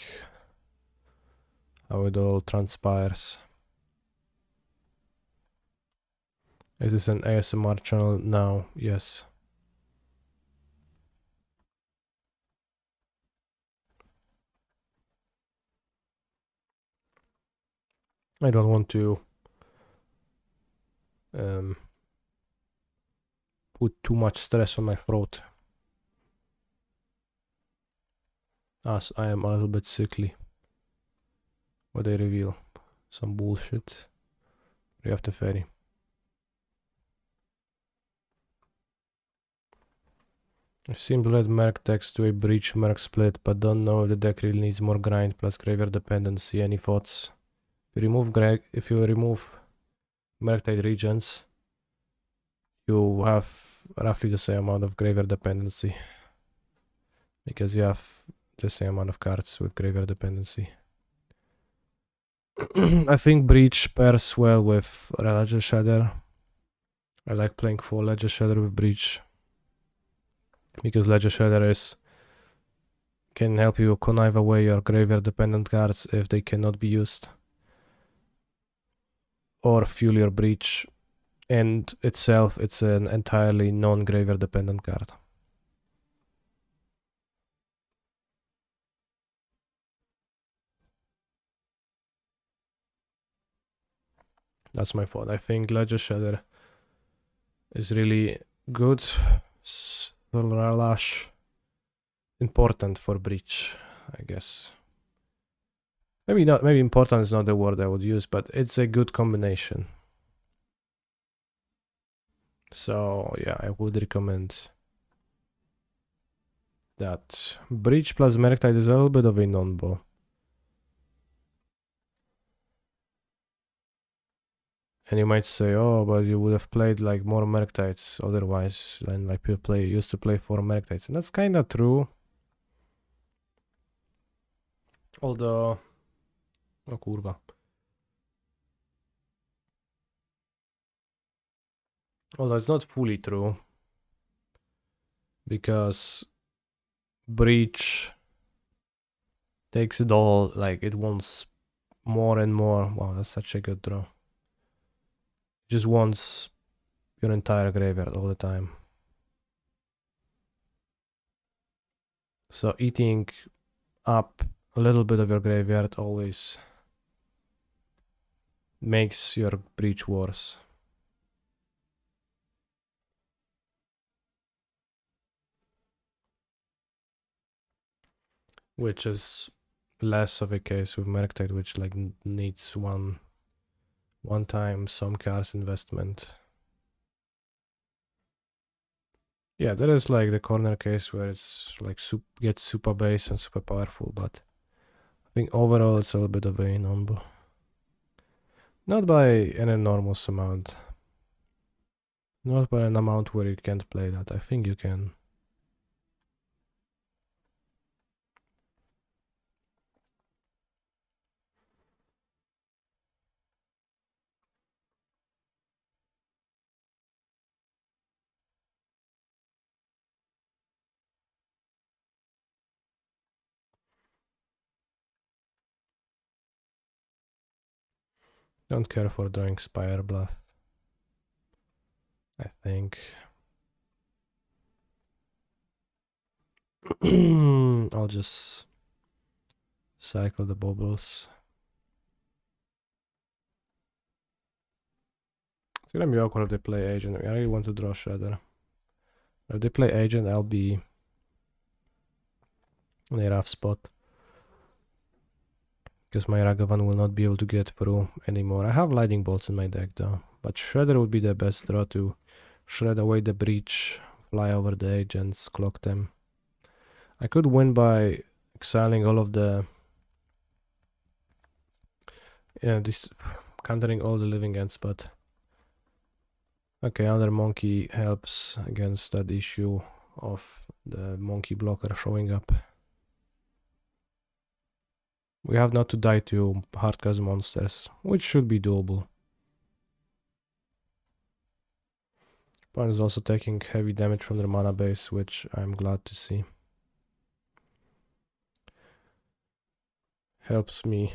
all transpires. Is this an ASMR channel now? Yes. I don't want to put too much stress on my throat, as I am a little bit sickly. What they reveal? Some bullshit. We have the ferry. I've seen bled merc text to a breach merc split, but don't know if the deck really needs more grind plus graveyard dependency. Any thoughts? If you remove Merctide Regents, you have roughly the same amount of graveyard dependency, because you have the same amount of cards with graveyard dependency. I think Breach pairs well with Ledger Shredder. I like playing 4 Ledger Shredder with Breach, because Ledger Shredder can help you connive away your graveyard dependent cards if they cannot be used, or fuel your Breach, and itself it's an entirely non-graveyard dependent card. That's my thought. I think Ledger Shredder is really good / important for Breach, I guess. Maybe not. Maybe important is not the word I would use, but it's a good combination. So yeah, I would recommend that. Breach plus Merctide is a little bit of a non-bo. And you might say, oh, but you would have played like more Merctides otherwise, than like people used to play 4 Merctides. And that's kind of true. Although, oh kurwa. Although it's not fully true, because Breach takes it all, like it wants more and more. Wow, that's such a good draw. Just wants your entire graveyard all the time. So eating up a little bit of your graveyard always makes your Breach worse. Which is less of a case with Merctide, which like needs one time some cards investment. Yeah, there is like the corner case where it's like gets super base and super powerful, but I think overall it's a little bit of a non-bo. Not by an enormous amount. Not by an amount where you can't play that. I think you can. Don't care for drawing Spire Bluff, I think. I'll just cycle the bubbles. It's gonna be awkward if they play Agent. I really want to draw Shredder. If they play Agent, I'll be in a rough spot, because my Ragavan will not be able to get through anymore. I have Lightning Bolts in my deck though, but Shredder would be the best draw to shred away the Breach, fly over the Agents, clock them. I could win by exiling all of the... countering all the living ends, but Okay, another monkey helps against that issue of the monkey blocker showing up. We have not to die to hardcast monsters, which should be doable. Opponent is also taking heavy damage from their mana base, which I'm glad to see. Helps me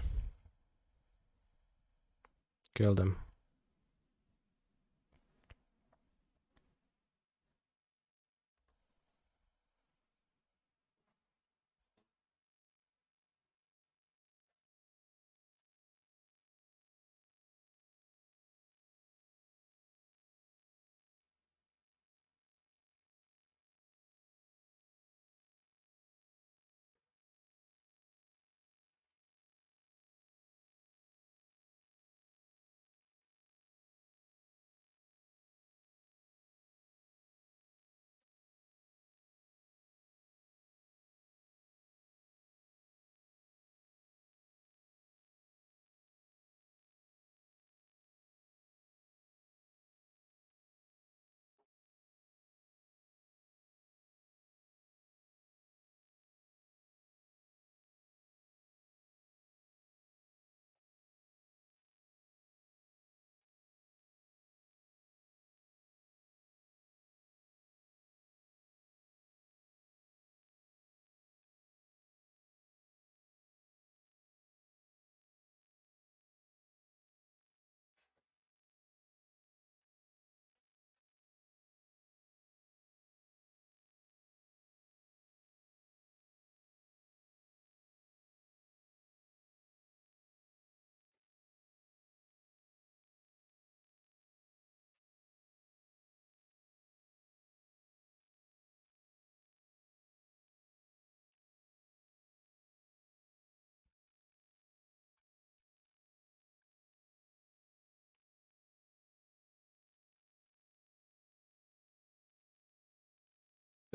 kill them.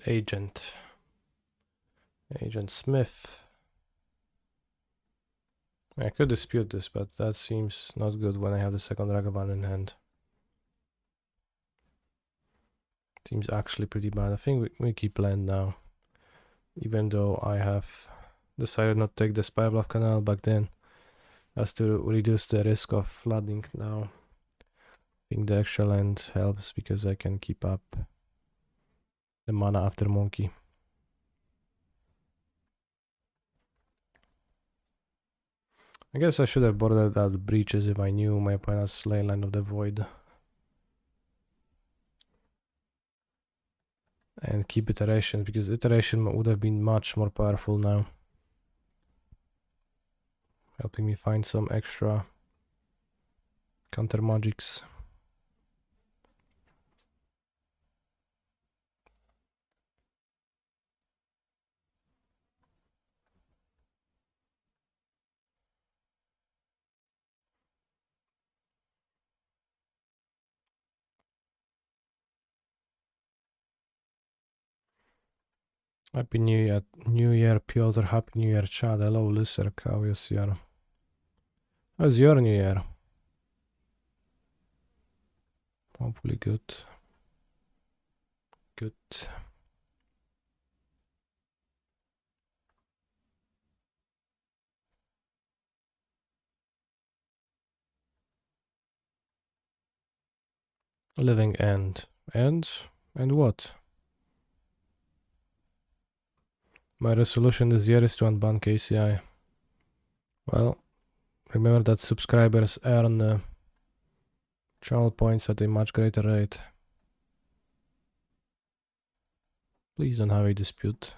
Agent Smith. I could dispute this, but that seems not good when I have the second Ragavan in hand. Seems actually pretty bad. I think we keep land now. Even though I have decided not to take the Spybluff Canal back then, as to reduce the risk of flooding now. I think the extra land helps because I can keep up the mana after monkey. I guess I should have boarded out breaches if I knew my opponent's Leyline of the Void. And keep iteration, because iteration would have been much more powerful now. Helping me find some extra counter magics. Happy New Year, Piotr. Happy New Year, Chad. Hello, Lyser. How is your? How's your New Year? Hopefully good. Good. Living End. And what? My resolution this year is to unban KCI. Well, remember that subscribers earn channel points at a much greater rate. Please don't have a dispute.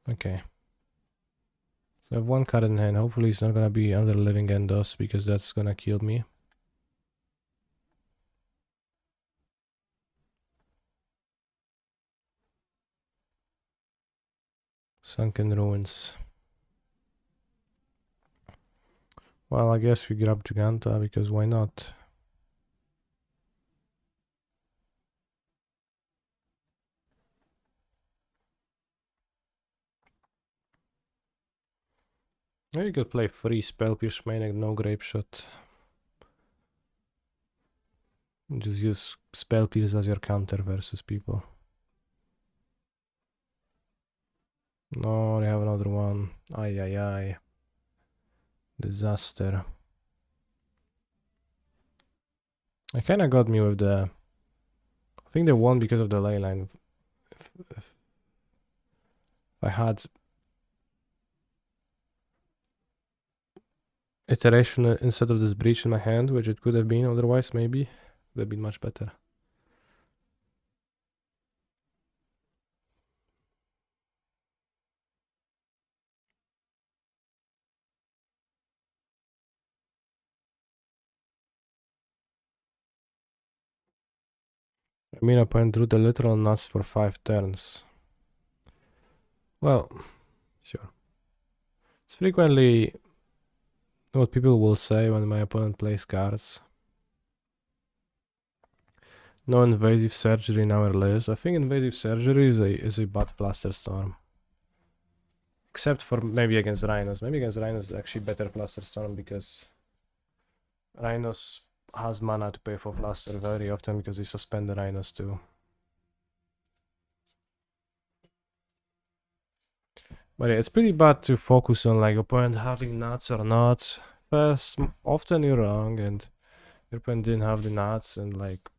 Okay. So I have one card in hand. Hopefully it's not gonna be another Living Endos, because that's gonna kill me. Sunken Ruins. Well, I guess we grab Giganta, because why not? Or you could play free Spell Pierce main and no Grape Shot. Just use Spell Pierce as your counter versus people. No, they have another one. Ay ay ay. Disaster. I kinda got me with the... I think they won because of the ley line. If I had iteration instead of this breach in my hand, which it could have been otherwise, maybe would have been much better. I mean, opponent drew the literal nuts for 5 turns. Well, sure. It's frequently what people will say when my opponent plays cards. No invasive surgery in our list. I think invasive surgery is a bad Flusterstorm. Except for maybe against Rhinos. Maybe against Rhinos is actually better Flusterstorm because Rhinos has mana to pay for Fluster very often because we suspend the Rhinos too. But yeah, it's pretty bad to focus on like opponent having nuts or not. First, often you're wrong and your opponent didn't have the nuts, and like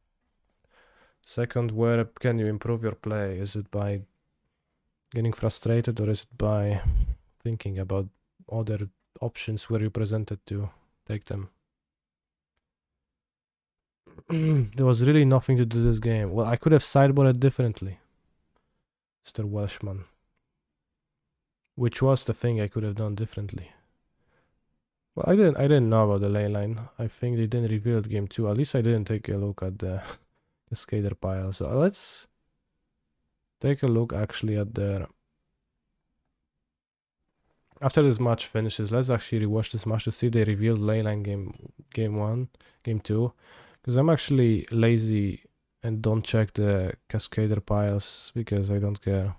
second, where can you improve your play? Is it by getting frustrated or is it by thinking about other options where you presented to take them? There was really nothing to do this game. Well, I could have sideboarded differently, Mr. Welshman. Which was the thing I could have done differently. Well, I didn't know about the ley line. I think they didn't reveal it game 2. At least I didn't take a look at the Cascader pile. So let's take a look actually at their... After this match finishes, let's actually rewatch this match to see if they revealed ley line game 1, game 2. Because I'm actually lazy and don't check the Cascader piles because I don't care.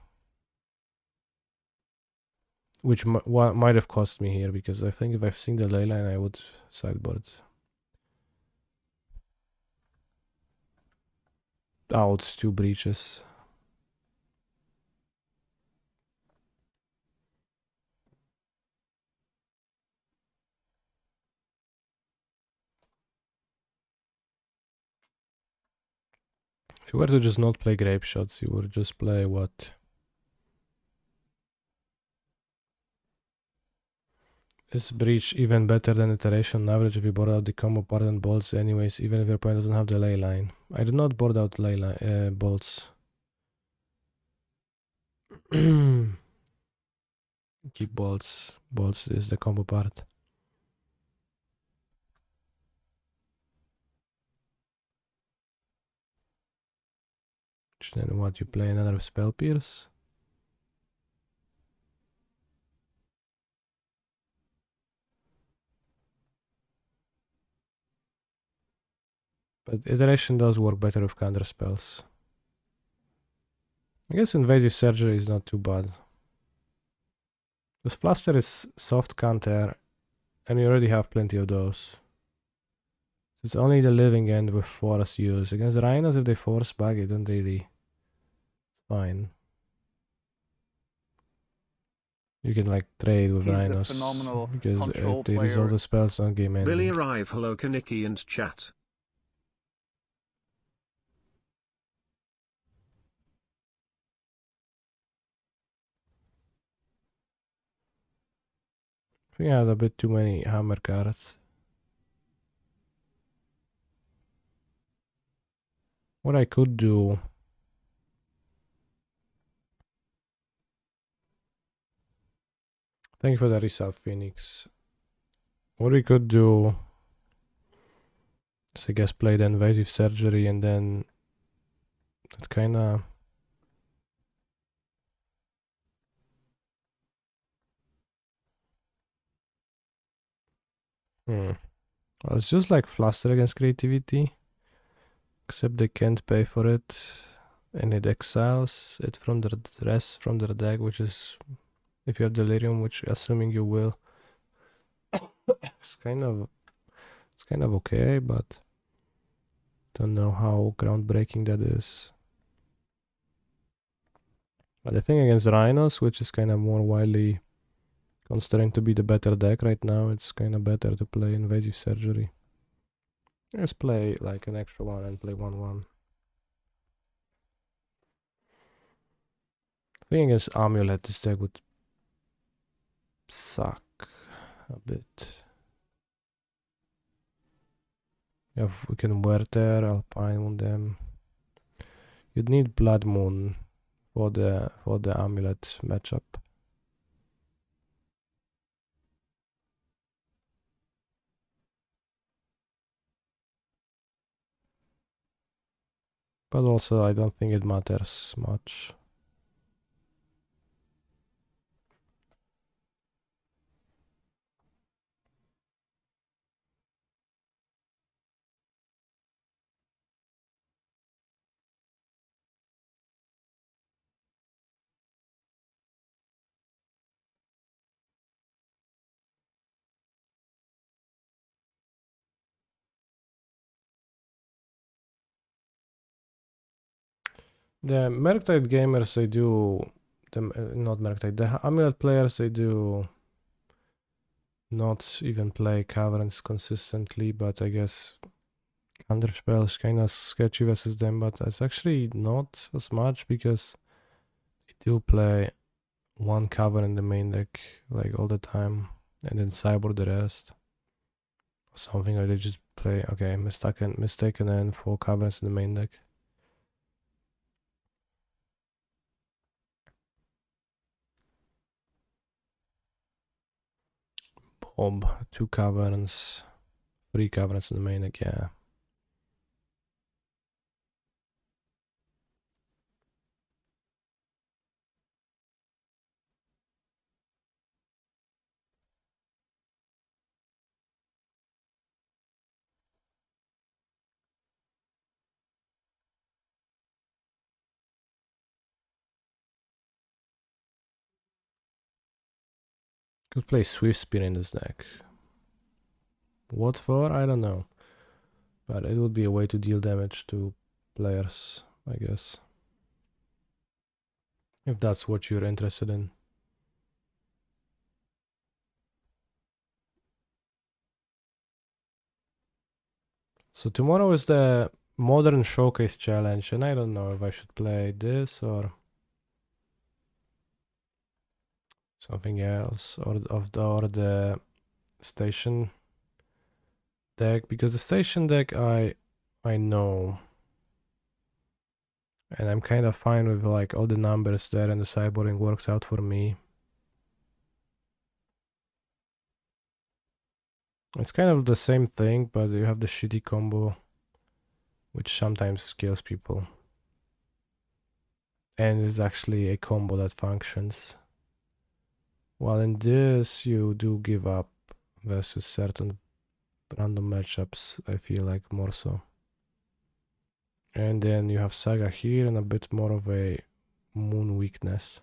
Which might have cost me here, because I think if I've seen the ley line, I would sideboard. Out 2 breaches. If you were to just not play Grape Shots, you would just play what? Is Breach even better than Iteration on average if you board out the combo part and bolts anyways, even if your opponent doesn't have the ley line? I did not board out ley line, bolts. Keep bolts. Bolts is the combo part. Then what, you play another Spell Pierce? But Iteration does work better with counter spells. I guess Invasive Surgery is not too bad. Because Fluster is soft counter, and you already have plenty of those. It's only the living end with force use. Against Rhinos, if they force back, it don't really... It's fine. You can like trade with Rhinos. He's a phenomenal because control they player. resolve the spells on game ending. Billy arrive. Hello Kaniki and chat. I think I had a bit too many hammer cards. What I could do... Thank you for the resub, Phoenix. What we could do is, I guess, play the Invasive Surgery and then that kinda... Well, it's just like Fluster against Creativity, except they can't pay for it, and it exiles it from the rest from their deck, which is, if you have Delirium, which assuming you will, It's kind of okay, but don't know how groundbreaking that is. But I think against Rhinos, which is kind of more widely considered to be the better deck right now, it's kind of better to play Invasive Surgery. Just play like an extra one and play 1/1. I think against Amulet, this deck would suck a bit. Yeah, we can Werther, Alpine on them. You'd need Blood Moon for the Amulet matchup. But also, I don't think it matters much. The Merktide gamers, they do... not Merktide, the Amulet players, they do not even play Caverns consistently, but I guess Counterspell is kind of sketchy versus them, but it's actually not as much because they do play one Cavern in the main deck like all the time and then sideboard the rest. Something like they just play, okay, mistaken and 4 Caverns in the main deck. Bob, 2 Caverns, 3 Caverns in the main deck, yeah. Could play Swift Spear in this deck. What for? I don't know. But it would be a way to deal damage to players, I guess. If that's what you're interested in. So tomorrow is the Modern Showcase Challenge, and I don't know if I should play this or something else, or the Station deck, because the Station deck I know, and I'm kind of fine with like all the numbers there, and the sideboarding works out for me. It's kind of the same thing, but you have the shitty combo, which sometimes kills people. And it's actually a combo that functions. While in this, you do give up versus certain random matchups, I feel like more so. And then you have Saga here and a bit more of a moon weakness.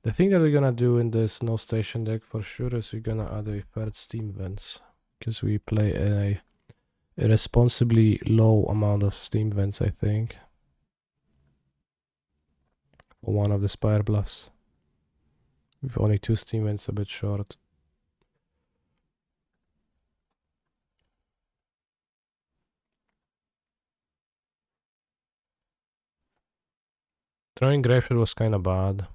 The thing that we're gonna do in this no station deck for sure is we're gonna add a third steam vents, because we play a irresponsibly low amount of steam vents, I think, for one of the Spire bluffs. With only 2 steam vents, a bit short. Throwing Graveshot was kinda bad.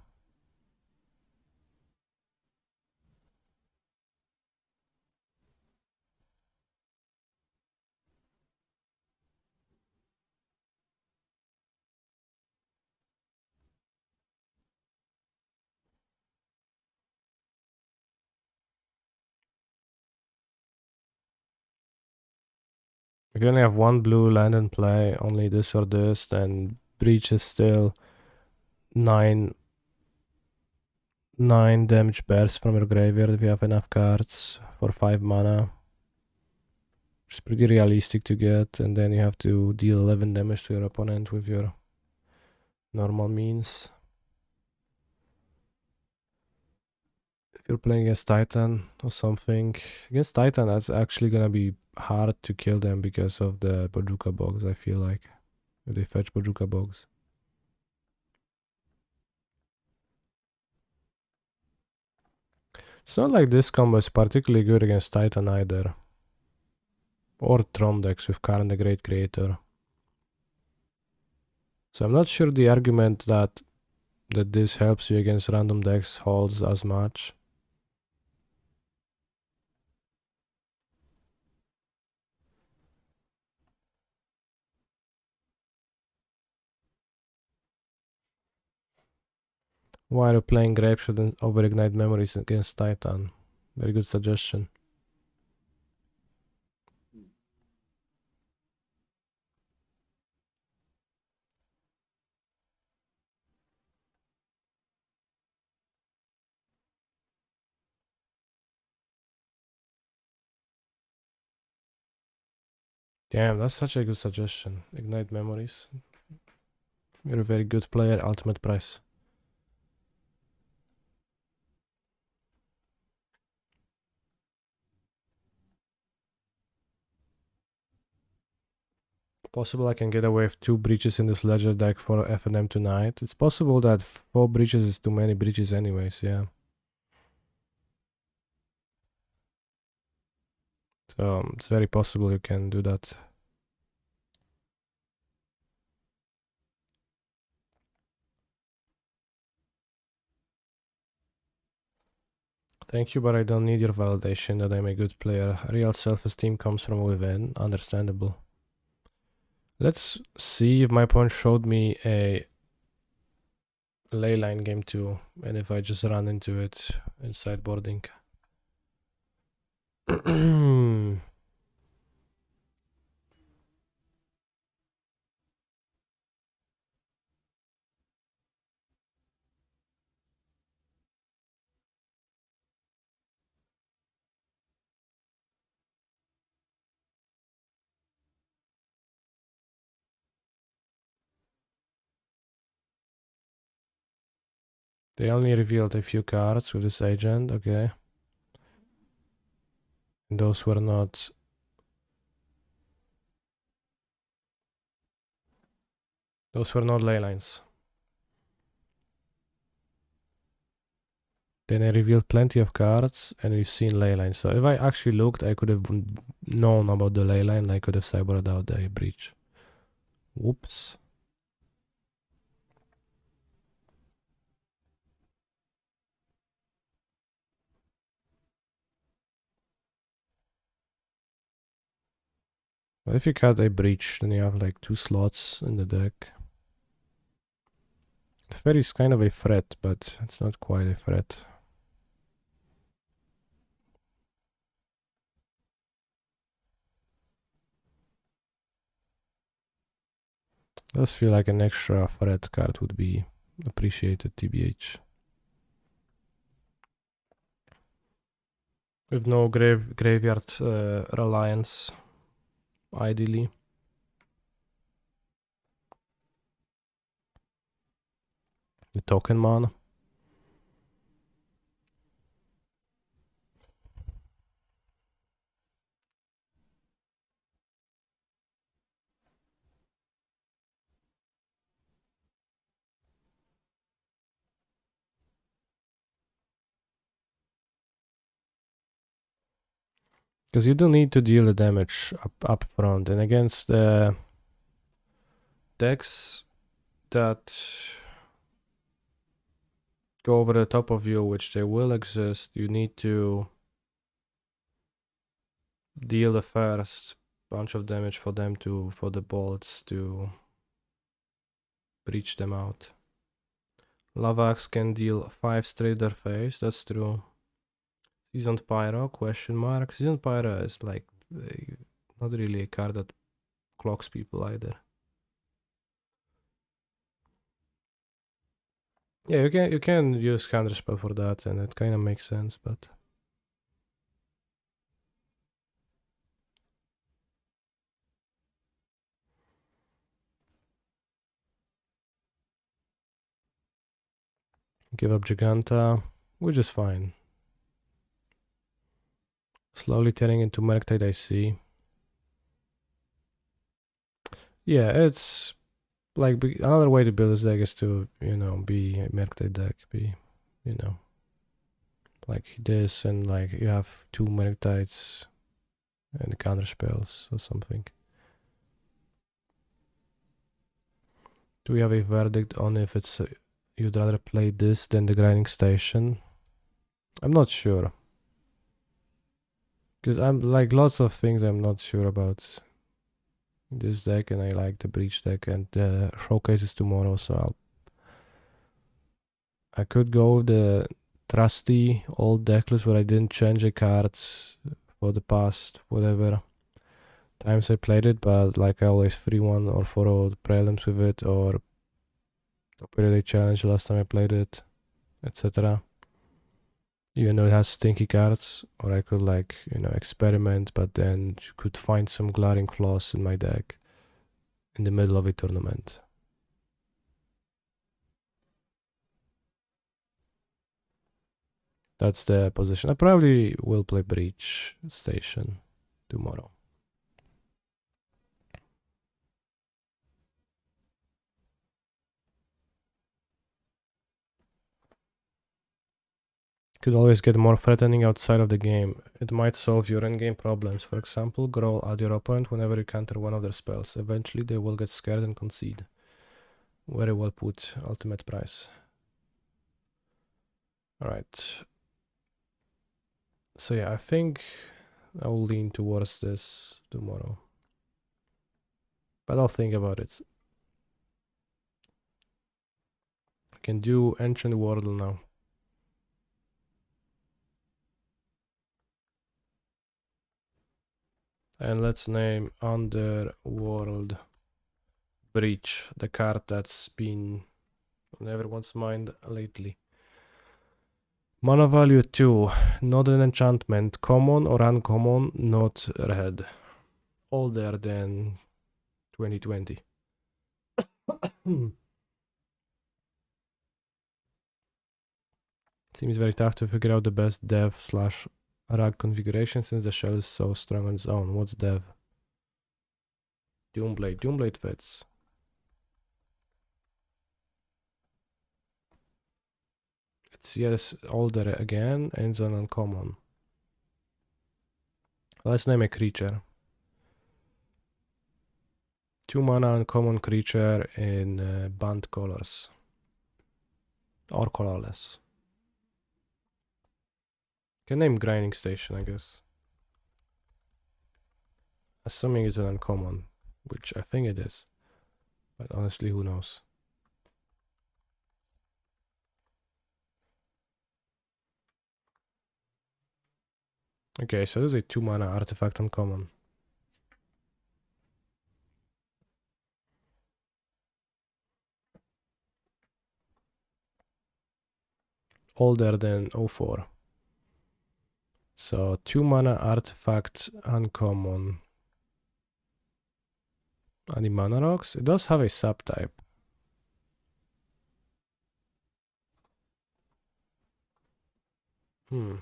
If you only have 1 blue land in play, only this or this, then Breach is still 9 damage bears from your graveyard if you have enough cards for 5 mana. Which is pretty realistic to get, and then you have to deal 11 damage to your opponent with your normal means. If you're playing against Titan or something, against Titan, that's actually gonna be hard to kill them because of the Bojuka box, I feel like. If they fetch Bojuka box. It's not like this combo is particularly good against Titan either. Or Tron decks with Karn the Great Creator. So I'm not sure the argument that this helps you against random decks holds as much. Why are you playing Grapeshot and Overignite Memories against Titan? Very good suggestion. Damn, that's such a good suggestion. Ignite Memories. You're a very good player, ultimate price. Possible I can get away with 2 breaches in this ledger deck for FNM tonight. It's possible that 4 breaches is too many breaches anyways, yeah. So it's very possible you can do that. Thank you, but I don't need your validation that I'm a good player. Real self-esteem comes from within. Understandable. Let's see if my opponent showed me a leyline game 2, and if I just run into it in sideboarding. They only revealed a few cards with this agent, okay. And those were not... Those were not leylines. Then I revealed plenty of cards, and we've seen leylines. So if I actually looked, I could have known about the leyline, I could have cybered out the breach. Whoops. But if you cut a breach, then you have like 2 slots in the deck. Fairy is kind of a threat, but it's not quite a threat. Does feel like an extra threat card would be appreciated, TBH. With no graveyard reliance, ideally. The token mana. Because you do need to deal the damage up front, and against the decks that go over the top of you, which they will exist, you need to deal the first bunch of damage for the bolts to breach them out. Lavax can deal 5 straight their face, that's true. Seasoned Pyro, question mark. Seasoned Pyro is like not really a card that clocks people either. Yeah, you can use counterspell for that, and it kind of makes sense, but give up Giganta, which is fine. Slowly turning into Murktide, I see. Yeah, it's like another way to build this deck is to, you know, be a Murktide deck, be, you know, like this, and like you have 2 Murktides and counter spells or something. Do we have a verdict on if it's you'd rather play this than the grinding station? I'm not sure. Because I'm like lots of things I'm not sure about this deck, and I like the breach deck, and the showcase is tomorrow, so I could go with the trusty old deck list where I didn't change a card for the past whatever times I played it, but like I always 3-1 or 4-0 prelims with it, or top 8 challenge last time I played it, etc. Even though it has stinky cards, or I could like, you know, experiment, but then could find some glaring flaws in my deck in the middle of a tournament. That's the position. I probably will play Breach Station tomorrow. Could always get more threatening outside of the game. It might solve your endgame problems. For example, growl at your opponent whenever you counter one of their spells. Eventually they will get scared and concede. Very well put, ultimate price. Alright. So yeah, I think I will lean towards this tomorrow. But I'll think about it. I can do Ancient Wordle now. And let's name Underworld Breach, the card that's been on everyone's mind lately. Mana value 2, not an enchantment, common or uncommon, not red. Older than 2020. Seems very tough to figure out the best dev/rag configuration since the shell is so strong on its own. What's dev? Doomblade. Doomblade fits. It's yes, older again, and it's an uncommon. Let's name a creature. 2 mana uncommon creature in banned colors. Or colorless. Can name Grinding Station, I guess. Assuming it's an uncommon, which I think it is. But honestly, who knows? Okay, so this is a 2 mana artifact uncommon. Older than 04. So 2 mana artifact uncommon. Any mana rocks? It does have a subtype. With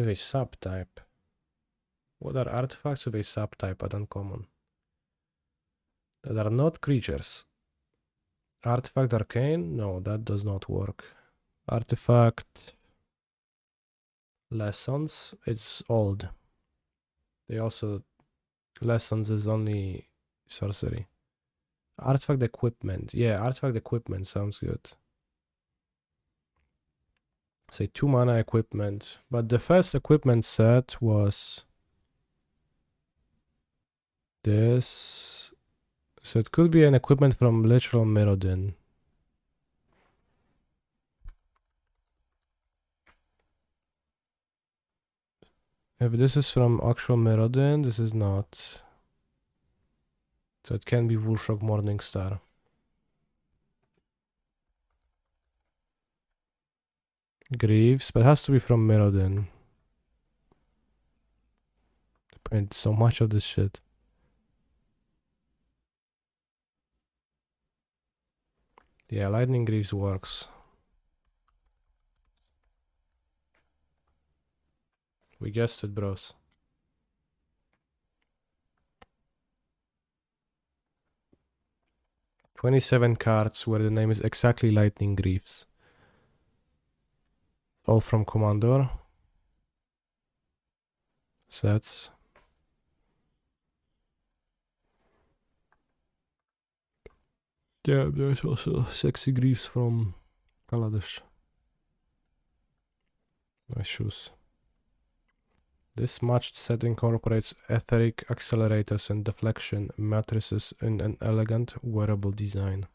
a subtype. What are artifacts with a subtype at uncommon? That are not creatures. Artifact Arcane? No, that does not work. Artifact Lessons? It's old. They also... Lessons is only sorcery. Artifact Equipment. Yeah, Artifact Equipment sounds good. Say 2 mana equipment. But the first equipment set was... this... So it could be an equipment from literal Mirrodin. If this is from actual Mirrodin, this is not. So it can be Vulshock Morningstar. Greaves, but it has to be from Mirrodin. They print so much of this shit. Yeah, Lightning Greaves works. We guessed it, bros. "27 cards where the name is exactly Lightning Greaves. All from Commander. Sets. Yeah, there's also Sexy Greaves from Kaladesh. Nice shoes. This matched set incorporates etheric accelerators and deflection matrices in an elegant, wearable design."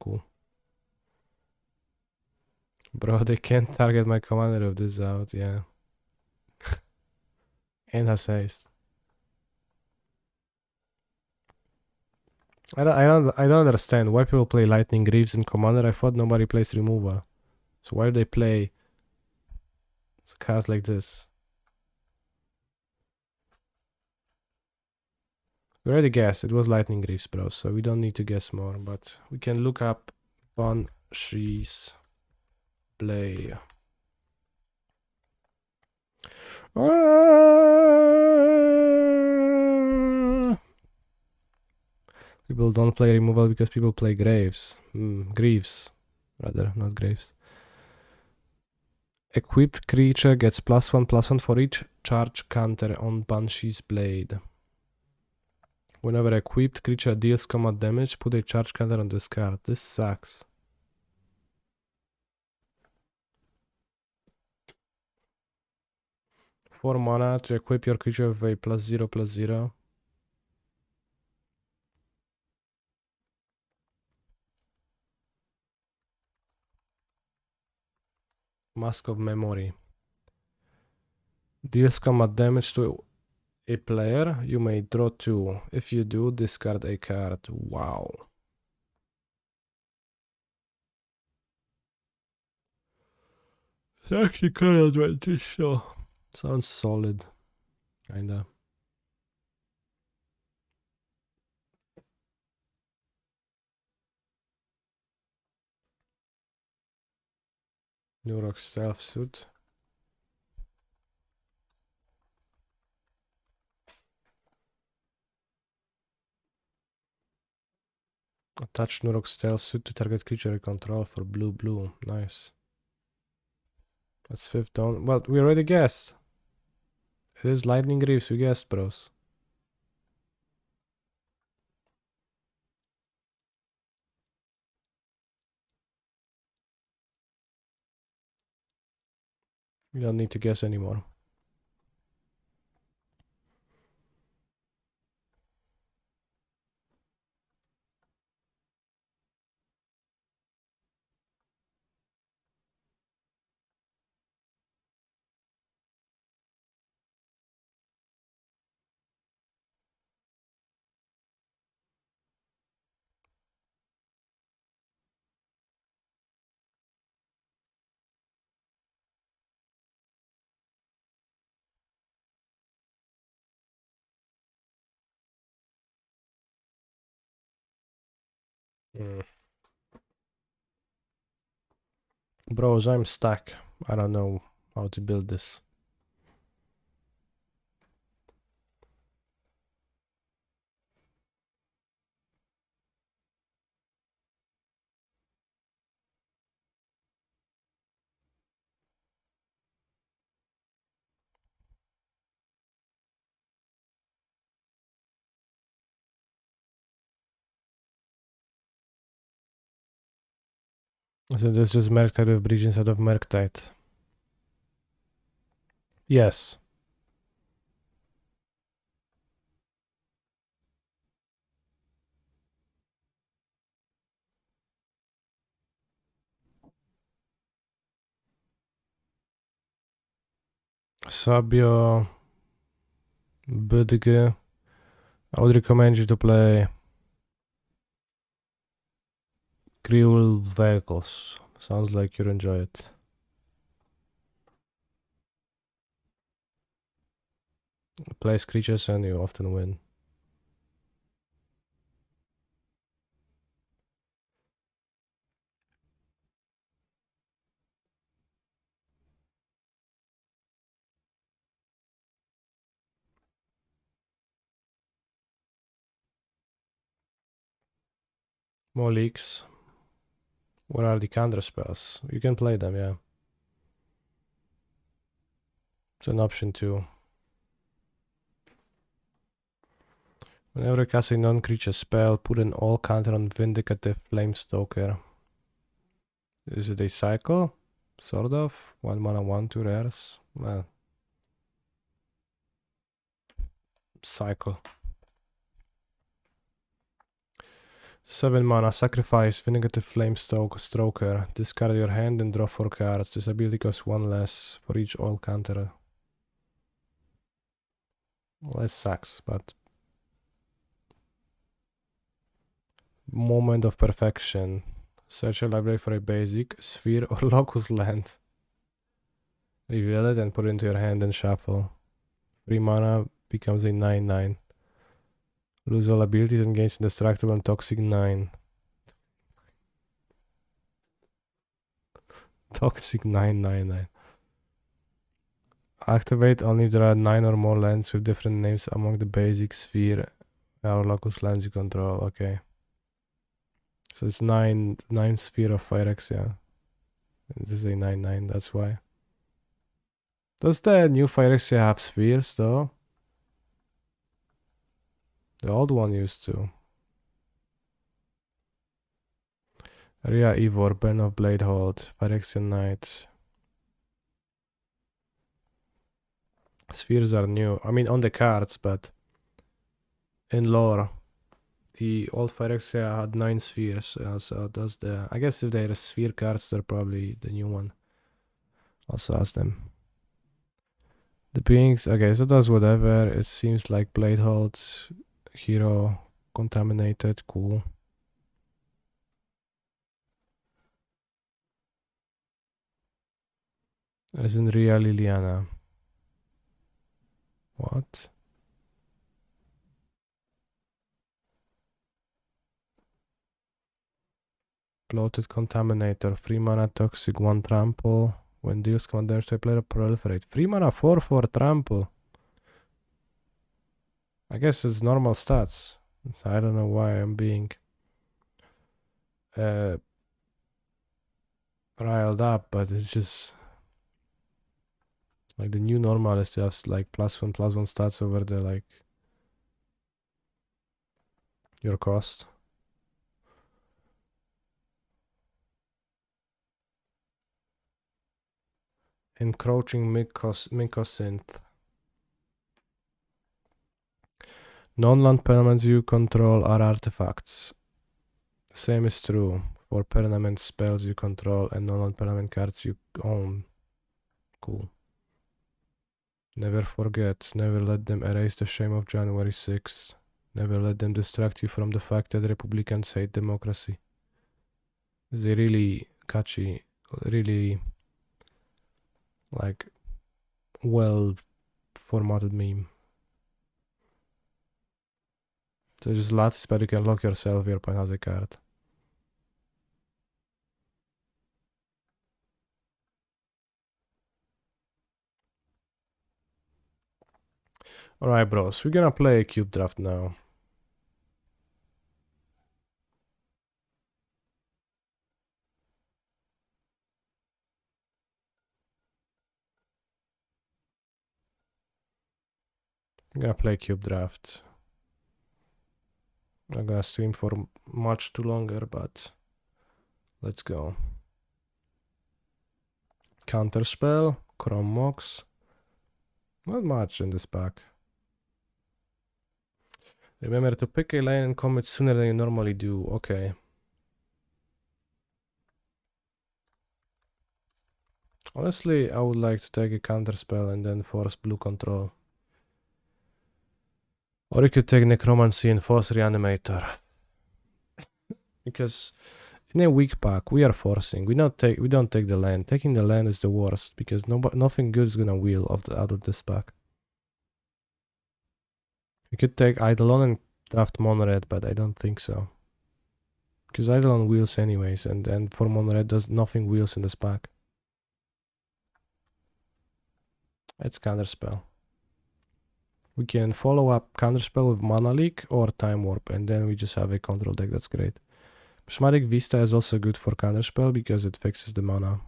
Cool. Bro, they can't target my commander if this is out, yeah. And has haste. I don't understand why people play Lightning Greaves in Commander. I thought nobody plays removal. So why do they play cards like this? We already guessed it was Lightning Greaves, bro, so we don't need to guess more, but we can look up Banshee's play. People don't play removal because people play Greaves, rather, not Graves. Equipped creature gets +1/+1 for each charge counter on Banshee's Blade. Whenever equipped creature deals combat damage, put a charge counter on this card. This sucks. Four mana to equip your creature with a +0/+0. Mask of Memory. Deals combat damage to a player. You may draw 2. If you do, discard a card. Wow. It's actually kind of advantage, so sounds solid. Kinda. Nurok Stealth Suit. Attach Nurok Stealth Suit to target creature you control for blue. Nice. That's 5th down. Well, we already guessed. It is Lightning Greaves, we guessed, bros. We don't need to guess anymore. Bros, I'm stuck. I don't know how to build this. So this is just Merktide with Breach instead of Merktide. Yes. Sabio, Bödge. I would recommend you to play Cruel Vehicles. Sounds like you'll enjoy it. Plays creatures and you often win. More leaks. What are the counter spells? You can play them, yeah. It's an option too. Whenever casting non-creature spell, put an all counter on Vindicative Flamestalker. Is it a cycle? Sort of. 1 mana, 1/2 rares. Well, cycle. 7 mana, sacrifice Vindicative Flamestalker. Discard your hand and draw 4 cards. This ability costs 1 less for each all counter. Well, that sucks, but Moment of Perfection. Search your library for a basic, sphere, or locus land. Reveal it and put it into your hand and shuffle. 3 mana becomes a 9/9. Lose all abilities and gains indestructible and toxic 9. Toxic 9/9/9. Activate only if there are 9 or more lands with different names among the basic, sphere, or locus lands you control. Okay. So it's 9 sphere of Phyrexia. This is a 9/9, that's why. Does the new Phyrexia have spheres though? The old one used to. Ria Ivor, Ben of Bladehold, Phyrexian Knight. Spheres are new. I mean on the cards, but in lore, the old Phyrexia had 9 spheres. So does the... I guess if they are sphere cards, they're probably the new one. Also ask them. The beings... Okay, so does whatever. It seems like Bladehold, hero, contaminated, cool. As in Ria Liliana. What? Bloated Contaminator, 3 mana, toxic, 1 trample. When deals command damage to a player, proliferate. 3 mana, 4/4 trample. I guess it's normal stats. So I don't know why I'm being riled up, but it's just like the new normal is just like +1/+1 stats over the like your cost. Encroaching Mycosynth. Non-land permanents you control are artifacts. Same is true for permanent spells you control and non-land permanent cards you own. Cool. Never forget, never let them erase the shame of January 6th. Never let them distract you from the fact that Republicans hate democracy. It's a really catchy, really like well formatted meme. So just lattice, but you can lock yourself your point as a card. Alright bros, we're gonna play a cube draft now. I'm gonna play cube draft. I'm not gonna stream for much too longer, but let's go. Counterspell, Chrome Mox. Not much in this pack. Remember to pick a lane and commit sooner than you normally do. Okay. Honestly, I would like to take a counterspell and then force blue control. Or you could take Necromancy and force Reanimator. Because in a weak pack, we are forcing. We don't take the land. Taking the land is the worst because nothing good is gonna wheel out of this pack. You could take Eidolon and draft Mono-Red, but I don't think so. Because Eidolon wheels anyways, and for Mono-Red does nothing wheels in this pack. It's Counterspell. We can follow up Counterspell with Mana Leak or Time Warp, and then we just have a control deck that's great. Prismatic Vista is also good for counterspell because it fixes the mana.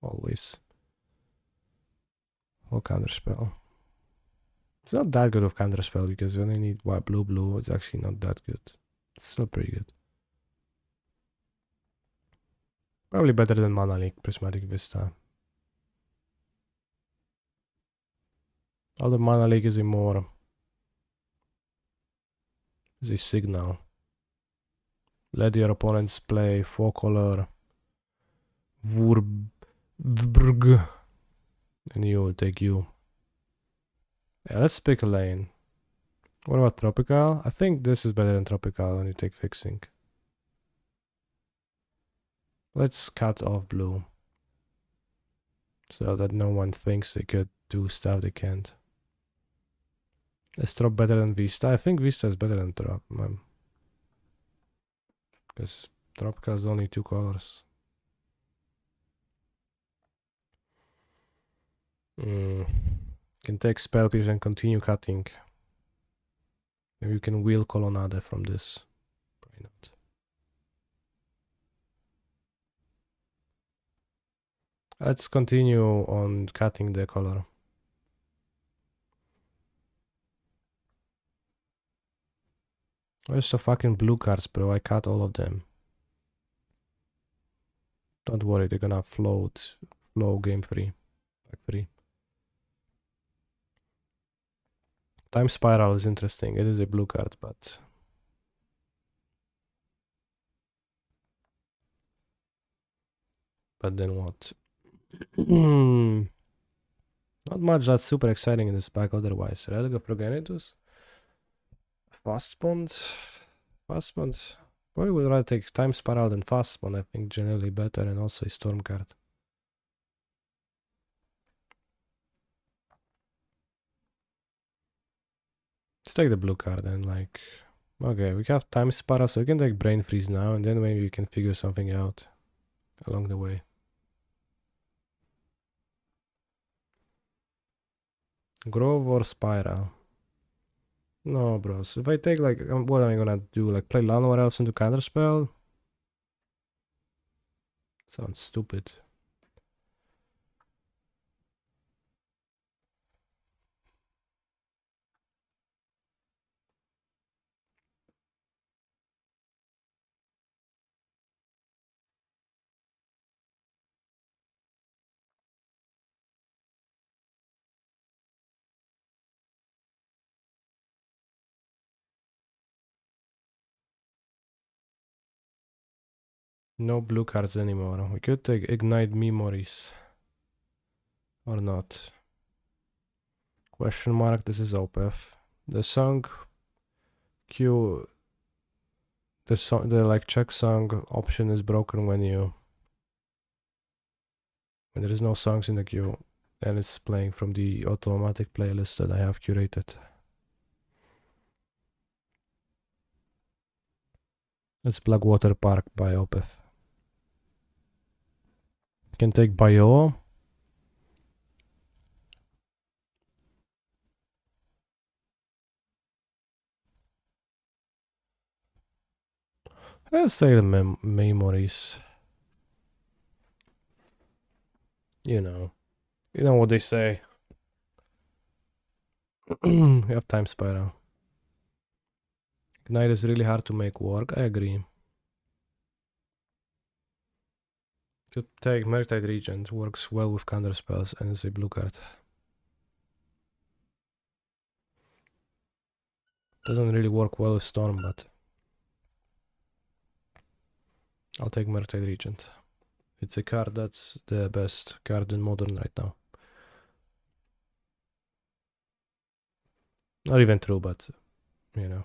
Always. Or counterspell. It's not that good of counterspell because you only need white, blue, blue. It's actually not that good. It's still pretty good. Probably better than Mana Leak, Prismatic Vista. Although Mana Leak is a more... is a signal. Let your opponents play 4-color Vurbrg, and you will take you. Yeah, let's pick a lane. What about Tropical? I think this is better than Tropical when you take Fixing. Let's cut off blue. So that no one thinks they could do stuff they can't. Is Trop better than Vista? I think Vista is better than Trop. Because Tropical is only 2 colors. Can take Spell Pierce and continue cutting. Maybe you can wheel Colonnade from this. Probably not. Let's continue on cutting the color. Where's the fucking blue cards, bro? I cut all of them. Don't worry, they're gonna flow game free. Back free. Time Spiral is interesting. It is a blue card, but... But then what? Not much that's super exciting in this pack otherwise. Relic of Progenitus? Fast Bond? Fast Bond? Probably would rather take Time Spiral than Fast Bond. I think generally better, and also a Storm card. Let's take the blue card and like... Okay, we have Time Spiral, so we can take Brain Freeze now, and then maybe we can figure something out along the way. Grove or Spiral? No, bros. If I take like... what am I gonna do? Like play Llanowar Elves into Counterspell? Sounds stupid. No blue cards anymore. We could take Ignite Memories. Or not. Question mark, this is OPF. The song queue... The like check song option is broken when there is no songs in the queue. And it's playing from the automatic playlist that I have curated. It's Blackwater Park by OPF. Can take Bio. Let's take the memories. You know what they say. We have Time Spiral. Ignite is really hard to make work. I agree. Could take Murktide Regent. Works well with counter spells and is a blue card. Doesn't really work well with Storm, but I'll take Murktide Regent. It's a card that's the best card in Modern right now. Not even true, but you know.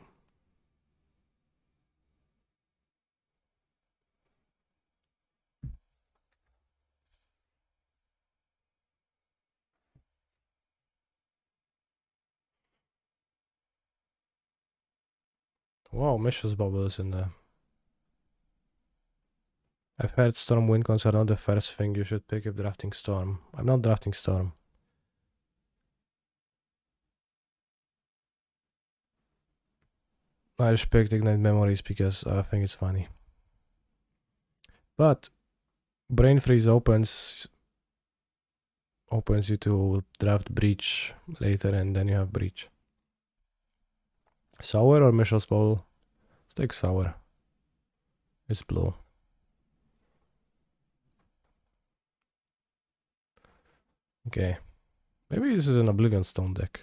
Wow, Mishra's Bubble is in there. I've heard Storm win cons are not the first thing you should pick if drafting Storm. I'm not drafting Storm. I just picked Ignite Memories because I think it's funny. But Brain Freeze opens you to draft Breach later, and then you have Breach. Sour or Michel's Bowl? Let's take Sour. It's blue. Okay. Maybe this is an Oblivion Stone deck.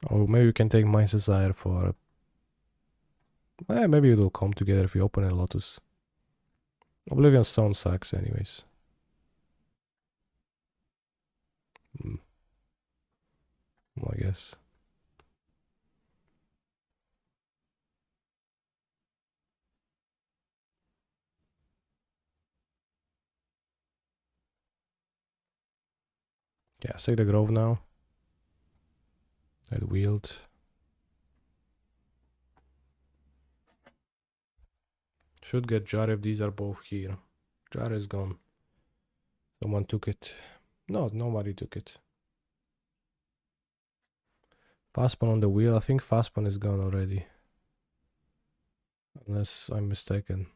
Or maybe we can take Mind's Desire for... maybe it will come together if we open a Lotus. Oblivion Stone sucks anyways. Well, I guess. Yeah, take the Grove now. That Wield. Should get Jar if these are both here. Jar is gone. Someone took it. No, nobody took it. Fastbone on the wheel. I think Fastbone is gone already. Unless I'm mistaken.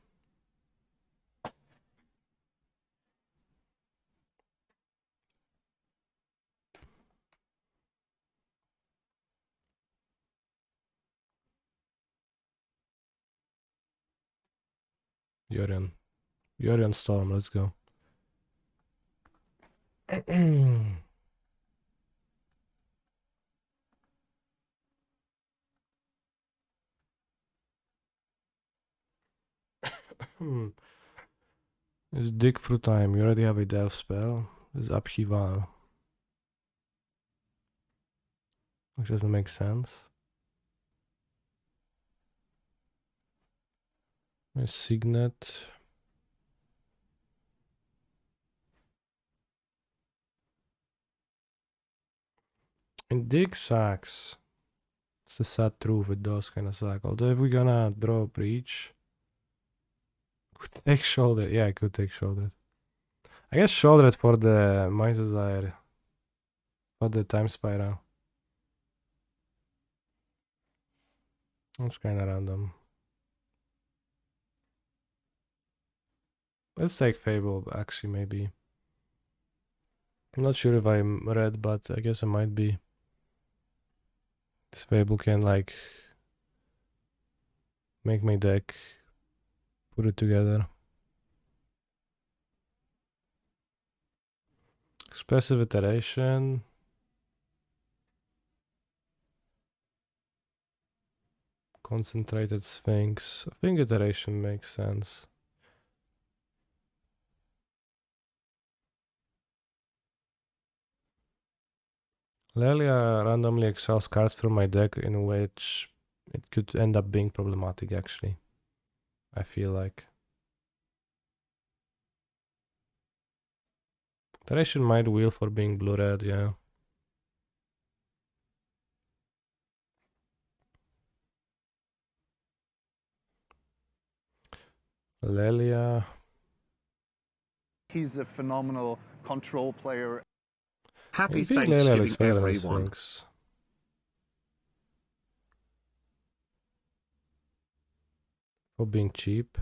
Yorion Storm, let's go. It's dig through time. You already have a delve spell. It's upheaval. Which doesn't make sense. A Signet. And dig sucks. It's the sad truth, it does kind of suck. Although if we're gonna draw a Breach, could take Shoulder. Yeah, I could take Shoulder. I guess Shoulder for the Mind's Desire. For the Time Spiral. That's kind of random. Let's take Fable, actually, maybe. I'm not sure if I'm red, but I guess I might be. This Fable can, like, make my deck, put it together. Expressive Iteration. Concentrated Sphinx. I think Iteration makes sense. Lelia randomly exiles cards from my deck in which it could end up being problematic, actually. I feel like. Iteration might wheel for being blue-red, yeah. Lelia. He's a phenomenal control player. Happy I think Lelia looks Thanksgiving, better than everyone. Sphinx. For being cheap.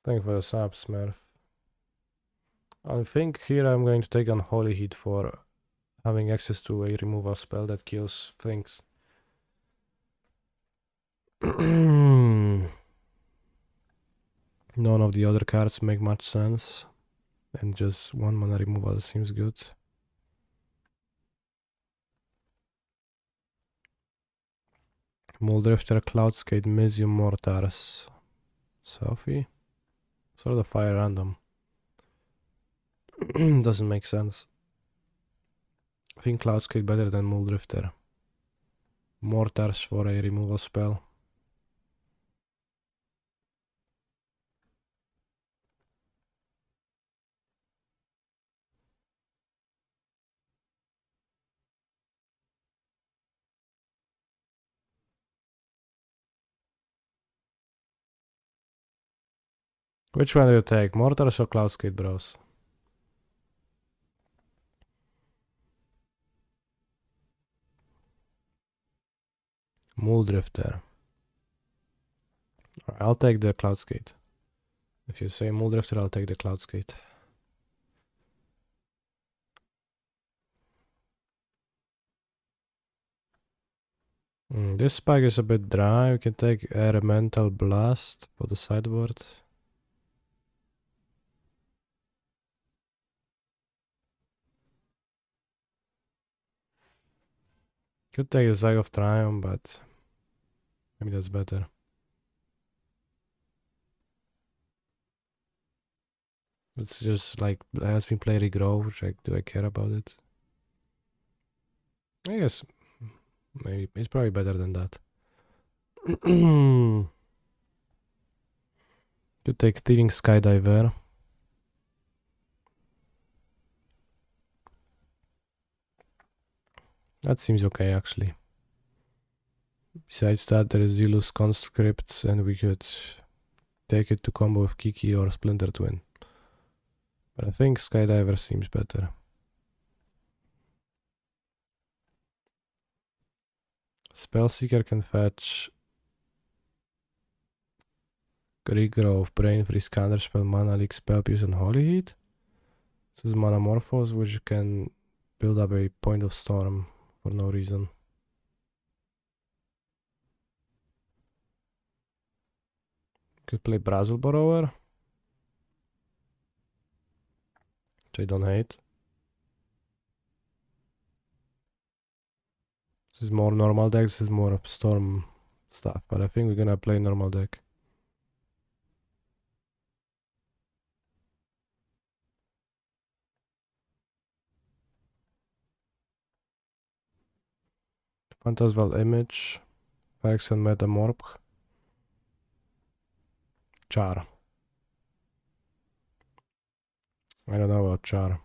Thank you for the sub, Smurf. I think here I'm going to take on Holy Heat for having access to a removal spell that kills things. None of the other cards make much sense. And just 1 mana removal seems good. Muldrifter, Cloudscape, Misium, Mortars. Sophie? Sort of fire random. Doesn't make sense. I think Cloudscape better than Muldrifter. Mortars for a removal spell. Which one do you take? Mortars or Cloudscape, bros? Muldrifter. Alright, I'll take the Cloudskate. If you say Muldrifter, I'll take the Cloudskate. This spike is a bit dry. We can take Elemental Blast for the sideboard. Could take the Zag of Triumph, but maybe that's better. It's just like, has been played Regrove, which do I care about it? I guess maybe it's probably better than that. Could take Thieving Skydiver. That seems okay, actually. Besides that, there is Zilus Conscripts, and we could take it to combo with Kiki or Splinter Twin. But I think Skydiver seems better. Spellseeker can fetch Regrove, Brain Freeze, Counterspell, Mana Leak, Spell Pierce, and Holy Heat. This is Manamorphose, which can build up a Point of Storm for no reason. Could play Brazzle Borrower, which I don't hate. This is more normal deck, this is more Storm stuff, but I think we're gonna play normal deck. Phantasmal Image, Phyrexia Metamorph, Char. I don't know about Char.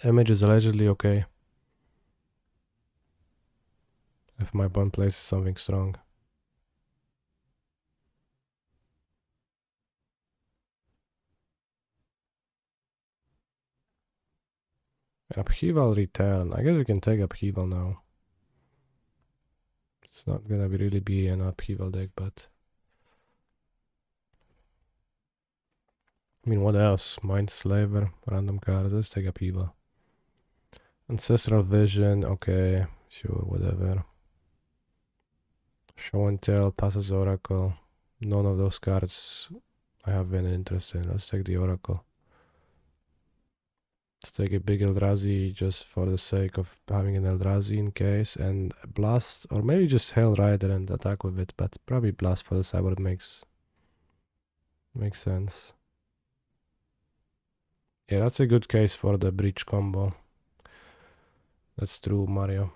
Image is allegedly okay. If my opponent plays something strong. Upheaval Return. I guess we can take Upheaval now. It's not gonna really be an Upheaval deck, but... I mean, what else? Mindslaver, random cards. Let's take Upheaval. Ancestral Vision, okay, sure, whatever. Show and Tell, Thassa's Oracle. None of those cards I have any interest in. Let's take the Oracle. Let's take a big Eldrazi just for the sake of having an Eldrazi in case, and Blast, or maybe just Hail Rider and attack with it, but probably Blast for the sideboard makes sense. Yeah, that's a good case for the Breach combo. That's true, Mario.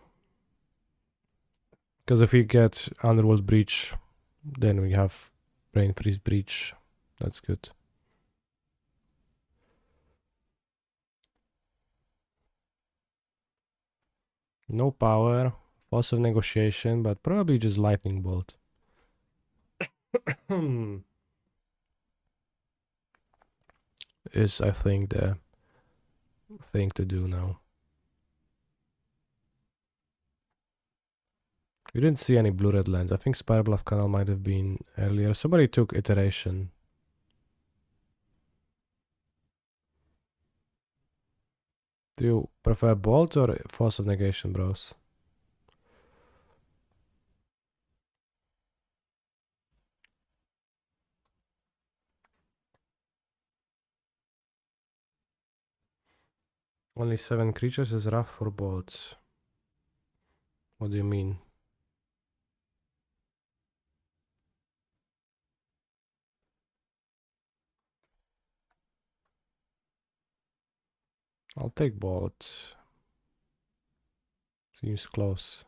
Because if we get Underworld Breach, then we have Brain Freeze Breach. That's good. No power, Force of Negotiation, but probably just Lightning Bolt. Is, I think, the thing to do now. We didn't see any blue-red lands. I think Spirebluff Canal might have been earlier. Somebody took Iteration. Do you prefer Bolt or Force of Negation, bros? Only 7 creatures is rough for Bolts. What do you mean? I'll take Bolt. Seems close.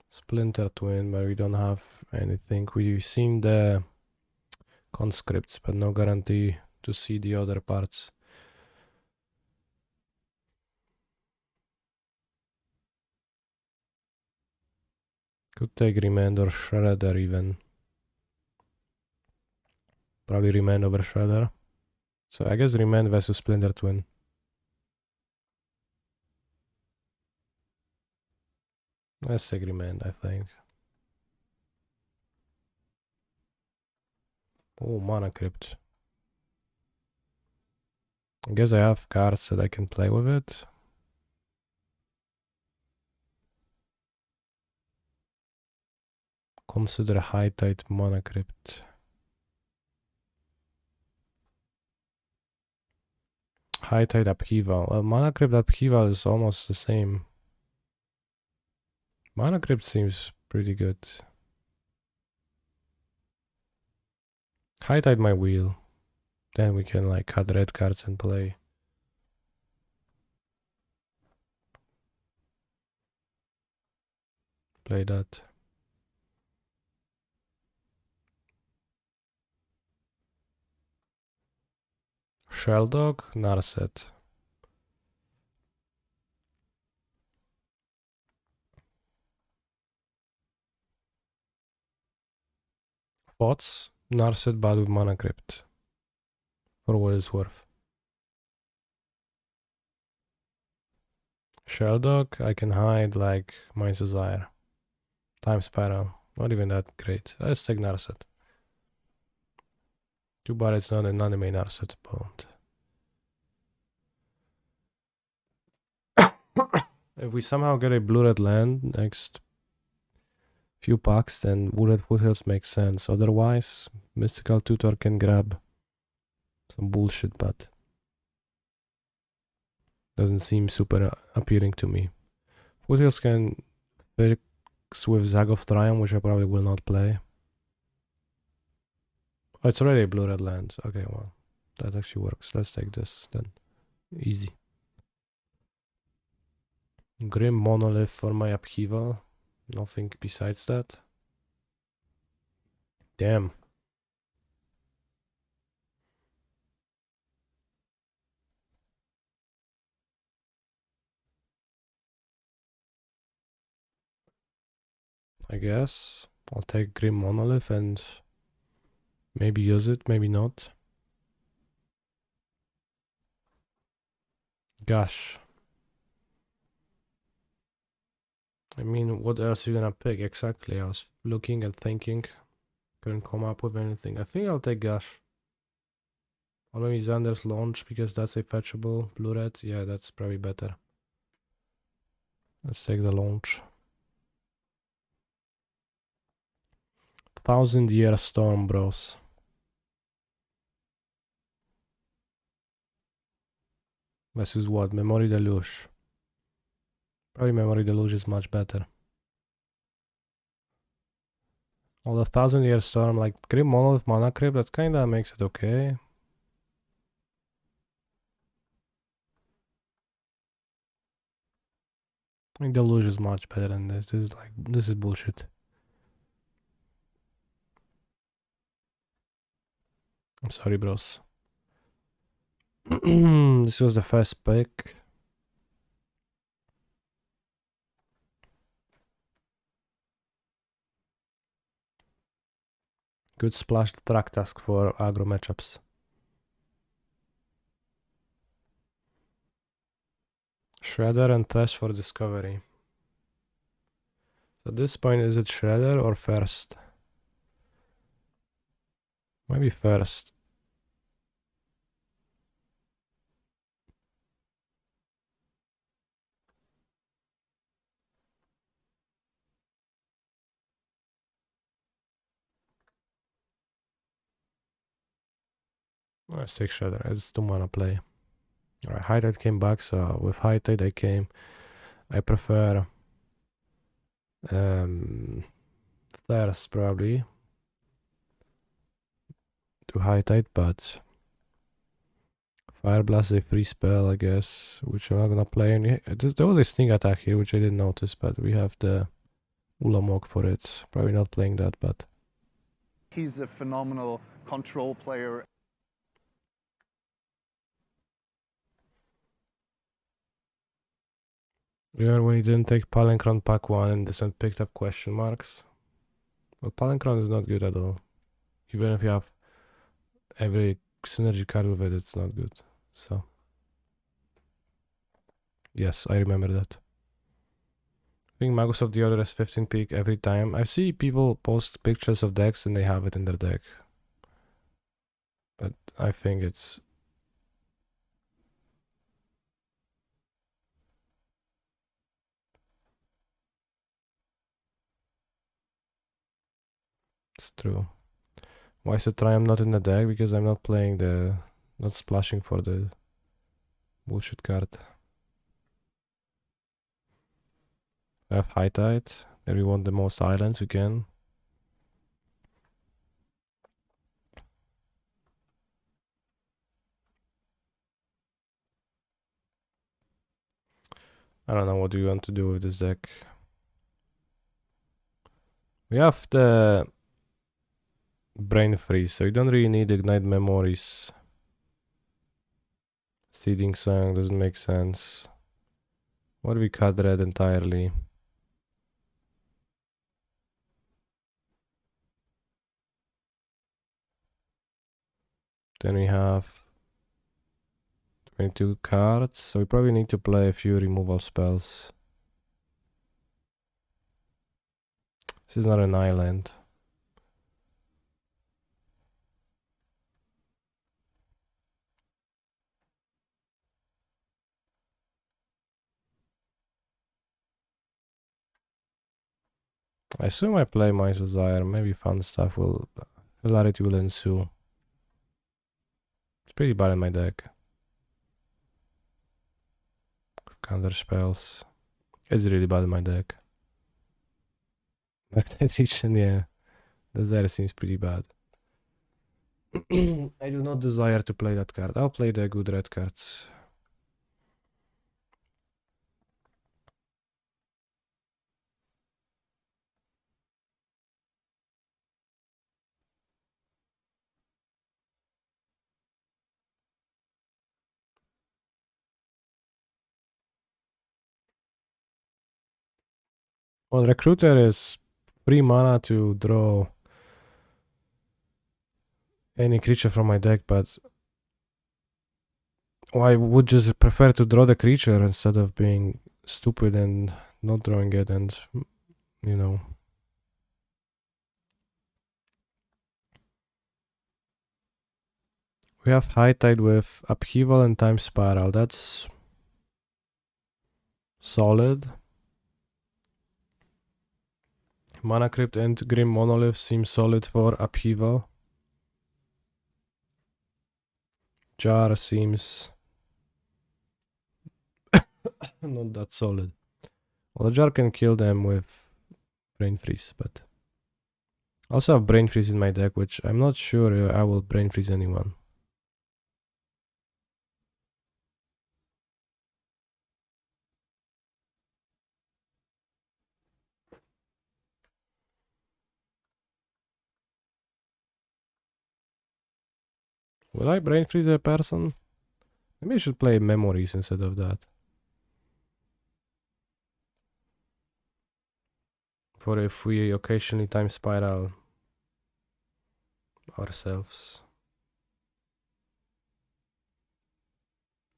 Splinter Twin, but we don't have anything. We've seen the conscripts, but no guarantee to see the other parts. Could take Remand or Shredder even. Probably Remand over Shredder. So I guess Remand versus Splinter Twin. Let's take remand, I think. Oh, mana crypt. I guess I have cards that I can play with it. Consider High Tide Mana Crypt. High Tide Upheaval. Well, Mana Crypt Upheaval is almost the same. Mana Crypt seems pretty good. High Tide my wheel. Then we can like cut red cards and play. Play that. Shelldog, Narset. Thoughts? Narset but with Mana Crypt. For what it's worth. Shelldog, I can hide like Mind's Desire. Time Spiral. Not even that great. Let's take Narset. Too bad it's not an anime Narset opponent. If we somehow get a blue-red land next few packs, then Wooded Foothills makes sense. Otherwise, Mystical Tutor can grab some bullshit, but doesn't seem super appealing to me. Foothills can fix with Zag of Triumph, which I probably will not play. Oh, it's already a blue-red land. Okay, well, that actually works. Let's take this then. Easy. Grim Monolith for my upheaval. Nothing besides that. Damn. I guess I'll take Grim Monolith and maybe use it, maybe not. Gosh. I mean, what else are you gonna pick exactly? I was looking and thinking. Couldn't come up with anything. I think I'll take Gush. Or maybe Xander's Launch, because that's a fetchable blue-red. Yeah, that's probably better. Let's take the Launch. 1000-Year Storm, bros. This is what? Memory Deluge. Probably Memory Deluge is much better. Well, the 1000-Year Storm, like Grim Monolith Mana Crypt, that kinda makes it okay. I think Deluge is much better than this. This is bullshit. I'm sorry, bros. This was the first pick. Good splash track task for aggro matchups. Shredder and Thresh for discovery. At this point, is it Shredder or first? Maybe first. Let's take Shredder. It's 2 mana play. Alright, High Tide came back, so with High Tide I prefer Thirst probably to High Tide, but Fire Blast is a free spell, I guess, which I'm not gonna play. And there was a sneak attack here, which I didn't notice, but we have the Ulamog for it. Probably not playing that, but He's a phenomenal control player. remember when he didn't take Palinchron pack 1 and this and picked up question marks? Well, Palinchron is not good at all. Even if you have every synergy card with it, it's not good. So, yes, I remember that. think Magus of the Order has 15 peak every time. I see people post pictures of decks and they have it in their deck. But I think it's... It's true. Why is the Triumph not in the deck? Because I'm not playing the... not splashing for the bullshit card. I have High Tide. There we want the most islands we can. I don't know what do you want to do with this deck. We have the Brain Freeze, so you don't really need Ignite Memories. Seeding Song doesn't make sense. What do we cut red entirely? Then we have 22 cards, so we probably need to play a few removal spells. This is not an island. I assume I play my Desire. Maybe fun stuff will... hilarity will ensue. It's pretty bad in my deck. Counter spells. It's really bad in my deck. Magnetization, yeah. Desire seems pretty bad. I do not desire to play that card. I'll play the good red cards. Well, Recruiter is 3 mana to draw any creature from my deck, but I would just prefer to draw the creature instead of being stupid and not drawing it and, you know. We have High Tide with Upheaval and Time Spiral. That's solid. Mana Crypt and Grim Monolith seem solid for Upheaval. Jar seems not that solid. Well, the Jar can kill them with Brain Freeze, but I also have Brain Freeze in my deck, which I'm not sure I will Brain Freeze anyone. Will I Brain Freeze a person? Maybe I should play Memories instead of that. For if we occasionally Time Spiral ourselves.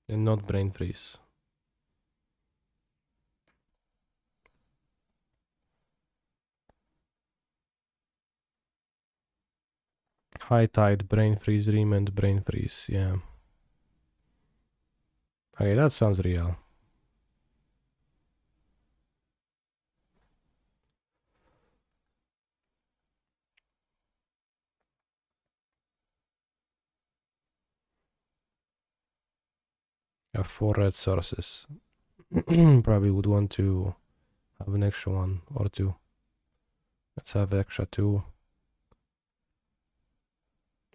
And not Brain Freeze. High Tide, Brain Freeze, Remand, Brain Freeze, yeah. Okay, that sounds real. I have 4 red sources. Probably would want to have an extra one or 2. Let's have extra 2.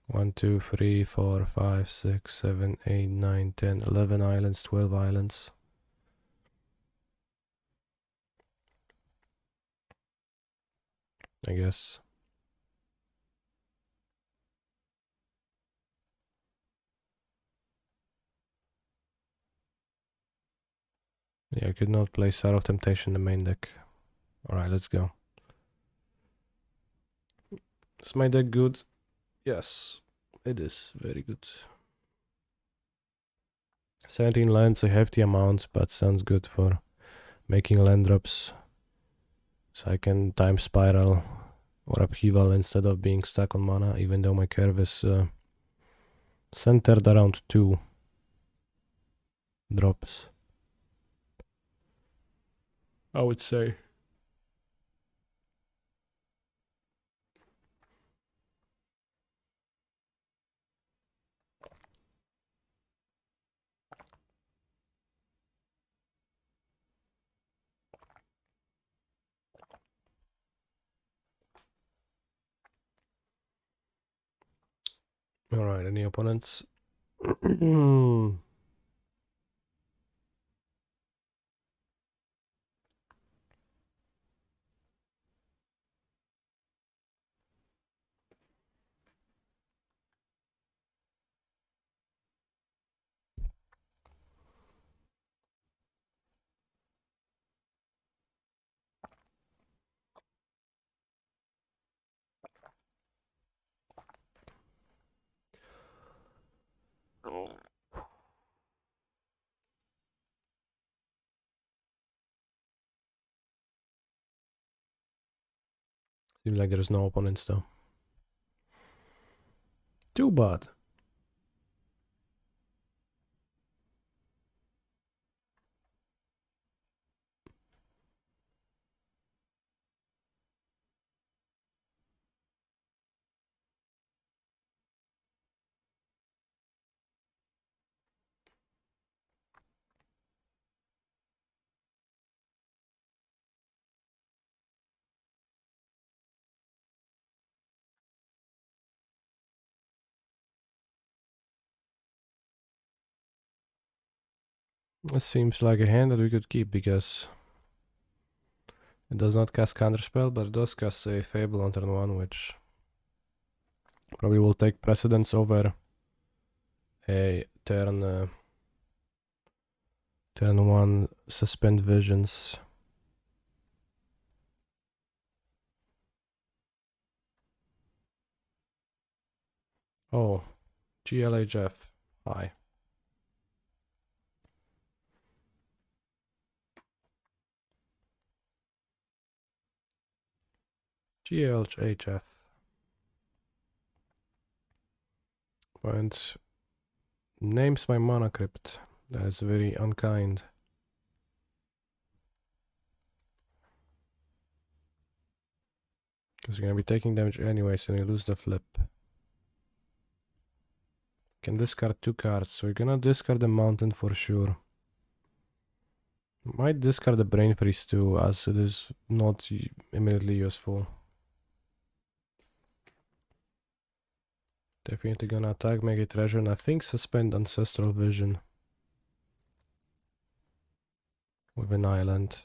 1, 2, 3, 4, 5, 6, 7, 8, 9, 10, 11 islands, 12 islands. I guess. Yeah, I could not play Star of Temptation in the main deck. Alright, let's go. Is my deck good? Yes, it is very good. 17 lands, a hefty amount, but sounds good for making land drops. So I can time spiral or upheaval instead of being stuck on mana, even though my curve is centered around 2 drops, I would say. Alright, any opponents? Seems like there's no opponents though. Too bad. This seems like a hand that we could keep because it does not cast counterspell, but it does cast a Fable on turn 1, which probably will take precedence over a turn 1 Suspend Visions. Oh, GLHF. Hi. GLHF. And names my mana crypt. That is very unkind. Because you're gonna be taking damage anyway, so you lose the flip. Can discard 2 cards, so you're gonna discard the mountain for sure. Might discard the Brain Freeze too, as it is not immediately useful. Definitely gonna attack, make a treasure, and I think suspend Ancestral Vision with an island.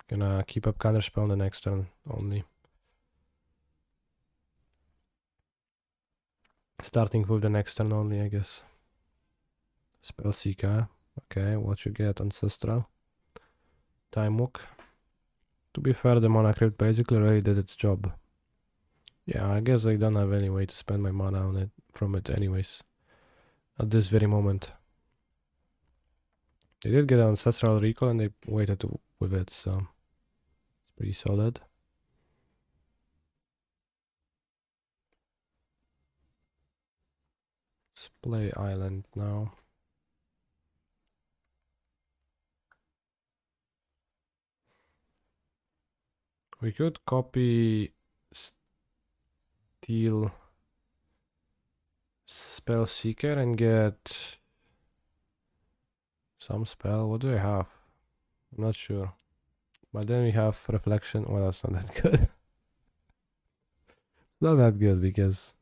Gonna keep up counterspell on the next turn only. Starting with the next turn only, I guess. Spell Seeker. Okay, what you get? Ancestral. Time Walk. To be fair, the Mana Crypt basically already did its job. Yeah, I guess I don't have any way to spend my mana on it from it anyways. At this very moment. They did get an Ancestral Recall and they waited with it, so it's pretty solid. Let's play Island now. We could copy Steal Spell Seeker and get some spell. What do I have? I'm not sure. But then we have Reflection. Well, that's not that good. It's not that good because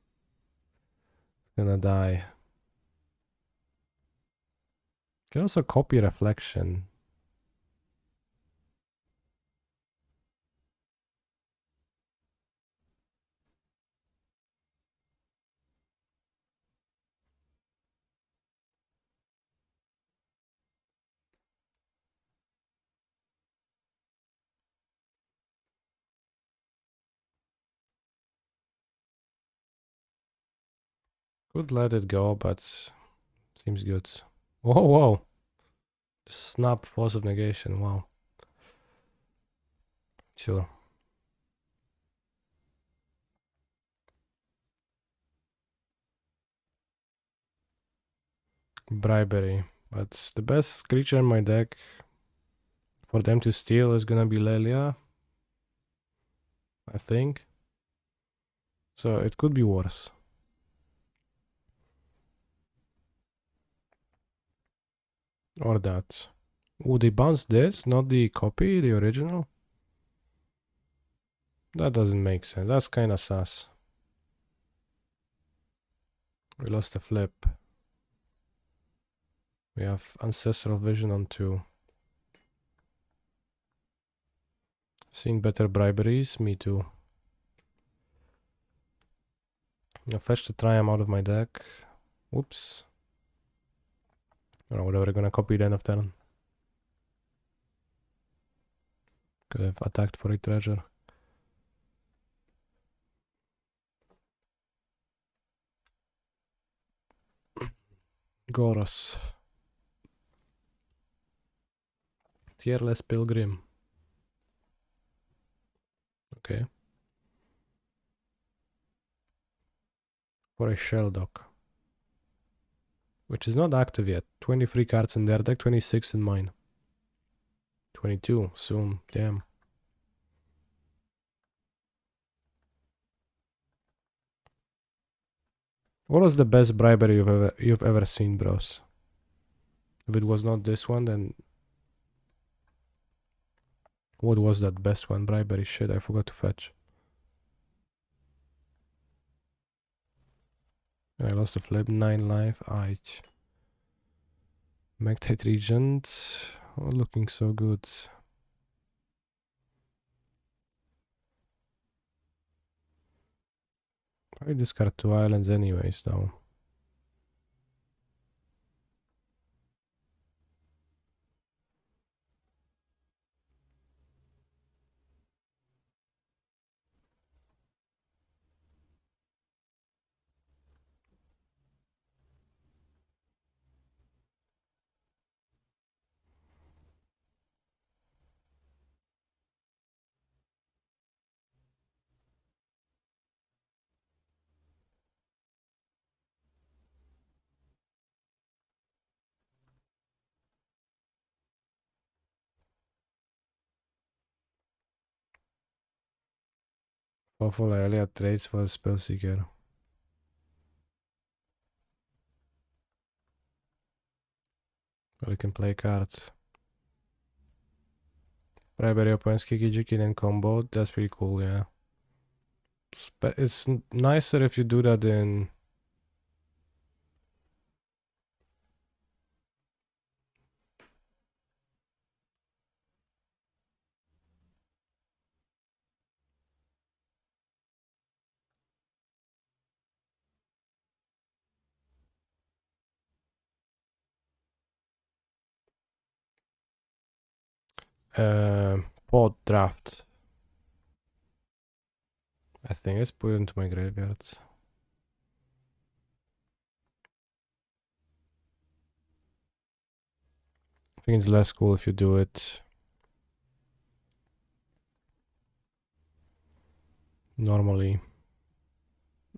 it's gonna die. Can also copy Reflection. Could let it go, but seems good. Whoa, whoa. Snap Force of Negation, wow. Sure. Bribery. But the best creature in my deck for them to steal is gonna be Lelia, I think. So it could be worse. Or that. Oh, they bounced this, not the copy, the original? That doesn't make sense. That's kinda sus. We lost a flip. We have Ancestral Vision on 2. Seen better briberies? Me too. I'll fetch the Triumph out of my deck. Whoops. Or whatever, we're gonna copy the end of turn. Could have attacked for a treasure. Goros. Tearless Pilgrim. Okay. For a Sheldock. Which is not active yet. 23 cards in their deck, 26 in mine. 22 soon, damn. What was the best bribery you've ever seen, bros? If it was not this one, then what was that best one? Bribery, shit, I forgot to fetch. I lost the flip, 9 life, aight. Magtite Regent, oh, looking so good. I discard 2 islands anyways, though. Hopefully Elliot trades for Spellseeker. Or I can play cards. Bribery opponents Kiki Jiki then combo, that's pretty cool, yeah. It's nicer if you do that in... Pod draft. I think let's put it into my graveyard. I think it's less cool if you do it normally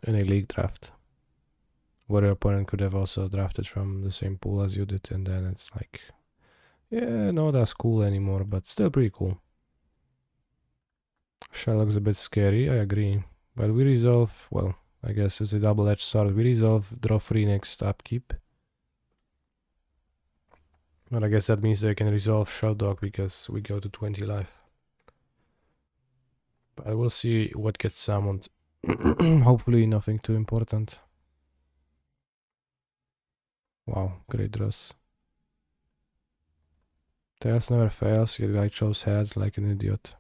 in a league draft, where your opponent could have also drafted from the same pool as you did, and then it's like, yeah, not as cool anymore, but still pretty cool. Shell looks a bit scary, I agree, but we resolve, well, I guess it's a double-edged sword. We resolve draw 3 next upkeep. But I guess that means they can resolve Shelldock because we go to 20 life. But we'll see what gets summoned. Hopefully nothing too important. Wow, great draws. Tails never fails, yet I chose heads like an idiot.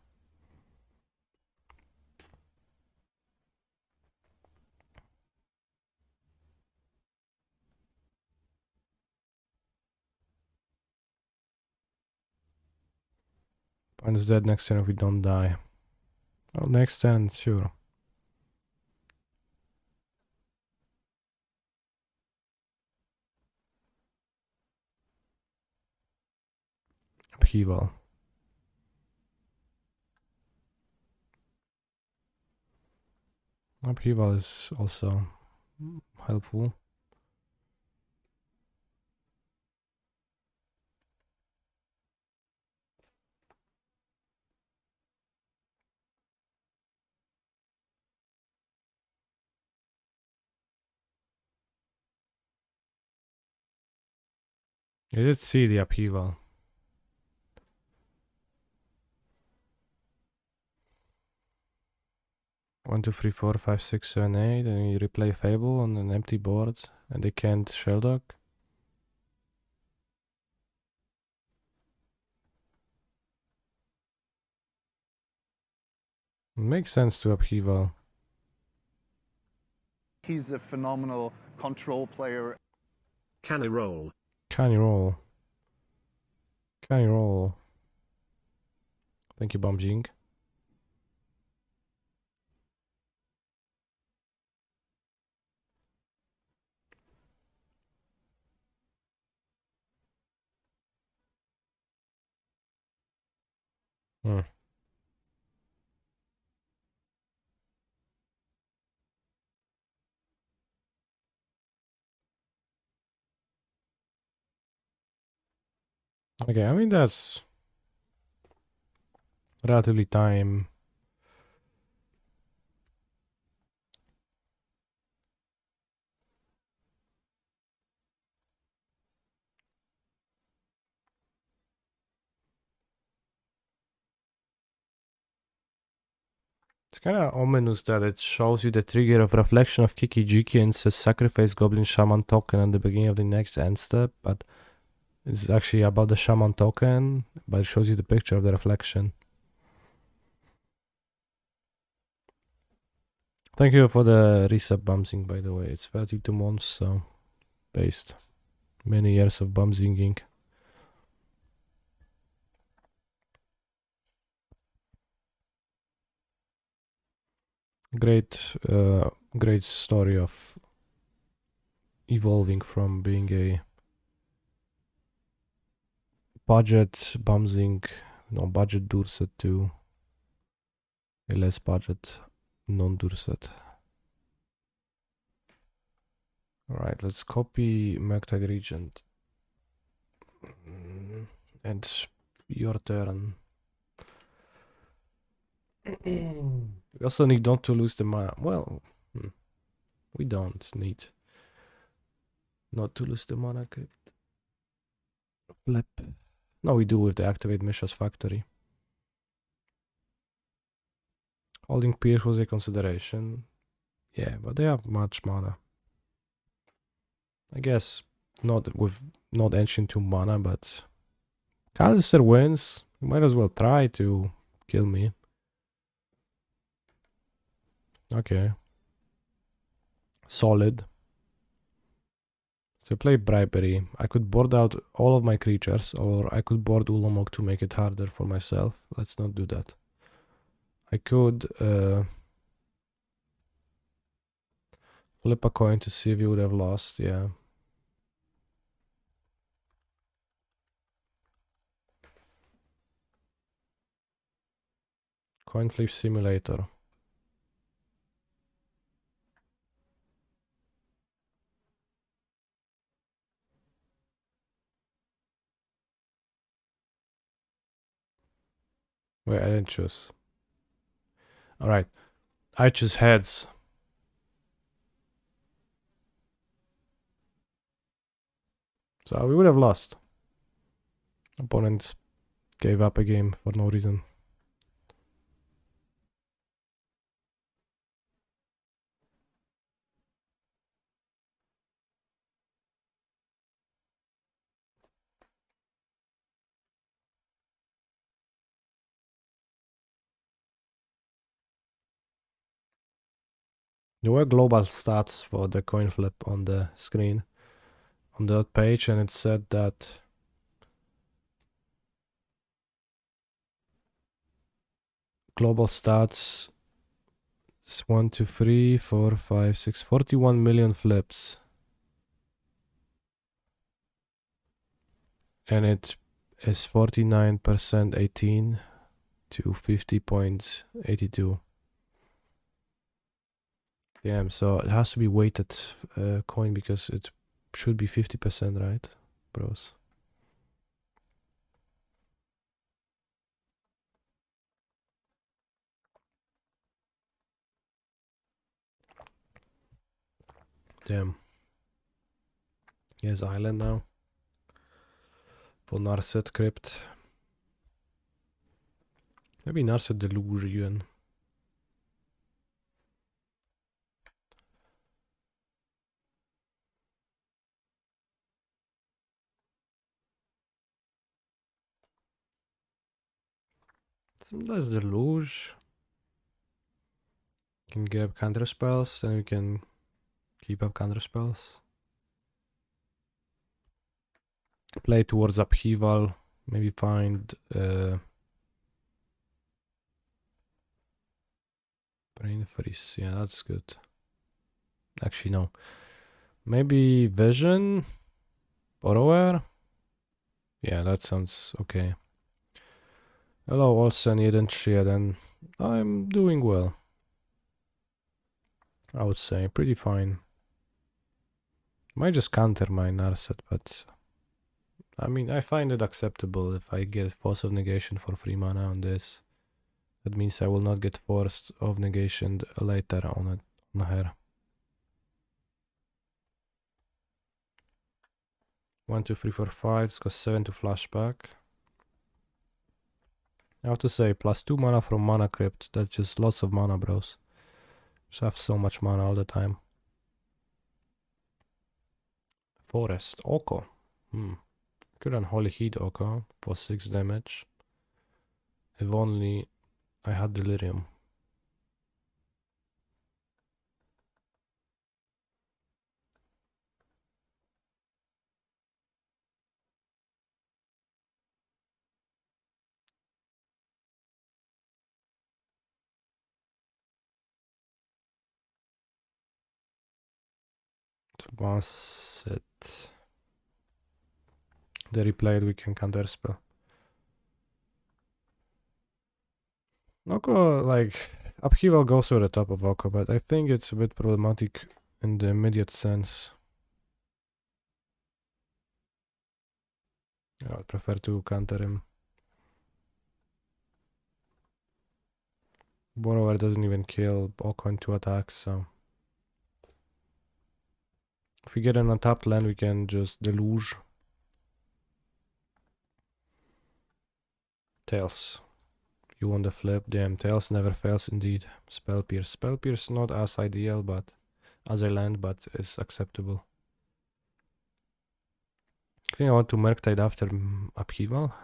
Opponent's dead next turn if we don't die. Well, next turn, sure. Upheaval. Upheaval is also helpful. You did see the upheaval. 1, 2, 3, 4, 5, 6, 7, 8, and you replay Fable on an empty board, and they can't Shelldog. It makes sense to upheaval. He's a phenomenal control player. Can I roll? Can you roll? Can you roll? Thank you, Bumjing. Okay, I mean that's relatively time. It's kind of ominous that it shows you the trigger of reflection of Kiki Jiki and says sacrifice Goblin Shaman token at the beginning of the next end step, but it's actually about the Shaman token, but it shows you the picture of the reflection. Thank you for the resub bumzing, by the way. It's 32 months, so based. Many years of bumzinging. Great story of evolving from being a budget bumzing, budget Durset to a less budget non-Durset. Alright, let's copy Merktag Regent. And your turn. We also need not to lose the mana. Well, we don't need not to lose the mana crypt. Flip. No, we do with the activate Mishra's Factory. Holding Pierce was a consideration. Yeah, but they have much mana. I guess not Ancient Tomb mana, but Callister wins. You might as well try to kill me. Okay. Solid. So play Bribery. I could board out all of my creatures, or I could board Ulamog to make it harder for myself. Let's not do that. I could flip a coin to see if you would have lost, yeah. Coin flip simulator. Wait, I didn't choose. Alright. I choose heads. So we would have lost. Opponent gave up a game for no reason. There were global stats for the coin flip on the screen on that page, and it said that global stats is 1, 2, 3, 4, 5, 6, 41 million flips. And it is 49% 18 to 50.82. Damn, so it has to be weighted coin because it should be 50%, right, bros? Damn. Yes, island now. For Narset Crypt. Maybe Narset Deluge even. Sometimes Deluge. Can get counter spells, then we can keep up counter spells. Play towards upheaval. Maybe find brain freeze. Yeah, that's good. Actually, no. Maybe vision. Borrower. Yeah, that sounds okay. Hello, Olsen, and I'm doing well. I would say pretty fine. Might just counter my Narset, but I mean, I find it acceptable if I get Force of Negation for 3 mana on this. That means I will not get Force of Negation later on her. 1, 2, 3, 4, 5. It's got 7 to flashback. I have to say, +2 mana from Mana Crypt. That's just lots of mana, bros. Just have so much mana all the time. Forest. Oko. Good Unholy Heat Oko for 6 damage. If only I had Delirium. Once it the replayed, we can counter spell. Oko, like, upheaval goes to the top of Oko, but I think it's a bit problematic in the immediate sense. I would prefer to counter him. Borrower doesn't even kill Oko in 2 attacks, so if we get an untapped land, we can just Deluge. Tails. You want the flip? Damn, Tails never fails indeed. Spell Pierce. Spell Pierce not as ideal, but as a land, but is acceptable. I think I want to Murktide after upheaval.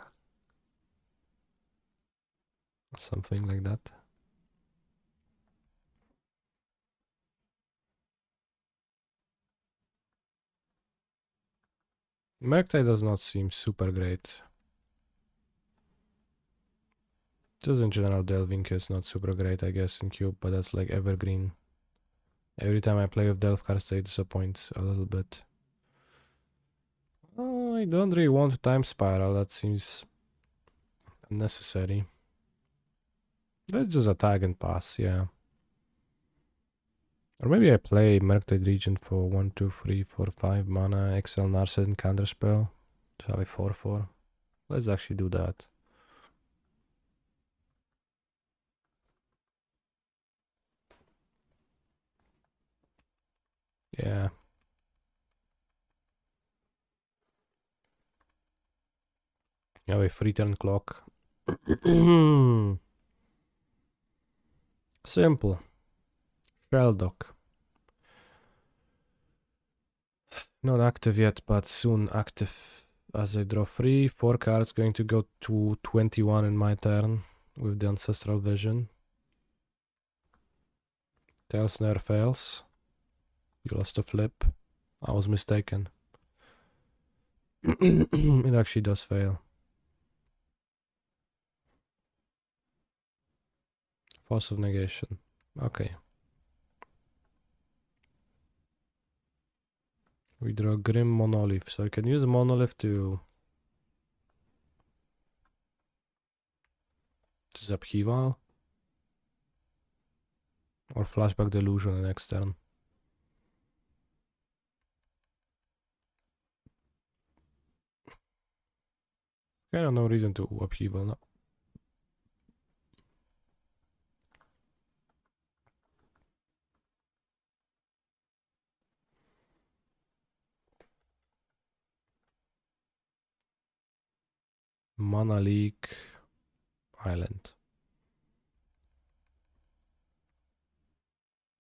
Something like that. Murktide does not seem super great. Just in general, Delving is not super great, I guess, in Cube, but that's like evergreen. Every time I play with Delve cards, they disappoint a little bit. Oh, I don't really want to Time Spiral, that seems unnecessary. Let's just attack and pass, yeah. Or maybe I play Murktide Regent for 1, 2, 3, 4, 5 mana, Excel Narset and Counterspell. So have a 4/4. Let's actually do that. Yeah. You have a free turn clock. Simple. Sheldock. Not active yet, but soon active as I draw 3. 4 cards going to go to 21 in my turn with the Ancestral Vision. Tails never fails. You lost a flip. I was mistaken. It actually does fail. Force of Negation. Okay. We draw Grim Monolith, so I can use a Monolith to just upheaval. Or Flashback Delusion the next turn. Kind of no reason to upheaval, no? Mana Leak Island.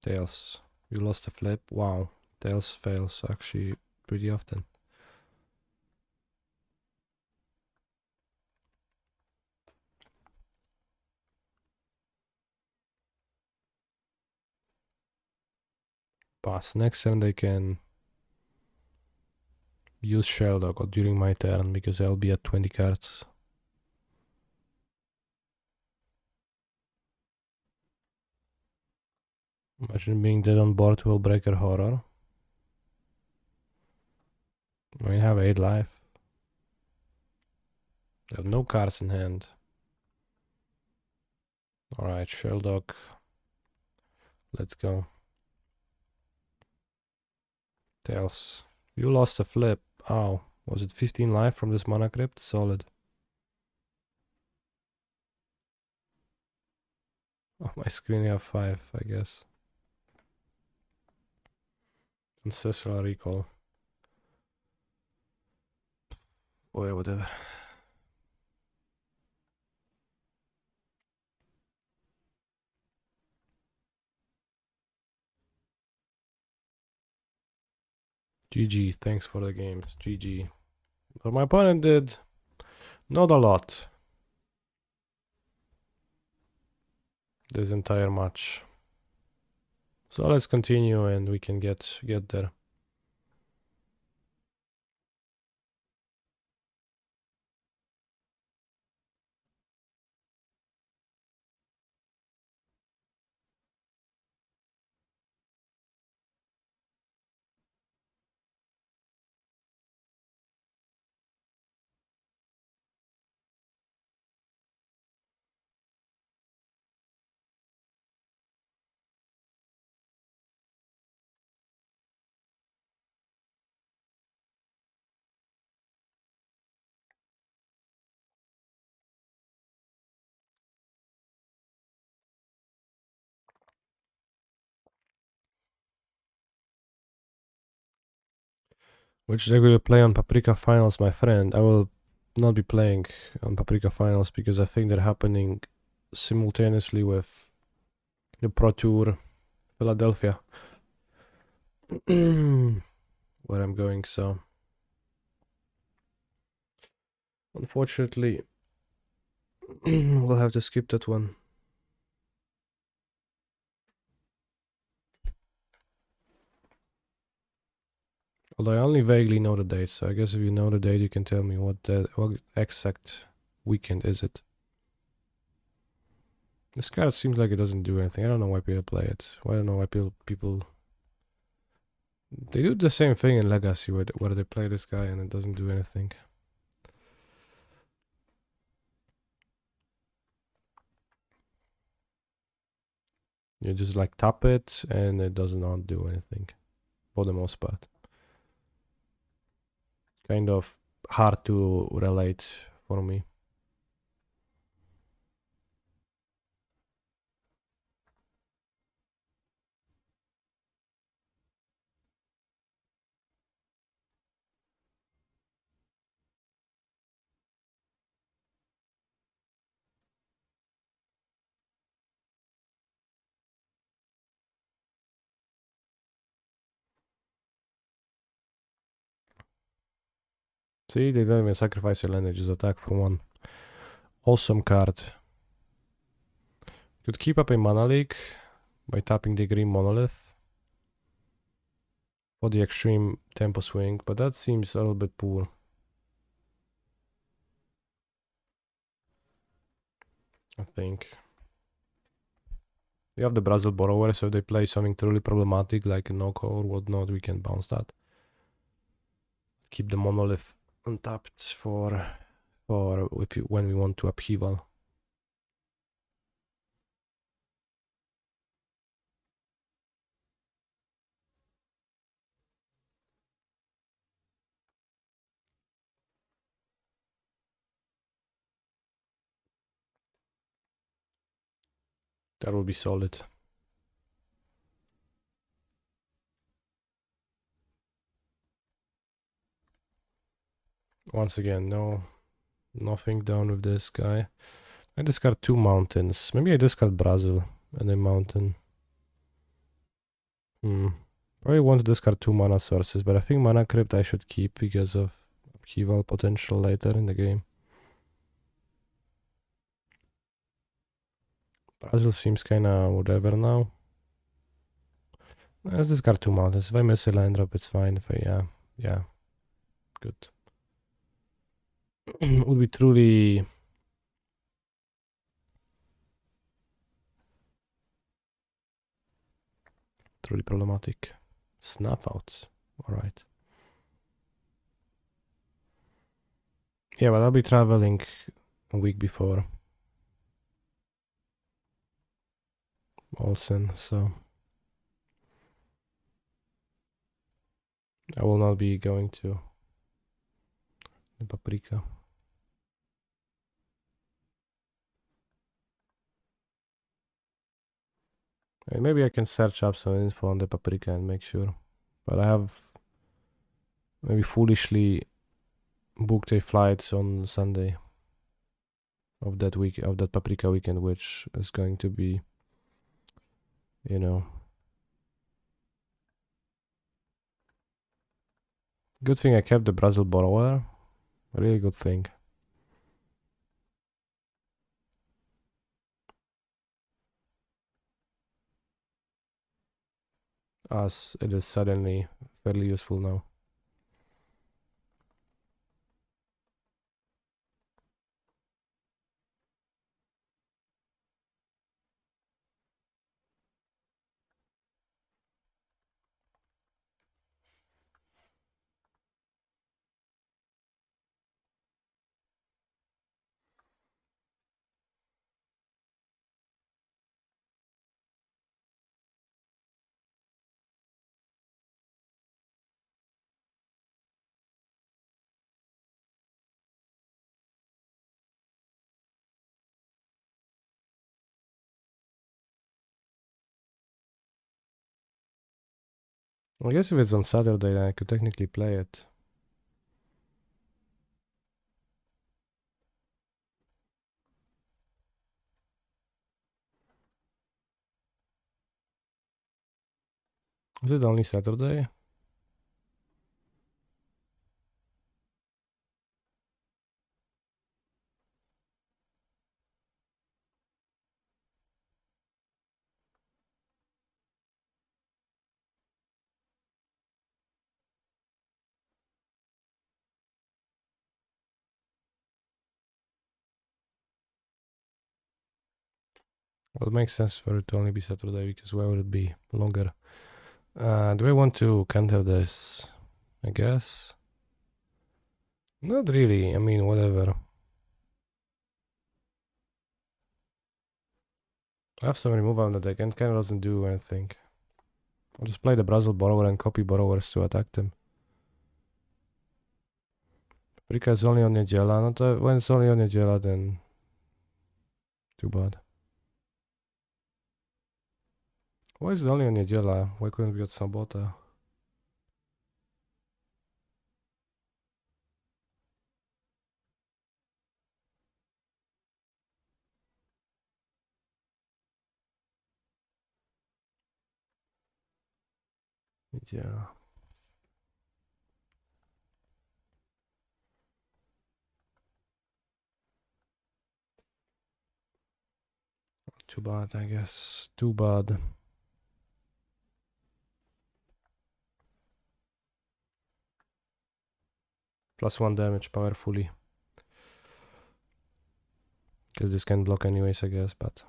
Tails. You lost a flip. Wow. Tails fails actually pretty often. Pass. Next turn they can use Sheldog during my turn because I'll be at 20 cards. Imagine being dead on board will breaker horror. I have 8 life. They have no cards in hand. Alright, Sheldog. Let's go. Tails. You lost a flip. Ow. Was it 15 life from this mana crypt? Solid. Oh, my screen have 5, I guess. Ancestral Recall. Oh yeah, whatever. GG, thanks for the games. GG. But my opponent did not a lot this entire match. So let's continue and we can get there. Which deck will you play on Paprika Finals, my friend? I will not be playing on Paprika Finals because I think they're happening simultaneously with the Pro Tour Philadelphia. Where I'm going, so unfortunately we'll have to skip that one. Although I only vaguely know the date, so I guess if you know the date, you can tell me what exact weekend is it. This card seems like it doesn't do anything. I don't know why people play it. I don't know why people... They do the same thing in Legacy, where they play this guy and it doesn't do anything. You just like tap it and it does not do anything, for the most part. Kind of hard to relate for me. See, they don't even sacrifice your land, they just attack for 1. Awesome card. Could keep up a mana leak by tapping the green monolith for the extreme tempo swing, but that seems a little bit poor. I think. We have the Brazil Borrower, so if they play something truly problematic like a Noko or whatnot, we can bounce that. Keep the monolith untapped for when we want to upheaval. That would be solid. Once again, nothing down with this guy. I discard 2 mountains. Maybe I discard Brazil and a mountain. Probably want to discard 2 mana sources, but I think Mana Crypt I should keep because of upheaval potential later in the game. Brazil seems kinda whatever now. Let's discard 2 mountains. If I miss a land drop, it's fine. If I, yeah. Good. Would be truly problematic. Snuff out. Alright. Yeah, but I'll be traveling a week before Olsen, so I will not be going to the Paprika. And maybe I can search up some info on the Paprika and make sure. But I have maybe foolishly booked a flight on Sunday of that week, of that Paprika weekend, which is going to be, you know, good thing I kept the Brazil borrower. Really good thing. As it is suddenly fairly useful now. I guess if it's on Saturday, then I could technically play it. Is it only Saturday? Well, it makes sense for it to only be Saturday, because why would it be longer? Do I want to counter this? I guess. Not really, I mean, whatever. I have some removal on the deck and kind of doesn't do anything. I'll just play the Brazil borrower and copy borrowers to attack them. Paprika is only on Niedziela. Not when it's only on Niedziela, then too bad. Why is it only on Niedziela? Why couldn't we get Sabota? Niedziela. Too bad, I guess. Too bad. +1 damage powerfully. Because this can block anyways, I guess, but...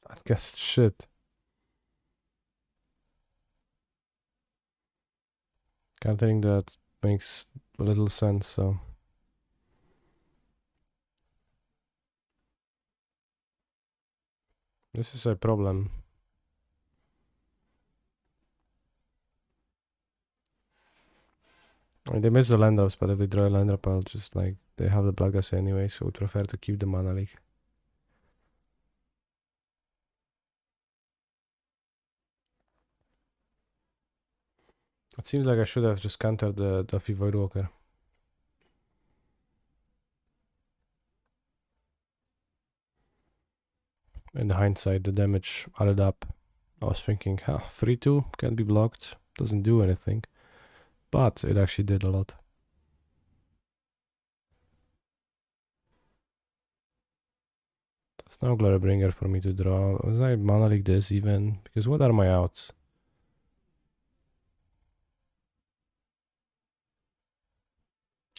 I guess shit. Countering that makes a little sense, so... This is a problem. I mean, they miss the land drops, but if they draw a land drop, I'll just like, they have the Bloodghast anyway, so I would prefer to keep the mana leak. It seems like I should have just countered the Duffy Voidwalker. In hindsight, the damage added up. I was thinking, 3-2 can't be blocked, doesn't do anything. But it actually did a lot. It's no Glorybringer for me to draw. Was I mana leak this even? Because what are my outs?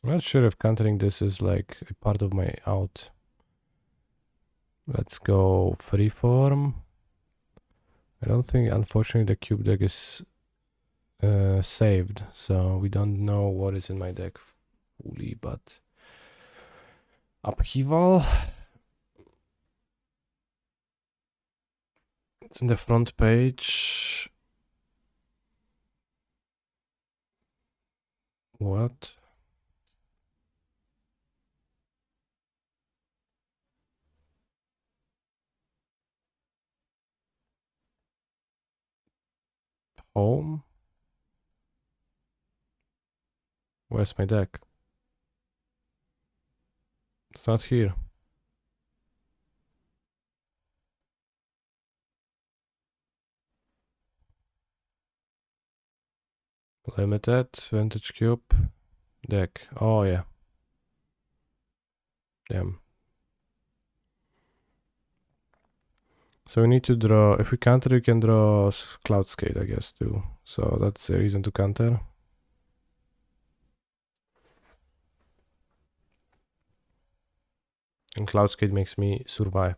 I'm not sure if countering this is like a part of my out. Let's go freeform. I don't think, unfortunately, the cube deck is saved, so we don't know what is in my deck fully, but Upheaval. It's in the front page. What? Home? Where's my deck? It's not here. Limited, vintage cube, deck. Oh yeah. Damn. So we need to draw, if we counter, we can draw Cloudskate, I guess, too. So that's a reason to counter. And Cloudskate makes me survive.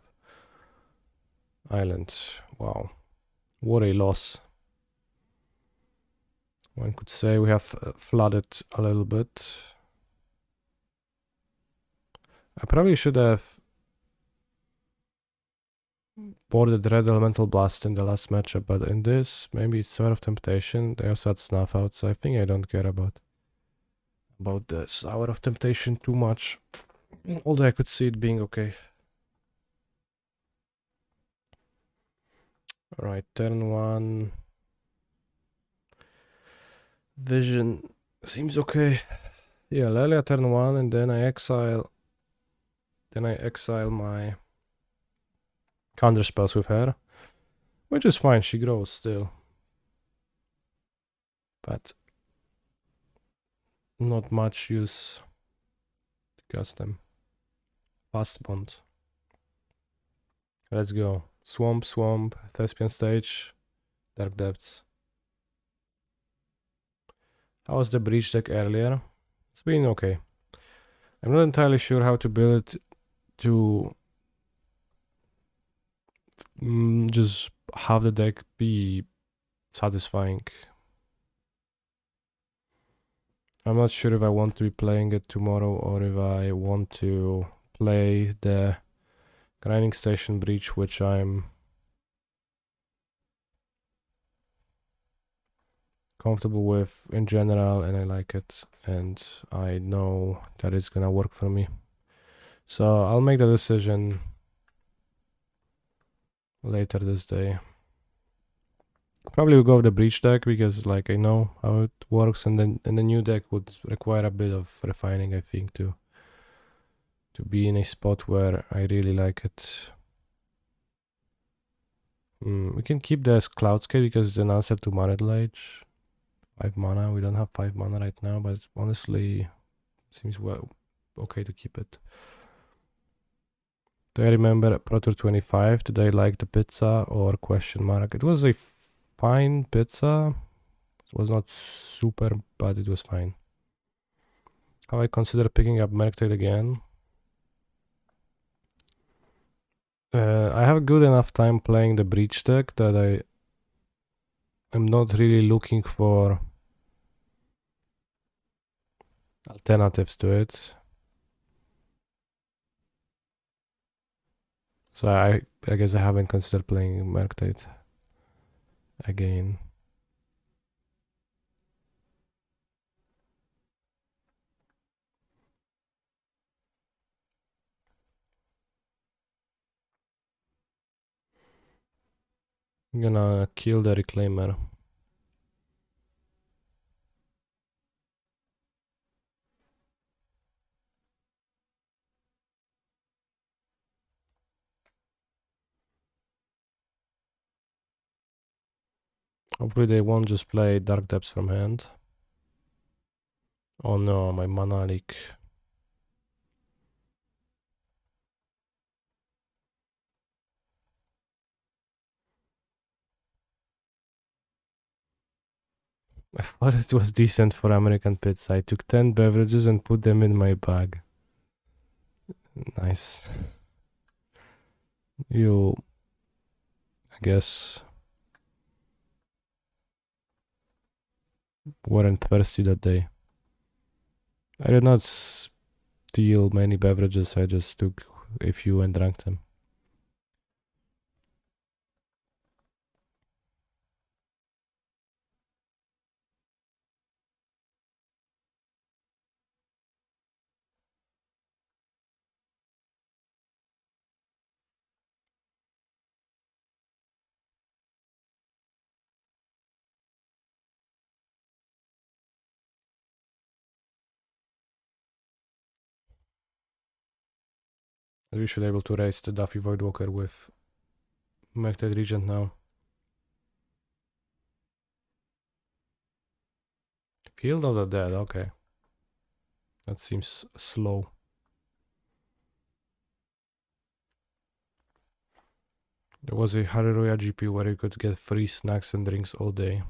Island. Wow. What a loss. One could say we have flooded a little bit. I probably should have boarded Red Elemental Blast in the last matchup, but in this, maybe it's Sour of Temptation. They also had Snuff out, so I think I don't care about the Sour of Temptation too much. Although I could see it being okay. Alright, turn 1. Vision seems okay. Yeah, Lelia turn 1, and then I exile. Then I exile my counter spells with her, which is fine. She grows still, but not much use to cast them. Fast bond. Let's go. Swamp, swamp, Thespian stage, Dark Depths. How was the breach deck earlier? It's been okay. I'm not entirely sure how to build it to just have the deck be satisfying. I'm not sure if I want to be playing it tomorrow or if I want to play the Grinding Station Breach, which I'm comfortable with in general, and I like it, and I know that it's gonna work for me. So I'll make the decision later this day. Probably will go with the breach deck because like I know how it works, and then the new deck would require a bit of refining, I think, to be in a spot where I really like it. We can keep this Cloudscape because it's an answer to Marital Age. 5 mana. We don't have 5 mana right now, but honestly seems well okay to keep it. Do I remember Pro Tour 25? Did I like the pizza or question mark? It was a fine pizza. It was not super, but it was fine. How I consider picking up Merctide again? I have a good enough time playing the breach deck that I'm not really looking for alternatives to it. So I guess I haven't considered playing Merctide again. I'm gonna kill the Reclaimer. Hopefully they won't just play Dark Depths from hand. Oh no, my mana leak. I thought it was decent for American Pizza. I took 10 beverages and put them in my bag. Nice. You, I guess, weren't thirsty that day. I did not steal many beverages, I just took a few and drank them. We should be able to raise the Duffy Voidwalker with Merctide Regent now. Field of the Dead, okay. That seems slow. There was a Haruruya GP where you could get free snacks and drinks all day.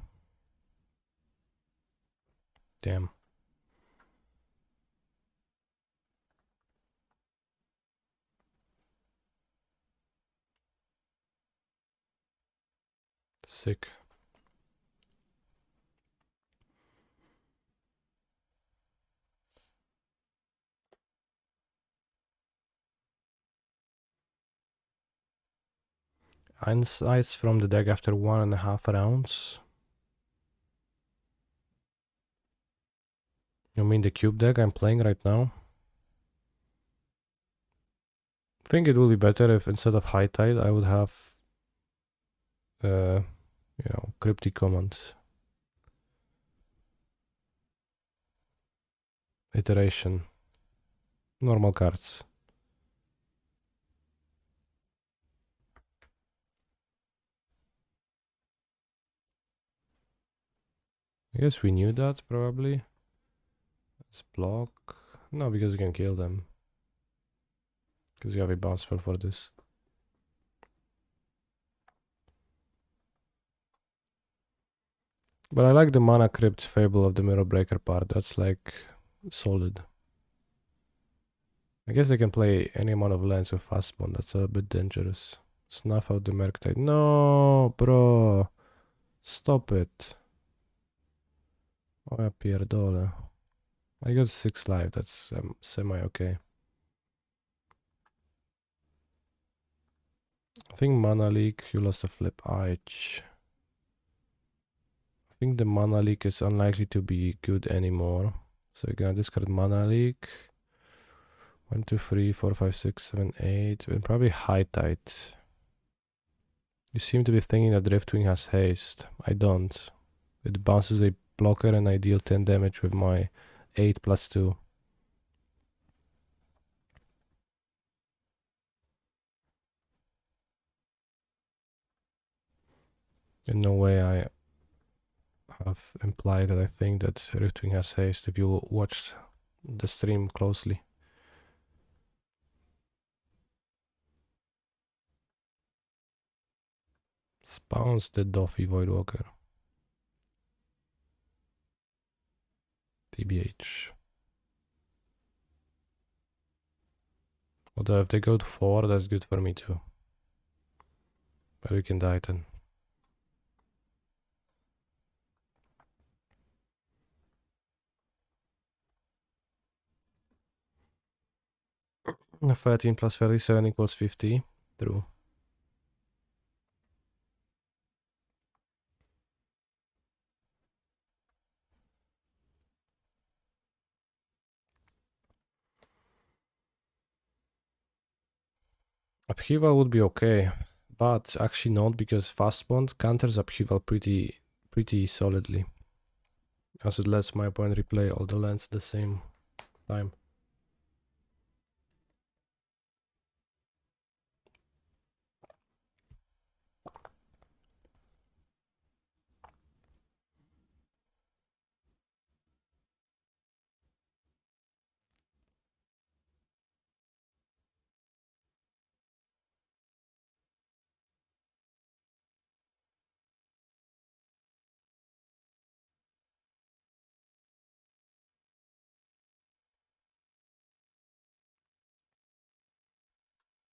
Damn. Sick. Insights from the deck after 1.5 rounds. You mean the cube deck I'm playing right now? I think it would be better if instead of High Tide I would have you know, Cryptic Command. Iteration. Normal cards. I guess we knew that probably. Let's block. No, because we can kill them. Because we have a bounce spell for this. But I like the Mana Crypt Fable of the Mirror Breaker part. That's like solid. I guess I can play any amount of lands with Fastbone. That's a bit dangerous. Snuff out the Merctide. No, bro. Stop it. Oh, pierdolę. I got 6 life. That's semi-okay. I think Mana Leak, you lost a flip. Ouch. I think the Mana Leak is unlikely to be good anymore. So you're gonna discard Mana Leak. 1, 2, 3, 4, 5, 6, 7, 8. And probably High Tide. You seem to be thinking that Driftwing has haste. I don't. It bounces a blocker and I deal 10 damage with my 8 plus 2. In no way I have implied that I think that Driftwing has haste if you watched the stream closely. Bounce the Duffy Voidwalker. TBH. Although if they go to 4, that's good for me too. But we can die then. A 13 plus 37 equals 50. True. Upheaval would be okay, but actually not, because fast bond counters upheaval pretty solidly. As it lets my opponent replay all the lands at the same time.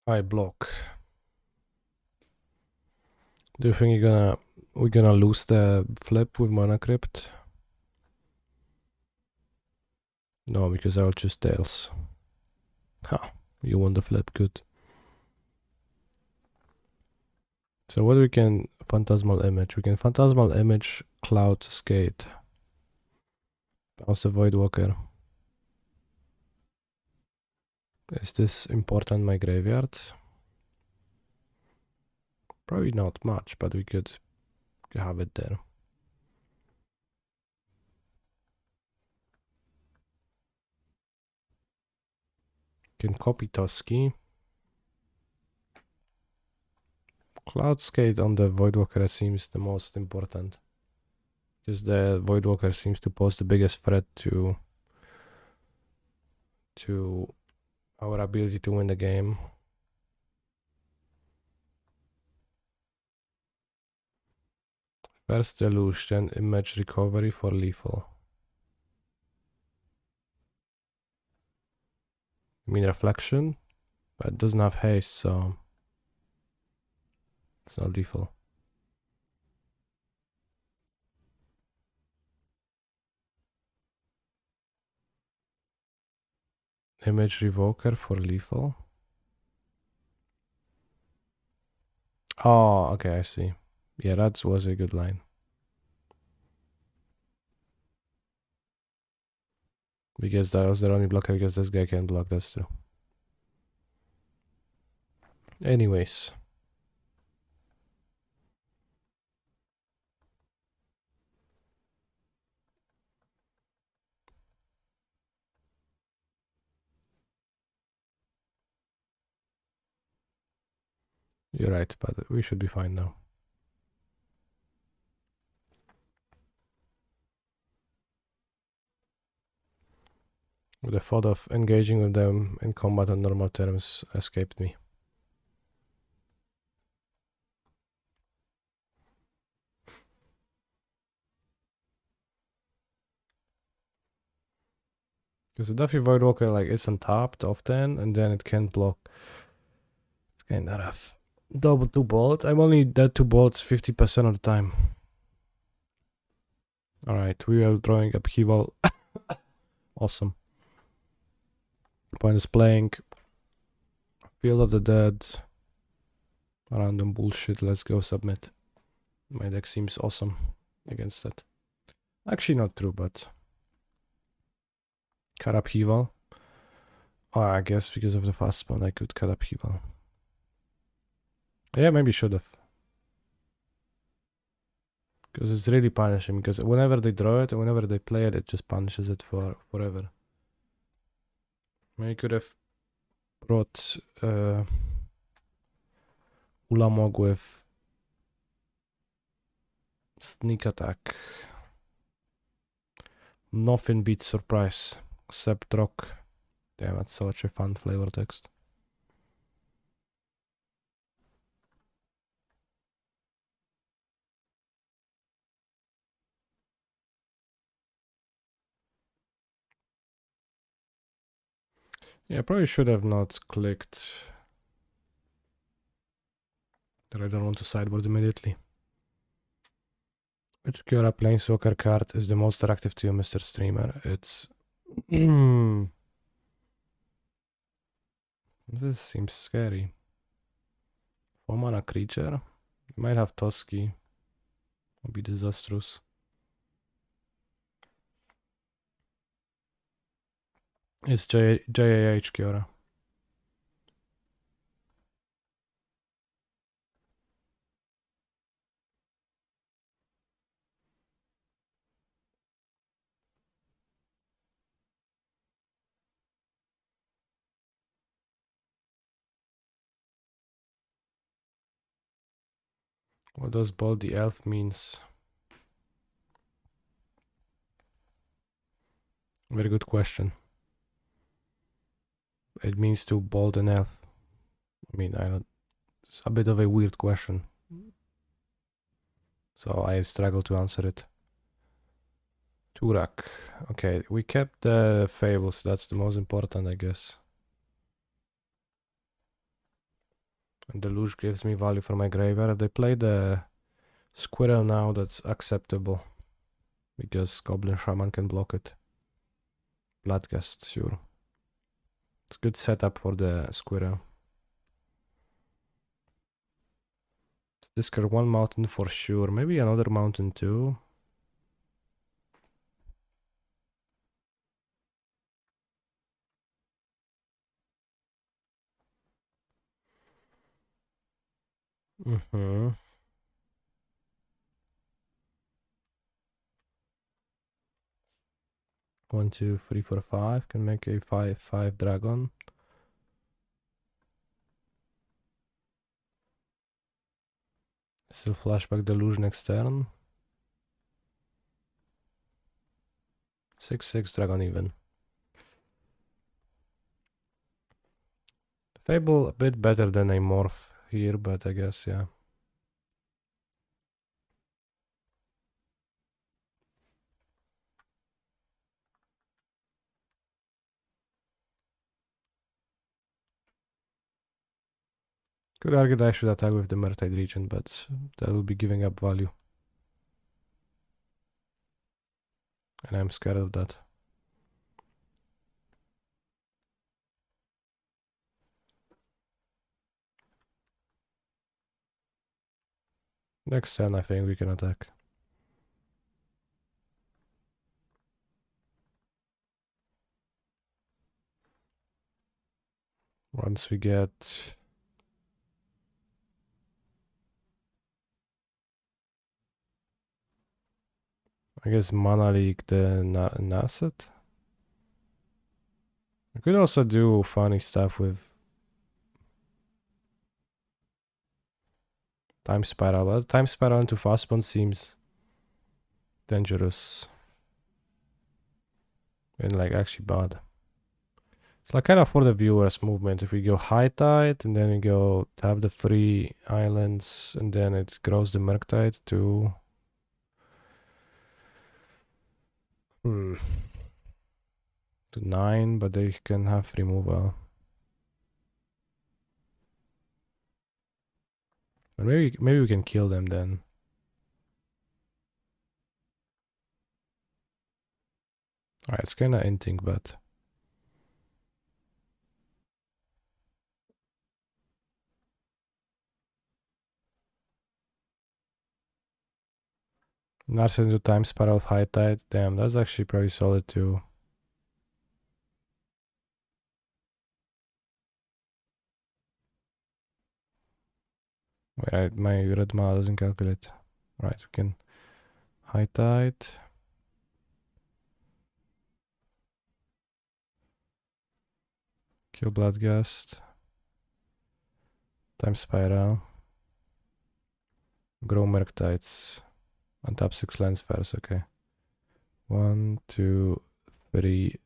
I block. Do you think we're gonna lose the flip with Mana Crypt? No, because I'll choose tails. Ha, you won the flip, good. So what we can Phantasmal Image? We can Phantasmal Image Cloud Skate. Bounce the Voidwalker. Is this important in my graveyard? Probably not much, but we could have it there. Can copy Toski. Cloud Skate on the Voidwalker seems the most important, because the Voidwalker seems to pose the biggest threat to our ability to win the game. First Deluge, then Image Recovery for lethal. I mean Reflection, but it doesn't have haste, so it's not lethal. Image Revoker for lethal. Oh, okay, I see. Yeah, that was a good line. Because that was the only blocker, because this guy can block, that's true. Anyways. You're right, but we should be fine now. The thought of engaging with them in combat on normal terms escaped me. Because the Duffy Voidwalker, like, it's untapped often, and then it can't block. It's kinda rough. Double 2 bolt. I'm only dead 2 bolts 50% of the time. Alright, we are drawing upheaval. Awesome. Opponent is playing Field of the Dead. Random bullshit, let's go submit. My deck seems awesome against that. Actually not true, but... Cut upheaval. Oh, I guess because of the fast spawn I could cut upheaval. Yeah, maybe should have. Because it's really punishing, because whenever they draw it and whenever they play it, it just punishes it forever. Maybe could have brought Ulamog with sneak attack. Nothing beats surprise except rock. Damn, that's such a fun flavor text. Yeah, I probably should have not clicked that I don't want to sideboard immediately. Which Kiora Planeswalker card is the most attractive to you, Mr. Streamer? It's... This seems scary. 4 mana creature. You might have Toski. Would be disastrous. It's JAH Kiora. What does Bold the Elf means? Very good question. It means to bold an elf. I mean, I don't. It's a bit of a weird question, so I struggle to answer it. Turak. Okay, we kept the fables. That's the most important, I guess. And the Luge gives me value for my graveyard. If they play the Squirrel now, that's acceptable. Because Goblin Shaman can block it. Bloodgast, sure. It's good setup for the Squirrel. Let's discard one mountain for sure. Maybe another mountain too. Mm-hmm. 1, 2, 3, 4, 5. Can make a 5/5 dragon. Still flashback Deluge next turn. 6/6 dragon even. Fable a bit better than a morph here, but I guess yeah. Could argue that I should attack with the Murktide Regent, but that will be giving up value. And I'm scared of that. Next turn I think we can attack. Once we get... I guess Mana League the Nasset. I could also do funny stuff with Time Spiral, but Time Spiral into Fastbone seems dangerous. And like actually bad. It's like kind of for the viewers movement. If we go High Tide and then we go have the 3 islands and then it grows the Murktide to... to 9, but they can have removal. But maybe we can kill them then. Alright, it's kinda inting, but... Narset into Time Spiral of High Tide. Damn, that's actually pretty solid too. Wait, my red mana doesn't calculate. Right, we can High Tide. Kill Bloodgust. Time Spiral. Grow Murktides. Untap 6 lands first, okay. 1, 2, 3,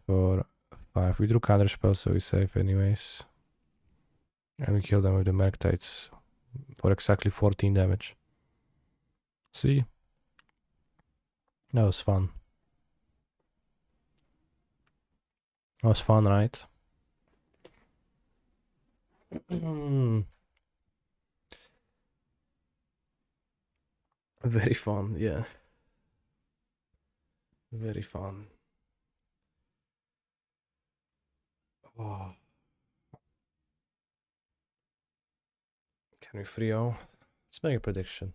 4, 5. We drew counter spells, so we're safe anyways. And we kill them with the Murktides for exactly 14 damage. See? That was fun. That was fun, right? Very fun, yeah. Very fun. Oh. Can we 3-0? Let's make a prediction.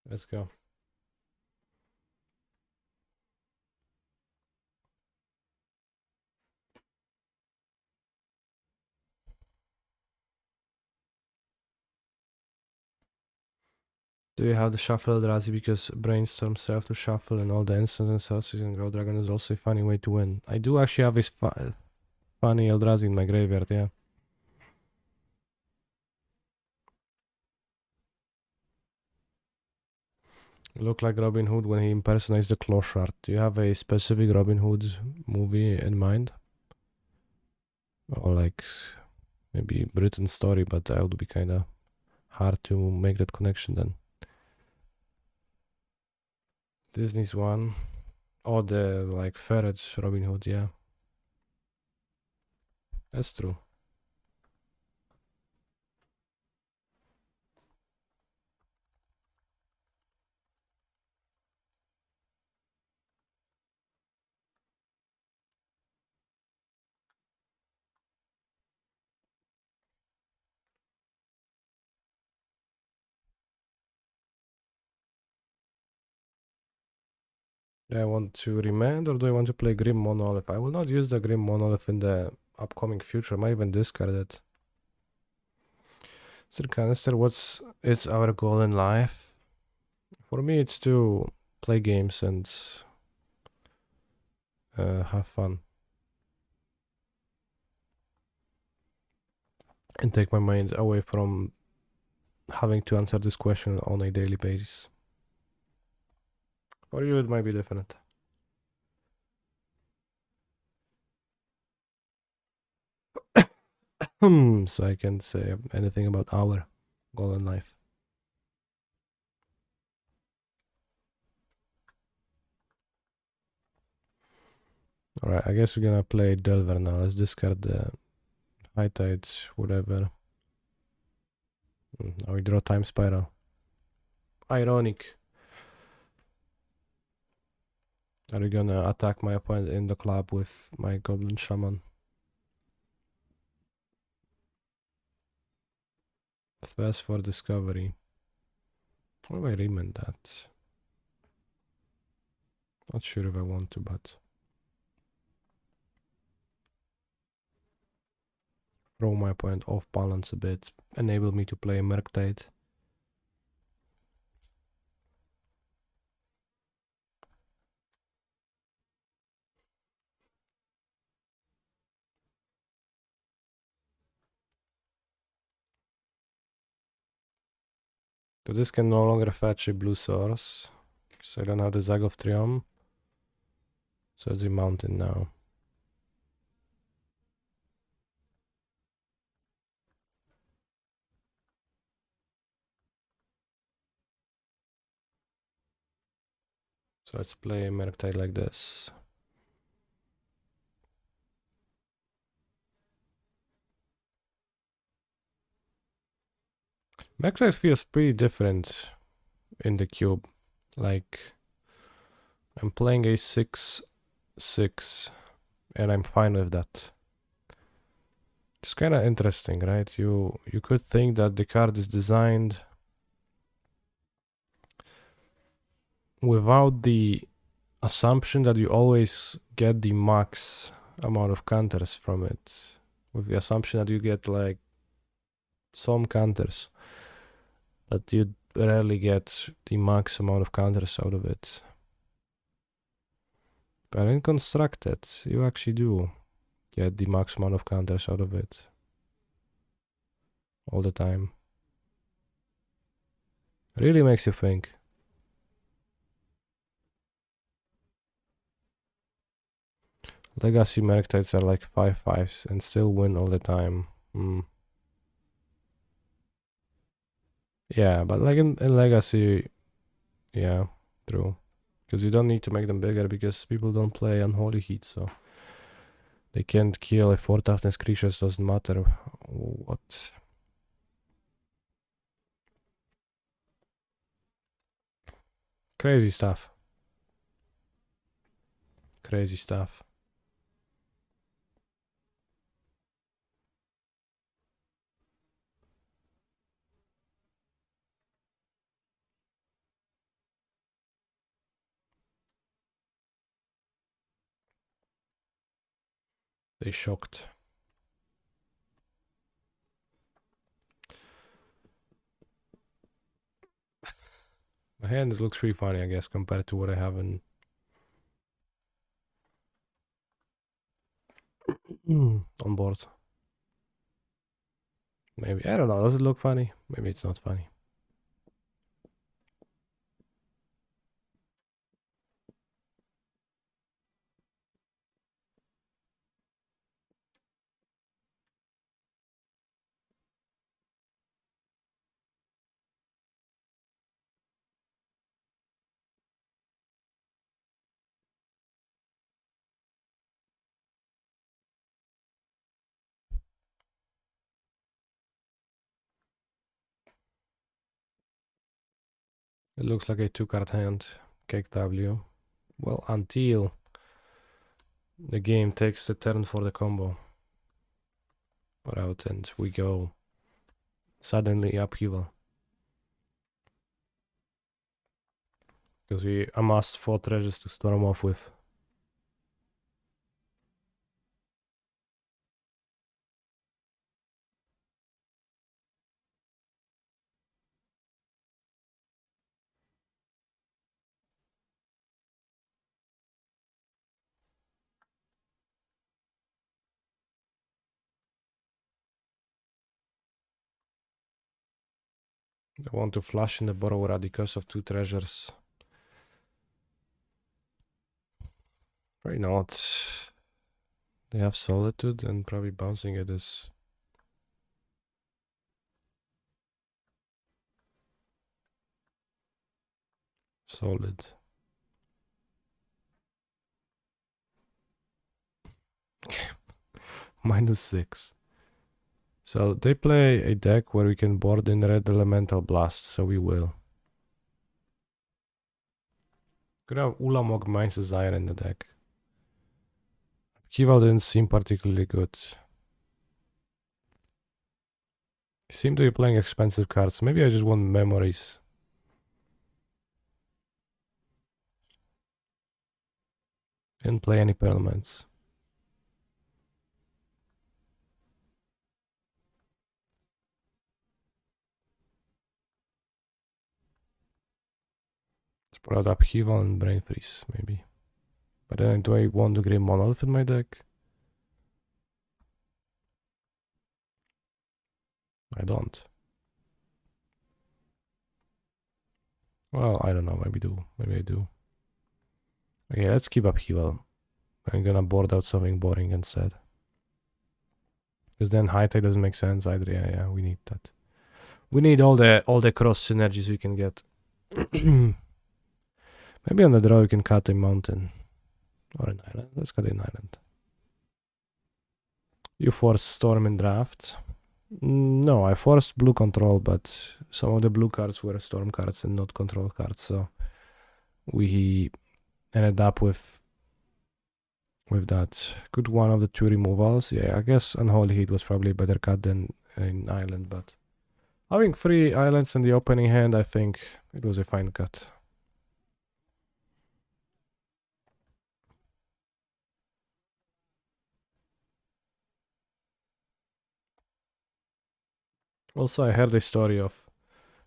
Let's go. Do you have the shuffle Eldrazi because brainstorm self to shuffle and all the instants and stuff and Grow Dragon is also a funny way to win. I do actually have this funny Eldrazi in my graveyard, yeah. Look like Robin Hood when he impersonates the Clochard. Do you have a specific Robin Hood movie in mind? Or like maybe Britain story, but that would be kinda hard to make that connection then. Disney's one. Oh, the like ferrets Robin Hood, yeah. That's true. Do I want to remand or do I want to play Grim Monolith? I will not use the Grim Monolith in the upcoming future. I might even discard it. Sir Canister, it's our goal in life? For me, it's to play games and have fun. And take my mind away from having to answer this question on a daily basis. For you, it might be different. So I can't say anything about our goal in life. Alright, I guess we're gonna play Delver now. Let's discard the High Tides, whatever. Now we draw Time Spiral. Ironic. Are we gonna attack my opponent in the club with my Goblin Shaman? Fast for discovery. Or do I remand that? Not sure if I want to, but throw my opponent off balance a bit. Enable me to play Murktide. So this can no longer fetch a blue source. So I don't have the Zag of Triumph. So it's a mountain now. So let's play Murktide like this. Murktide feels pretty different in the cube. Like, I'm playing a 6/6 and I'm fine with that. It's kind of interesting, right? You could think that the card is designed without the assumption that you always get the max amount of counters from it, with the assumption that you get like some counters, but you rarely get the max amount of counters out of it. But in Constructed, you actually do get the max amount of counters out of it all the time. Really makes you think. Legacy Murktides are like 5/5s and still win all the time. Yeah, but like in Legacy, yeah, true. Because you don't need to make them bigger because people don't play Unholy Heat, so They can't kill a 4 toughness creatures, doesn't matter what. Crazy stuff. Crazy stuff. They shocked. My hand looks pretty funny, I guess, compared to what I have in on board. Maybe, I don't know, does it look funny? Maybe it's not funny. It looks like a 2-card hand, Cake W. Well, until the game takes the turn for the combo. Route and we go suddenly upheaval. Because we amassed 4 treasures to storm off with. I want to flush in the borrower because of 2 treasures. Why not? They have Solitude and probably bouncing it is solid. -6. So they play a deck where we can board in red elemental blast, so we will. Could have Ulamog Mice's Iron in the deck. Kival didn't seem particularly good. Seem to be playing expensive cards. Maybe I just want memories. Didn't play any Perlmans. Let's put out Upheaval and Brain Freeze, maybe. But then do I want to Grim Monolith in my deck? I don't. Well, I don't know. Maybe do. Maybe I do. Okay, let's keep Upheaval. I'm gonna board out something boring instead. Because then high tide doesn't make sense either. Yeah, we need that. We need all the cross synergies we can get. Maybe on the draw we can cut a mountain. Or an island. Let's cut an island. You force storm in draft. No, I forced blue control, but some of the blue cards were storm cards and not control cards, so we ended up with that. Could one of the 2 removals? Yeah, I guess Unholy Heat was probably a better cut than an island, but having 3 islands in the opening hand, I think it was a fine cut. Also, I heard a story of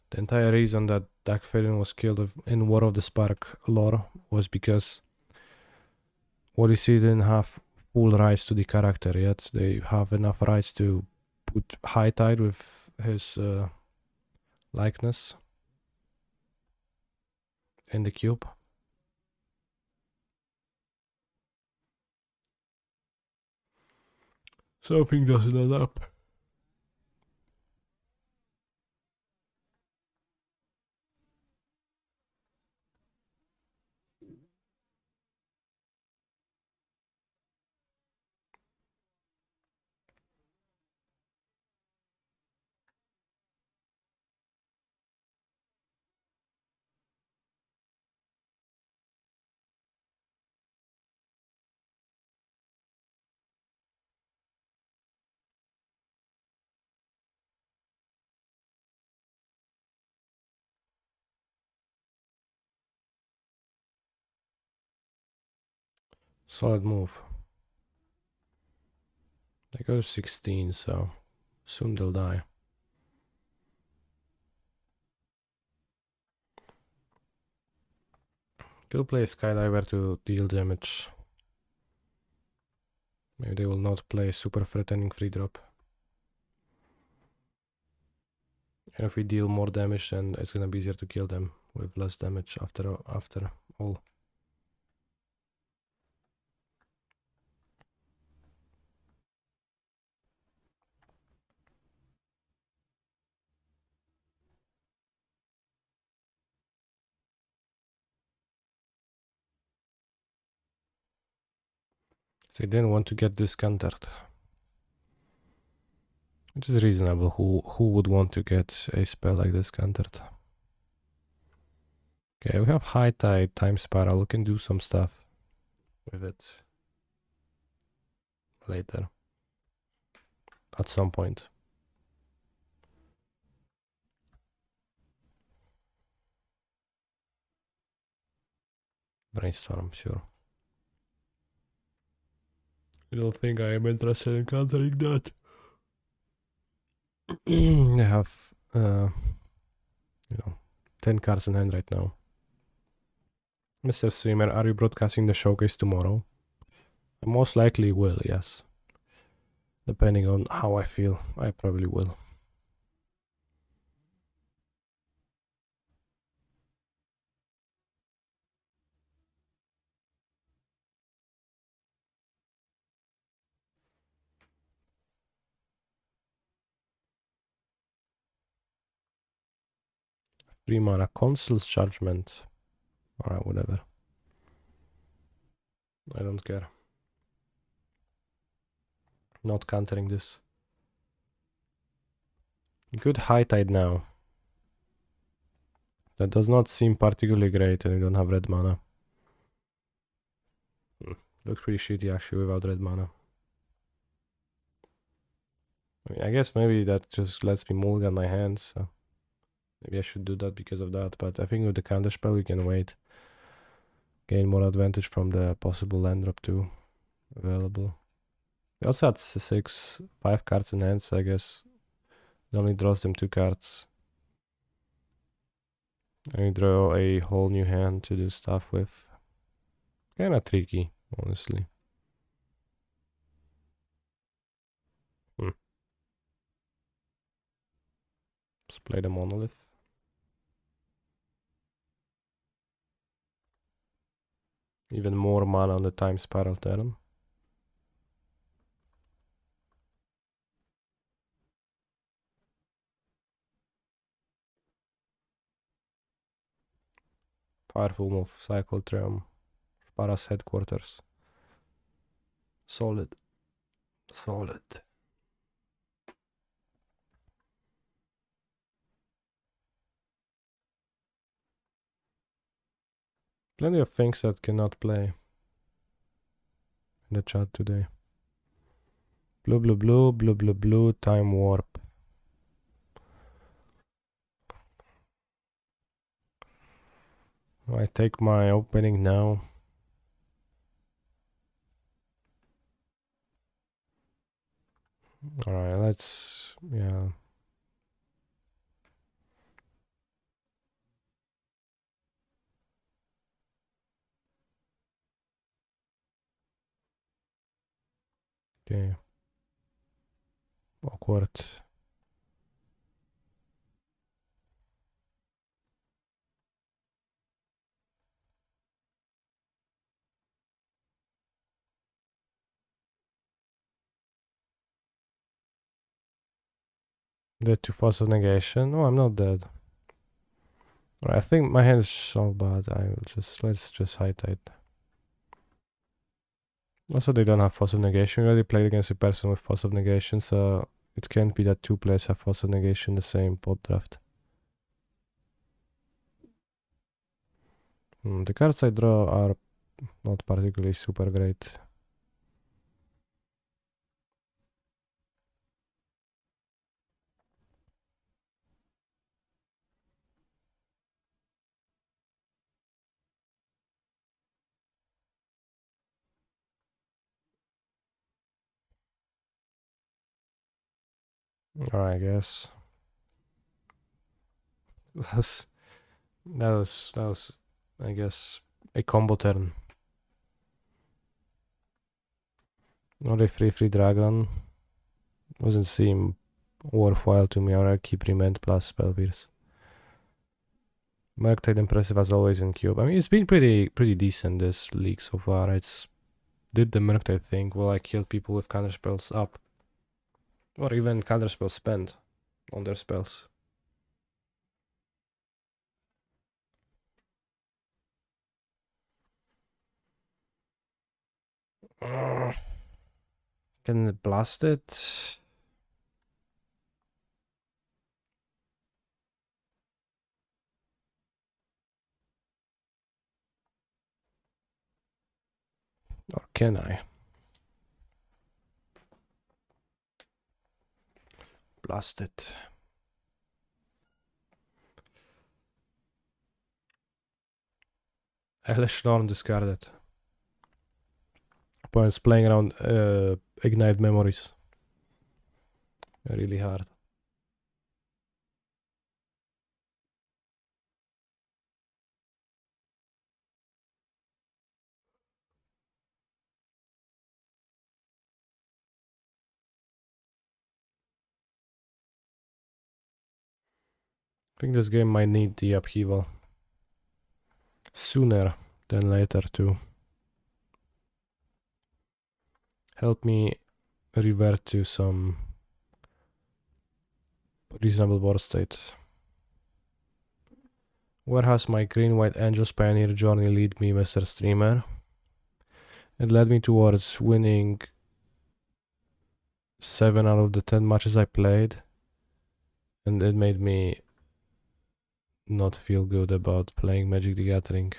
the entire reason that Dagfarian was killed in War of the Spark lore was because Odyssey didn't have full rights to the character yet. They have enough rights to put High Tide with his likeness in the cube. Something doesn't add up. Solid move. They go to 16, so soon they'll die. Could play Skydiver to deal damage. Maybe they will not play super threatening free drop. And if we deal more damage, then it's gonna be easier to kill them with less damage after all. They didn't want to get discountered. Which is reasonable. Who would want to get a spell like discountered? Okay, we have High Tide, Time Spiral. We can do some stuff with it later. At some point. Brainstorm, sure. I don't think I am interested in countering that. I have, 10 cards in hand right now. Mr. Swimmer, are you broadcasting the showcase tomorrow? I most likely will, yes. Depending on how I feel, I probably will. Free mana, Consul's Judgment. Alright, whatever. I don't care. Not countering this. Good High Tide now. That does not seem particularly great, and we don't have red mana. Looks pretty shitty actually without red mana. I mean, I guess maybe that just lets me mulligan my hands, so maybe I should do that because of that, but I think with the counterspell we can wait. Gain more advantage from the possible land drop too available. We also had 5 cards in hand, so I guess it only draws them 2 cards. And we draw a whole new hand to do stuff with. Kinda tricky, honestly. Let's play the Monolith. Even more mana on the Time Spiral turn. Powerful move, Cycle Triumph. Paras Headquarters. Solid. Solid. Plenty of things that cannot play in the chat today. Blue, blue, blue, blue, blue, blue, Time Warp. I take my opening now. Alright, let's, yeah. Okay. Awkward. Dead to Force of Negation. Oh, I'm not dead. Right, I think my hand is so bad. Let's just High Tide. Also, they don't have Force of Negation. We already played against a person with Force of Negation, so it can't be that 2 players have Force of Negation in the same pot draft. The cards I draw are not particularly super great. Alright, I guess. That was, I guess, a combo turn. Not a free dragon. Doesn't seem worthwhile to me. I'll keep Remand plus Spell Pierce. Murktide impressive as always in cube. I mean, it's been pretty decent this league so far. It's did the Murktide thing. Will I kill people with counter spells up, or even counter spells spent on their spells? Can it blast it? Or can I? Blast it. Hellish Norn discarded. Opponent's playing around Ignite Memories. Really hard. I think this game might need the upheaval sooner than later to help me revert to some reasonable board state. Where has my green-white Angels Pioneer journey lead me, Mr. Streamer? It led me towards winning 7 out of the 10 matches I played, and it made me not feel good about playing Magic the Gathering.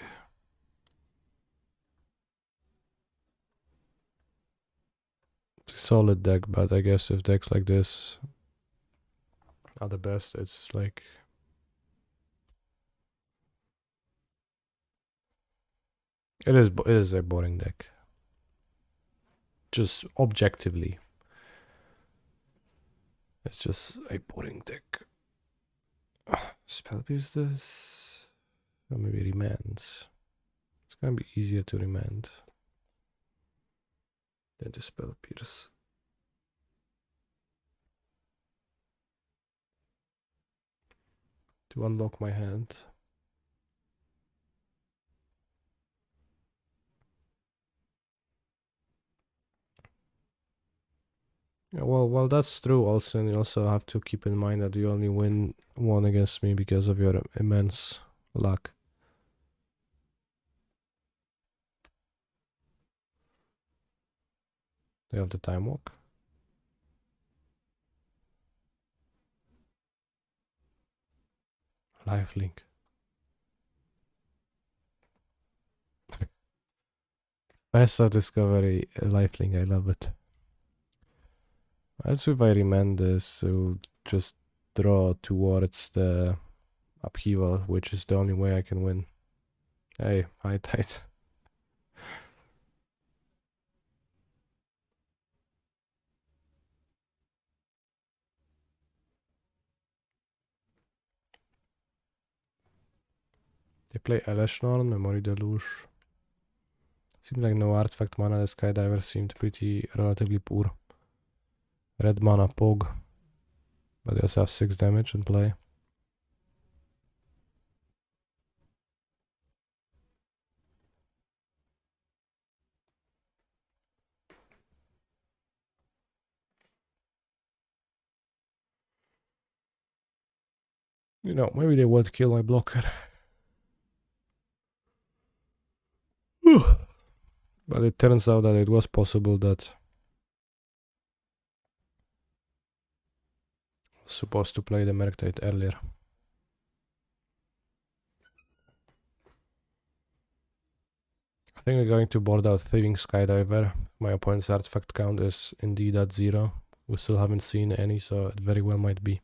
It's a solid deck, but I guess if decks like this are the best, it's like... It is a boring deck. Just objectively. It's just a boring deck. Spell Pierce this? Or maybe Remand. It's gonna be easier to Remand than to Spell Pierce. To unlock my hand. Yeah, well, that's true also, and you also have to keep in mind that you only win one against me because of your immense luck. Do you have the Time Walk? Lifelink. Best Discovery Lifelink, I love it. As if I remand this to just draw towards the upheaval, which is the only way I can win. Hey, high tide. They play Eleshnorn, Memory Deluge. Seems like no artifact mana. The Skydiver seemed pretty relatively poor. Red mana Pog. But they also have 6 damage in play. You know, maybe they would kill my blocker. But it turns out that it was possible that I was supposed to play the Murktide earlier. I think we're going to board out Thieving Skydiver. My opponent's artifact count is indeed at 0. We still haven't seen any, so it very well might be.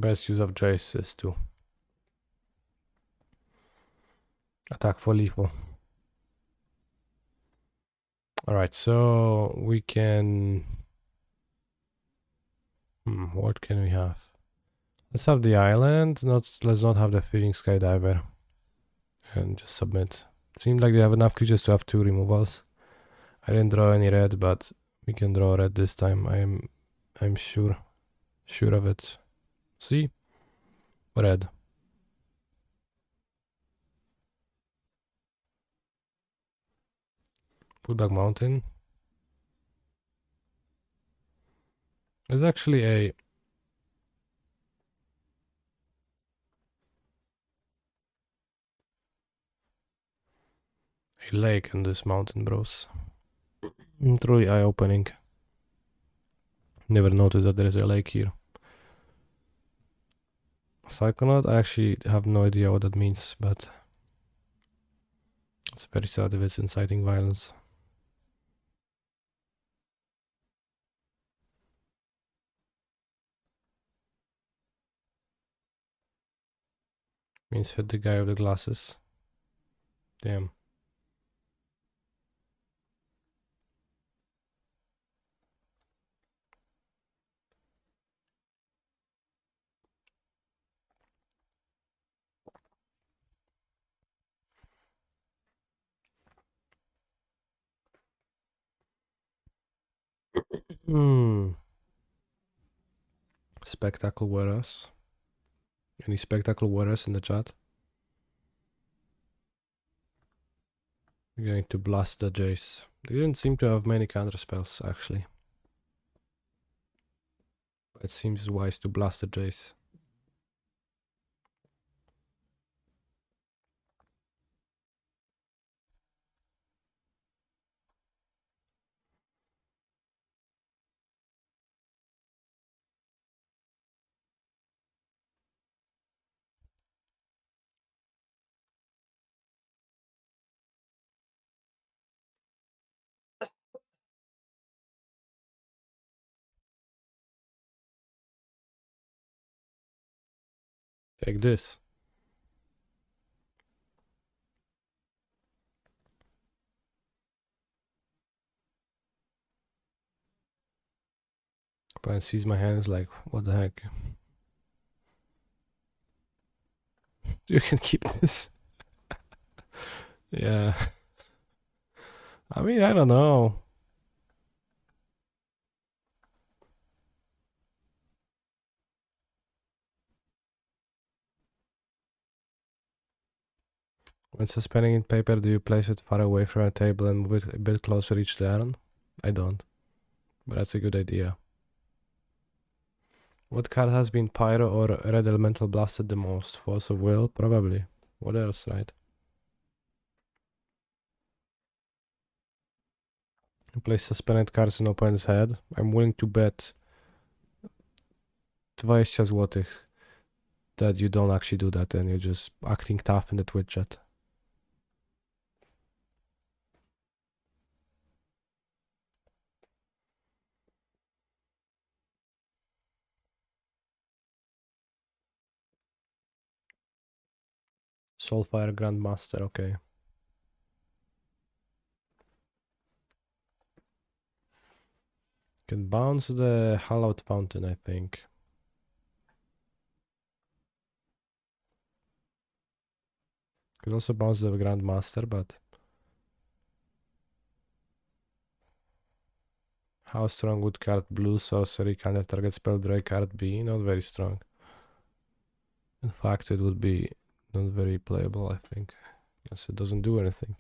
Best use of Jace is to attack for lethal. Alright, so we can... what can we have? Let's have the island, let's not have the feeding skydiver. And just submit. Seems like they have enough creatures to have 2 removals. I didn't draw any red, but we can draw red this time. I'm sure of it. See? Red. Put back mountain. There's actually a lake in this mountain, bros. Truly eye-opening. Never noticed that there is a lake here. Psychonaut, I actually have no idea what that means, but it's very sad if it's inciting violence. Means hit the guy with the glasses. Damn. Spectacle wearers. Any spectacle wearers in the chat? We're going to blast the Jace. They didn't seem to have many counter spells actually. But it seems wise to blast the Jace. Take this. Opponent sees my hands like, what the heck? You can keep this. Yeah. I mean, I don't know. When suspending in paper, do you place it far away from a table and move it a bit closer each turn? I don't. But that's a good idea. What card has been Pyro or Red Elemental blasted the most? Force of Will? Probably. What else, right? You place suspended cards in opponent's head. I'm willing to bet 20 złotych that you don't actually do that and you're just acting tough in the Twitch chat. Soulfire Grandmaster, okay. Can bounce the Hallowed Fountain, I think. Could also bounce the Grandmaster, but how strong would card Blue Sorcery counter target spell draw card be? Not very strong. In fact, it would be not very playable, I think. Yes, it doesn't do anything.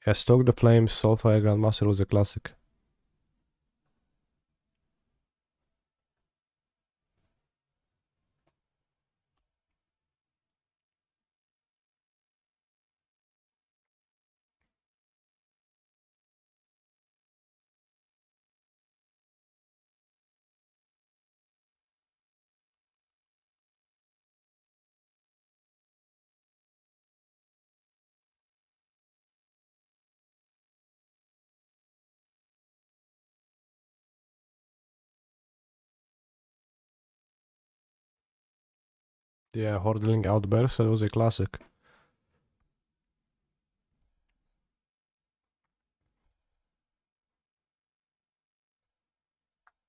Yeah, Stoke the Flames, Soulfire Grandmaster was a classic. Yeah, Hordling Outburst, that was a classic.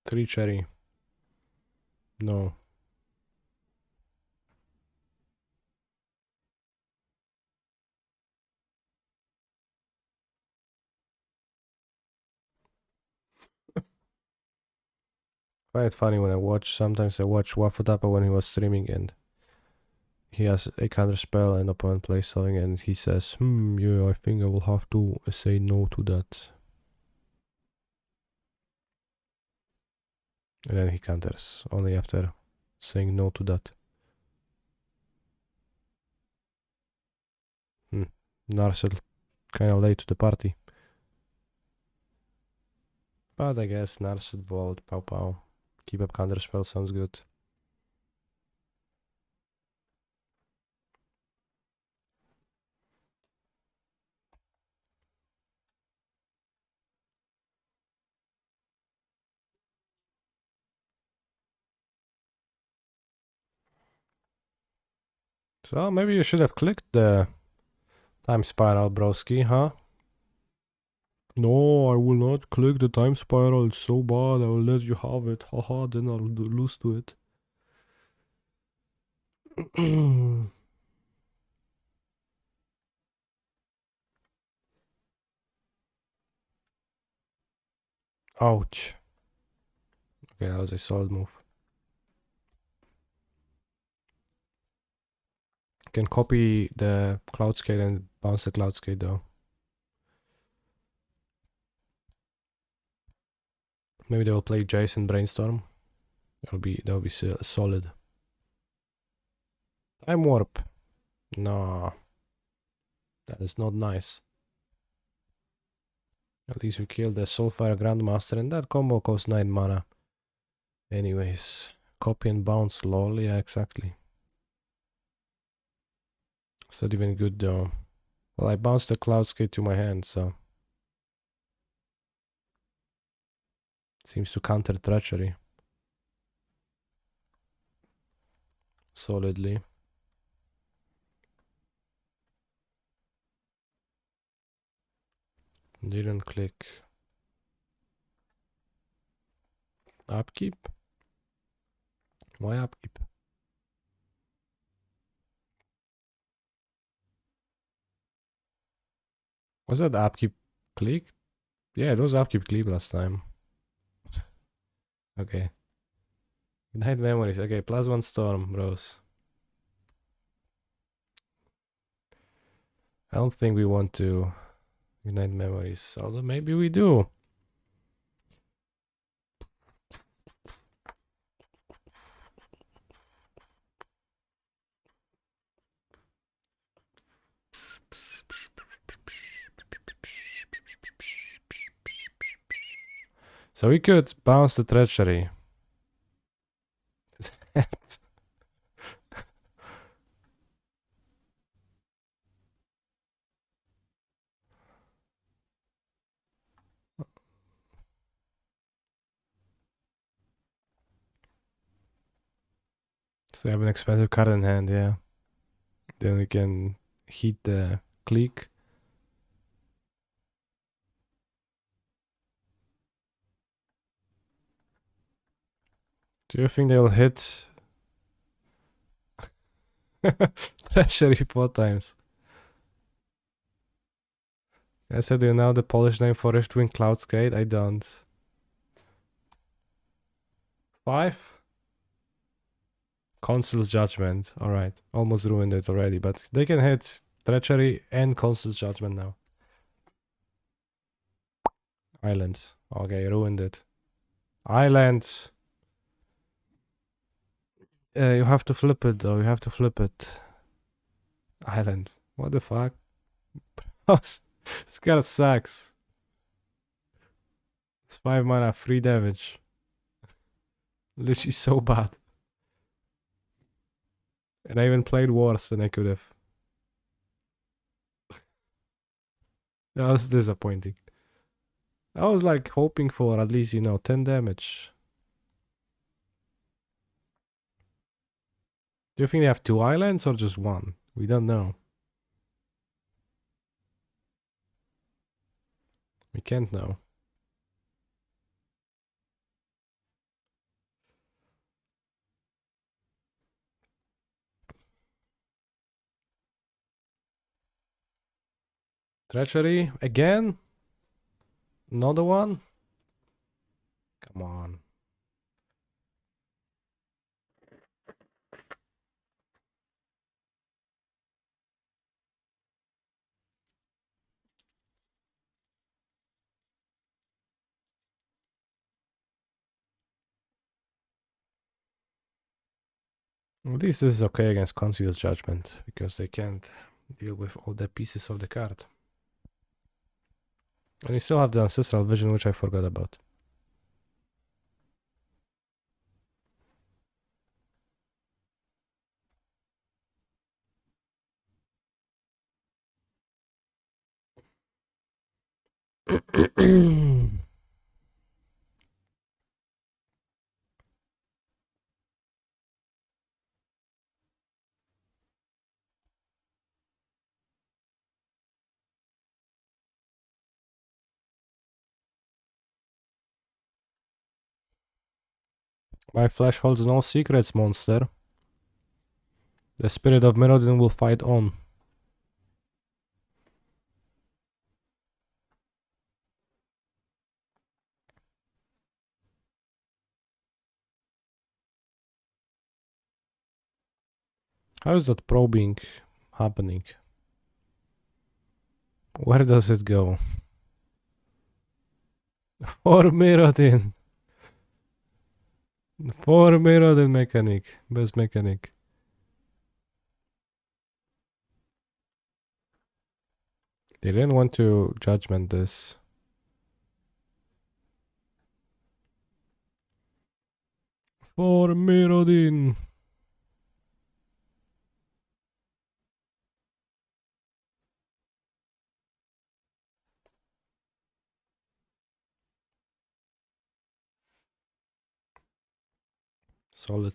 Three cherry. No. I find it funny when sometimes I watch Wafutapa when he was streaming and he has a counter spell and opponent plays something and he says, yeah, I think I will have to say no to that. And then he counters only after saying no to that. Narset kinda late to the party. But I guess Narset vote, pow pow. Keep up counter spell sounds good. So maybe you should have clicked the time spiral, broski, huh? No, I will not click the time spiral. It's so bad. I will let you have it. Haha, then I'll lose to it. Ouch. Okay, that was a solid move. Can copy the Cloudskate and bounce the Cloudskate though. Maybe they will play Jason Brainstorm. That'll be solid. Time warp. No. That is not nice. At least we killed the Soulfire Grandmaster and that combo costs 9 mana. Anyways. Copy and bounce lol, yeah exactly. It's not even good though. Well, I bounced the Cloudskate to my hand, so seems to counter treachery solidly. Didn't click. Upkeep? Why upkeep? Was that upkeep click? Yeah, it was upkeep click last time. Okay. Ignite memories. Okay, +1 storm, bros. I don't think we want to ignite memories, although maybe we do. So we could bounce the treachery. So I have an expensive card in hand, yeah. Then we can hit the click. Do you think they'll hit treachery 4 times? I said, do you know the Polish name for Riftwing Cloudskate? I don't. 5? Consul's Judgment. Alright. Almost ruined it already, but they can hit Treachery and Consul's Judgment now. Island. Okay, ruined it. Island. You have to flip it though, you have to flip it. Island. What the fuck? This card sucks. It's 5 mana, 3 damage. Literally so bad. And I even played worse than I could have. That was disappointing. I was like hoping for at least, 10 damage. Do you think they have 2 islands or just 1? We don't know. We can't know. Treachery again? Another one? Come on. At least this is okay against Concealed Judgment, because they can't deal with all the pieces of the card. And you still have the Ancestral Vision, which I forgot about. My flesh holds no secrets, monster. The spirit of Mirrodin will fight on. How is that probing happening? Where does it go? For Mirrodin! For Mirrodin mechanic. Best mechanic. They didn't want to judgment this. For Mirrodin! Solid.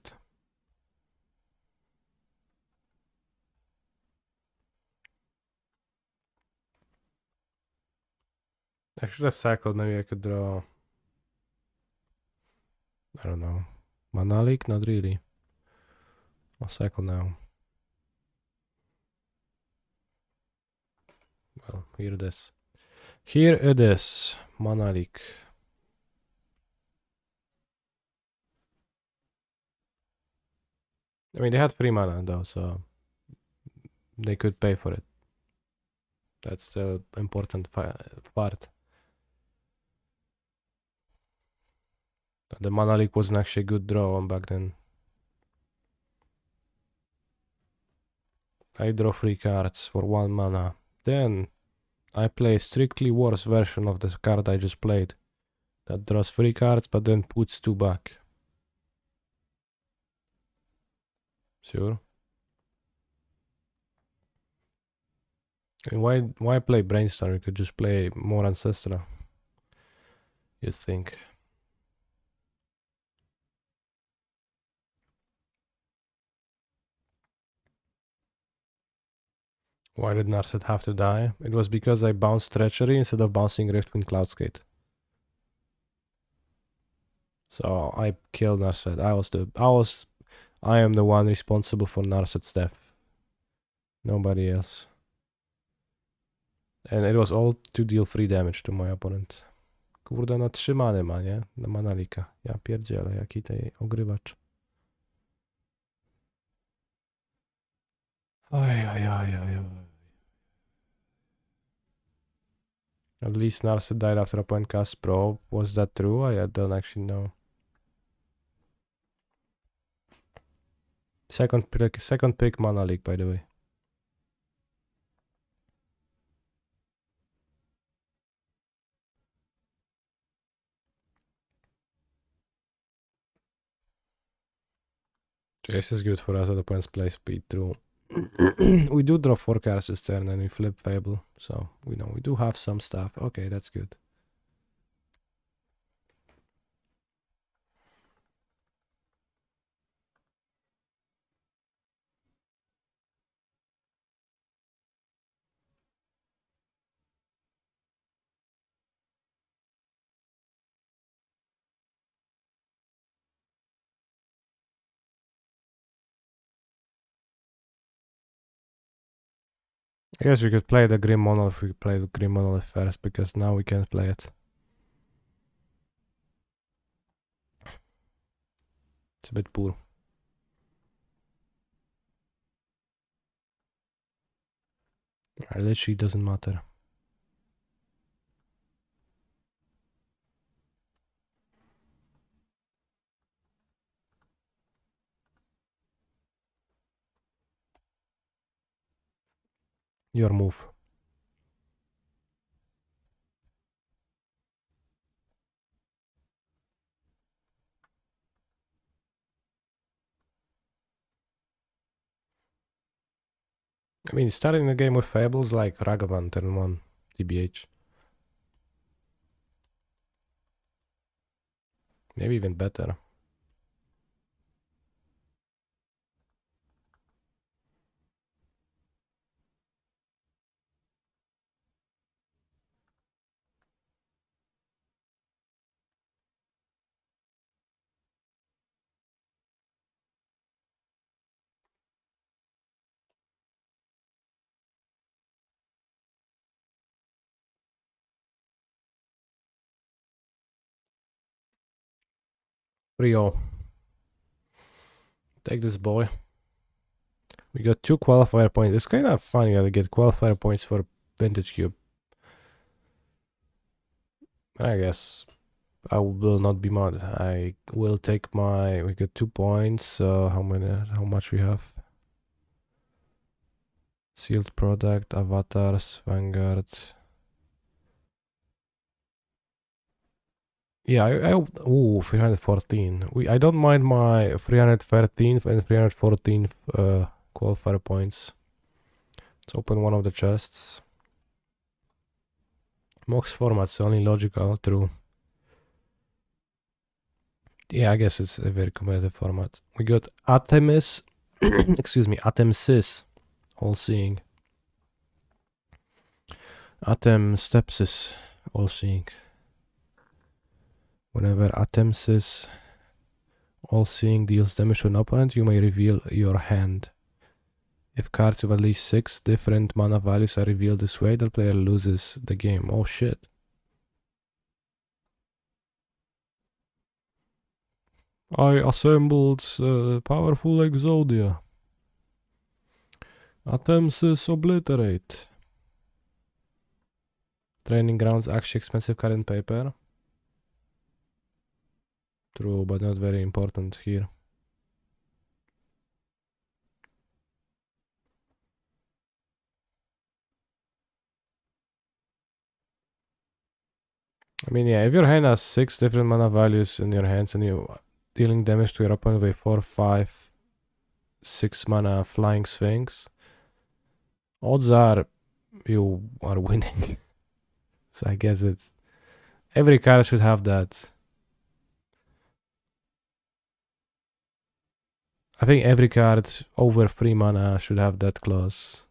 I should have cycled. Maybe I could draw. I don't know. Mana leak? Not really. I'll cycle now. Well, here it is. Here it is. Mana leak. I mean, they had free mana though, so they could pay for it. That's the important part. The mana leak wasn't actually a good draw back then. I draw 3 cards for 1 mana. Then I play a strictly worse version of the card I just played. That draws 3 cards but then puts 2 back. Sure. I mean, why play Brainstorm? You could just play more Ancestral. You'd think. Why did Narset have to die? It was because I bounced Treachery instead of bouncing Riftwind Cloudskate. So I killed Narset. I am the one responsible for Narset's death. Nobody else. And it was all to deal 3 damage to my opponent. Kurde, no 3 many ma, nie? Na Manalika. Ja pierdzielę, jaki tej ogrywacz. Oj. At least Narset died after a point cast probe. Was that true? I don't actually know. Second pick Mana Leak, by the way. Chase is good for us at the points play speed through. We do draw 4 cards this turn and we flip Fable, so we know we do have some stuff. Okay, that's good. I guess we could play the Grim Monolith if we play the Grim Monolith first, because now we can't play it. It's a bit poor. It literally doesn't matter. Your move. I mean, starting the game with Fables like Ragavan turn 1, TBH. Maybe even better. Rio. Take this boy. We got 2 qualifier points. It's kind of funny that we get qualifier points for Vintage Cube. I guess I will not be mad. I will take my... We got 2 points. How much we have? Sealed product, avatars, Vanguard. Yeah, ooh, 314. I don't mind my 313th and 314th qualifier points. Let's open one of the chests. Mox format's only logical, true. Yeah, I guess it's a very competitive format. We got Artemis, excuse me, Atemsis, all-seeing. Atem Stepsis, all-seeing. Whenever Atemsis, all-seeing, deals damage to an opponent, you may reveal your hand. If cards with at least 6 different mana values are revealed this way, the player loses the game. Oh shit. I assembled powerful Exodia. Atemsis Obliterate. Training Grounds, actually expensive card in paper. True, but not very important here. I mean, yeah, if your hand has 6 different mana values in your hands and you're dealing damage to your opponent with 4, 5, 6 mana Flying Sphinx, odds are you are winning. So I guess it's... Every card should have that. I think every card over 3 mana should have that clause.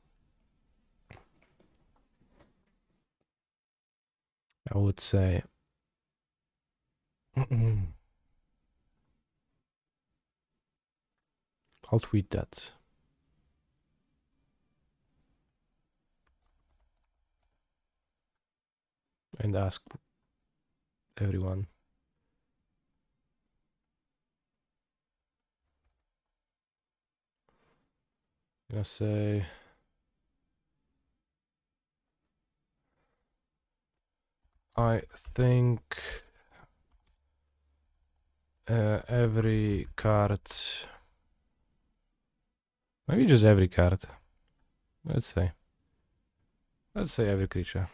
I would say. I'll tweet that. And ask everyone. I'm gonna say... I think every card, maybe just every card, let's say every creature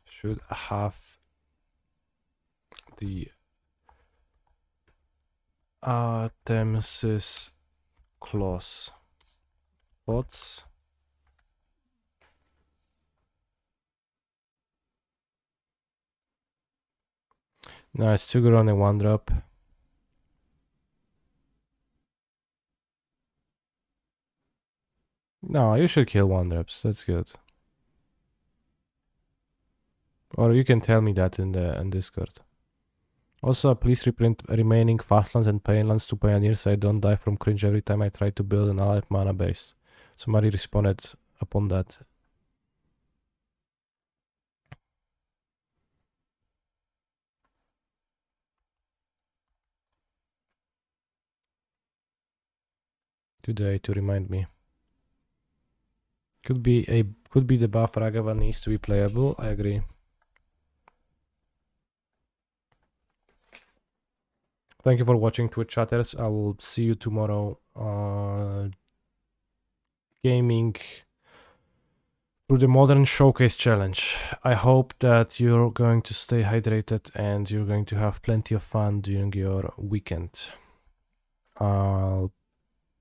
should have the Artemis clause. Thoughts? No, it's too good on a 1-drop. No, you should kill 1-drops. That's good. Or you can tell me that in Discord. Also, please reprint remaining fastlands and painlands to pioneers so I don't die from cringe every time I try to build an alive mana base. Somebody responded upon that. Today to remind me. Could be the buff Ragava needs to be playable, I agree. Thank you for watching, Twitch chatters. I will see you tomorrow. Gaming through the Modern Showcase Challenge. I hope that you're going to stay hydrated and you're going to have plenty of fun during your weekend. I'll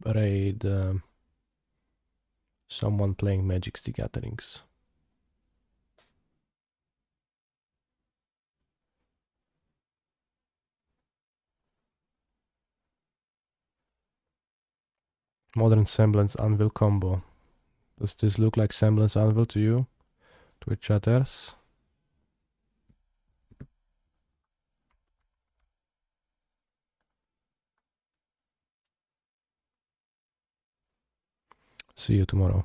raid someone playing Magic the Gatherings. Modern Semblance Anvil combo. Does this look like Semblance Anvil to you, Twitch chatters? See you tomorrow.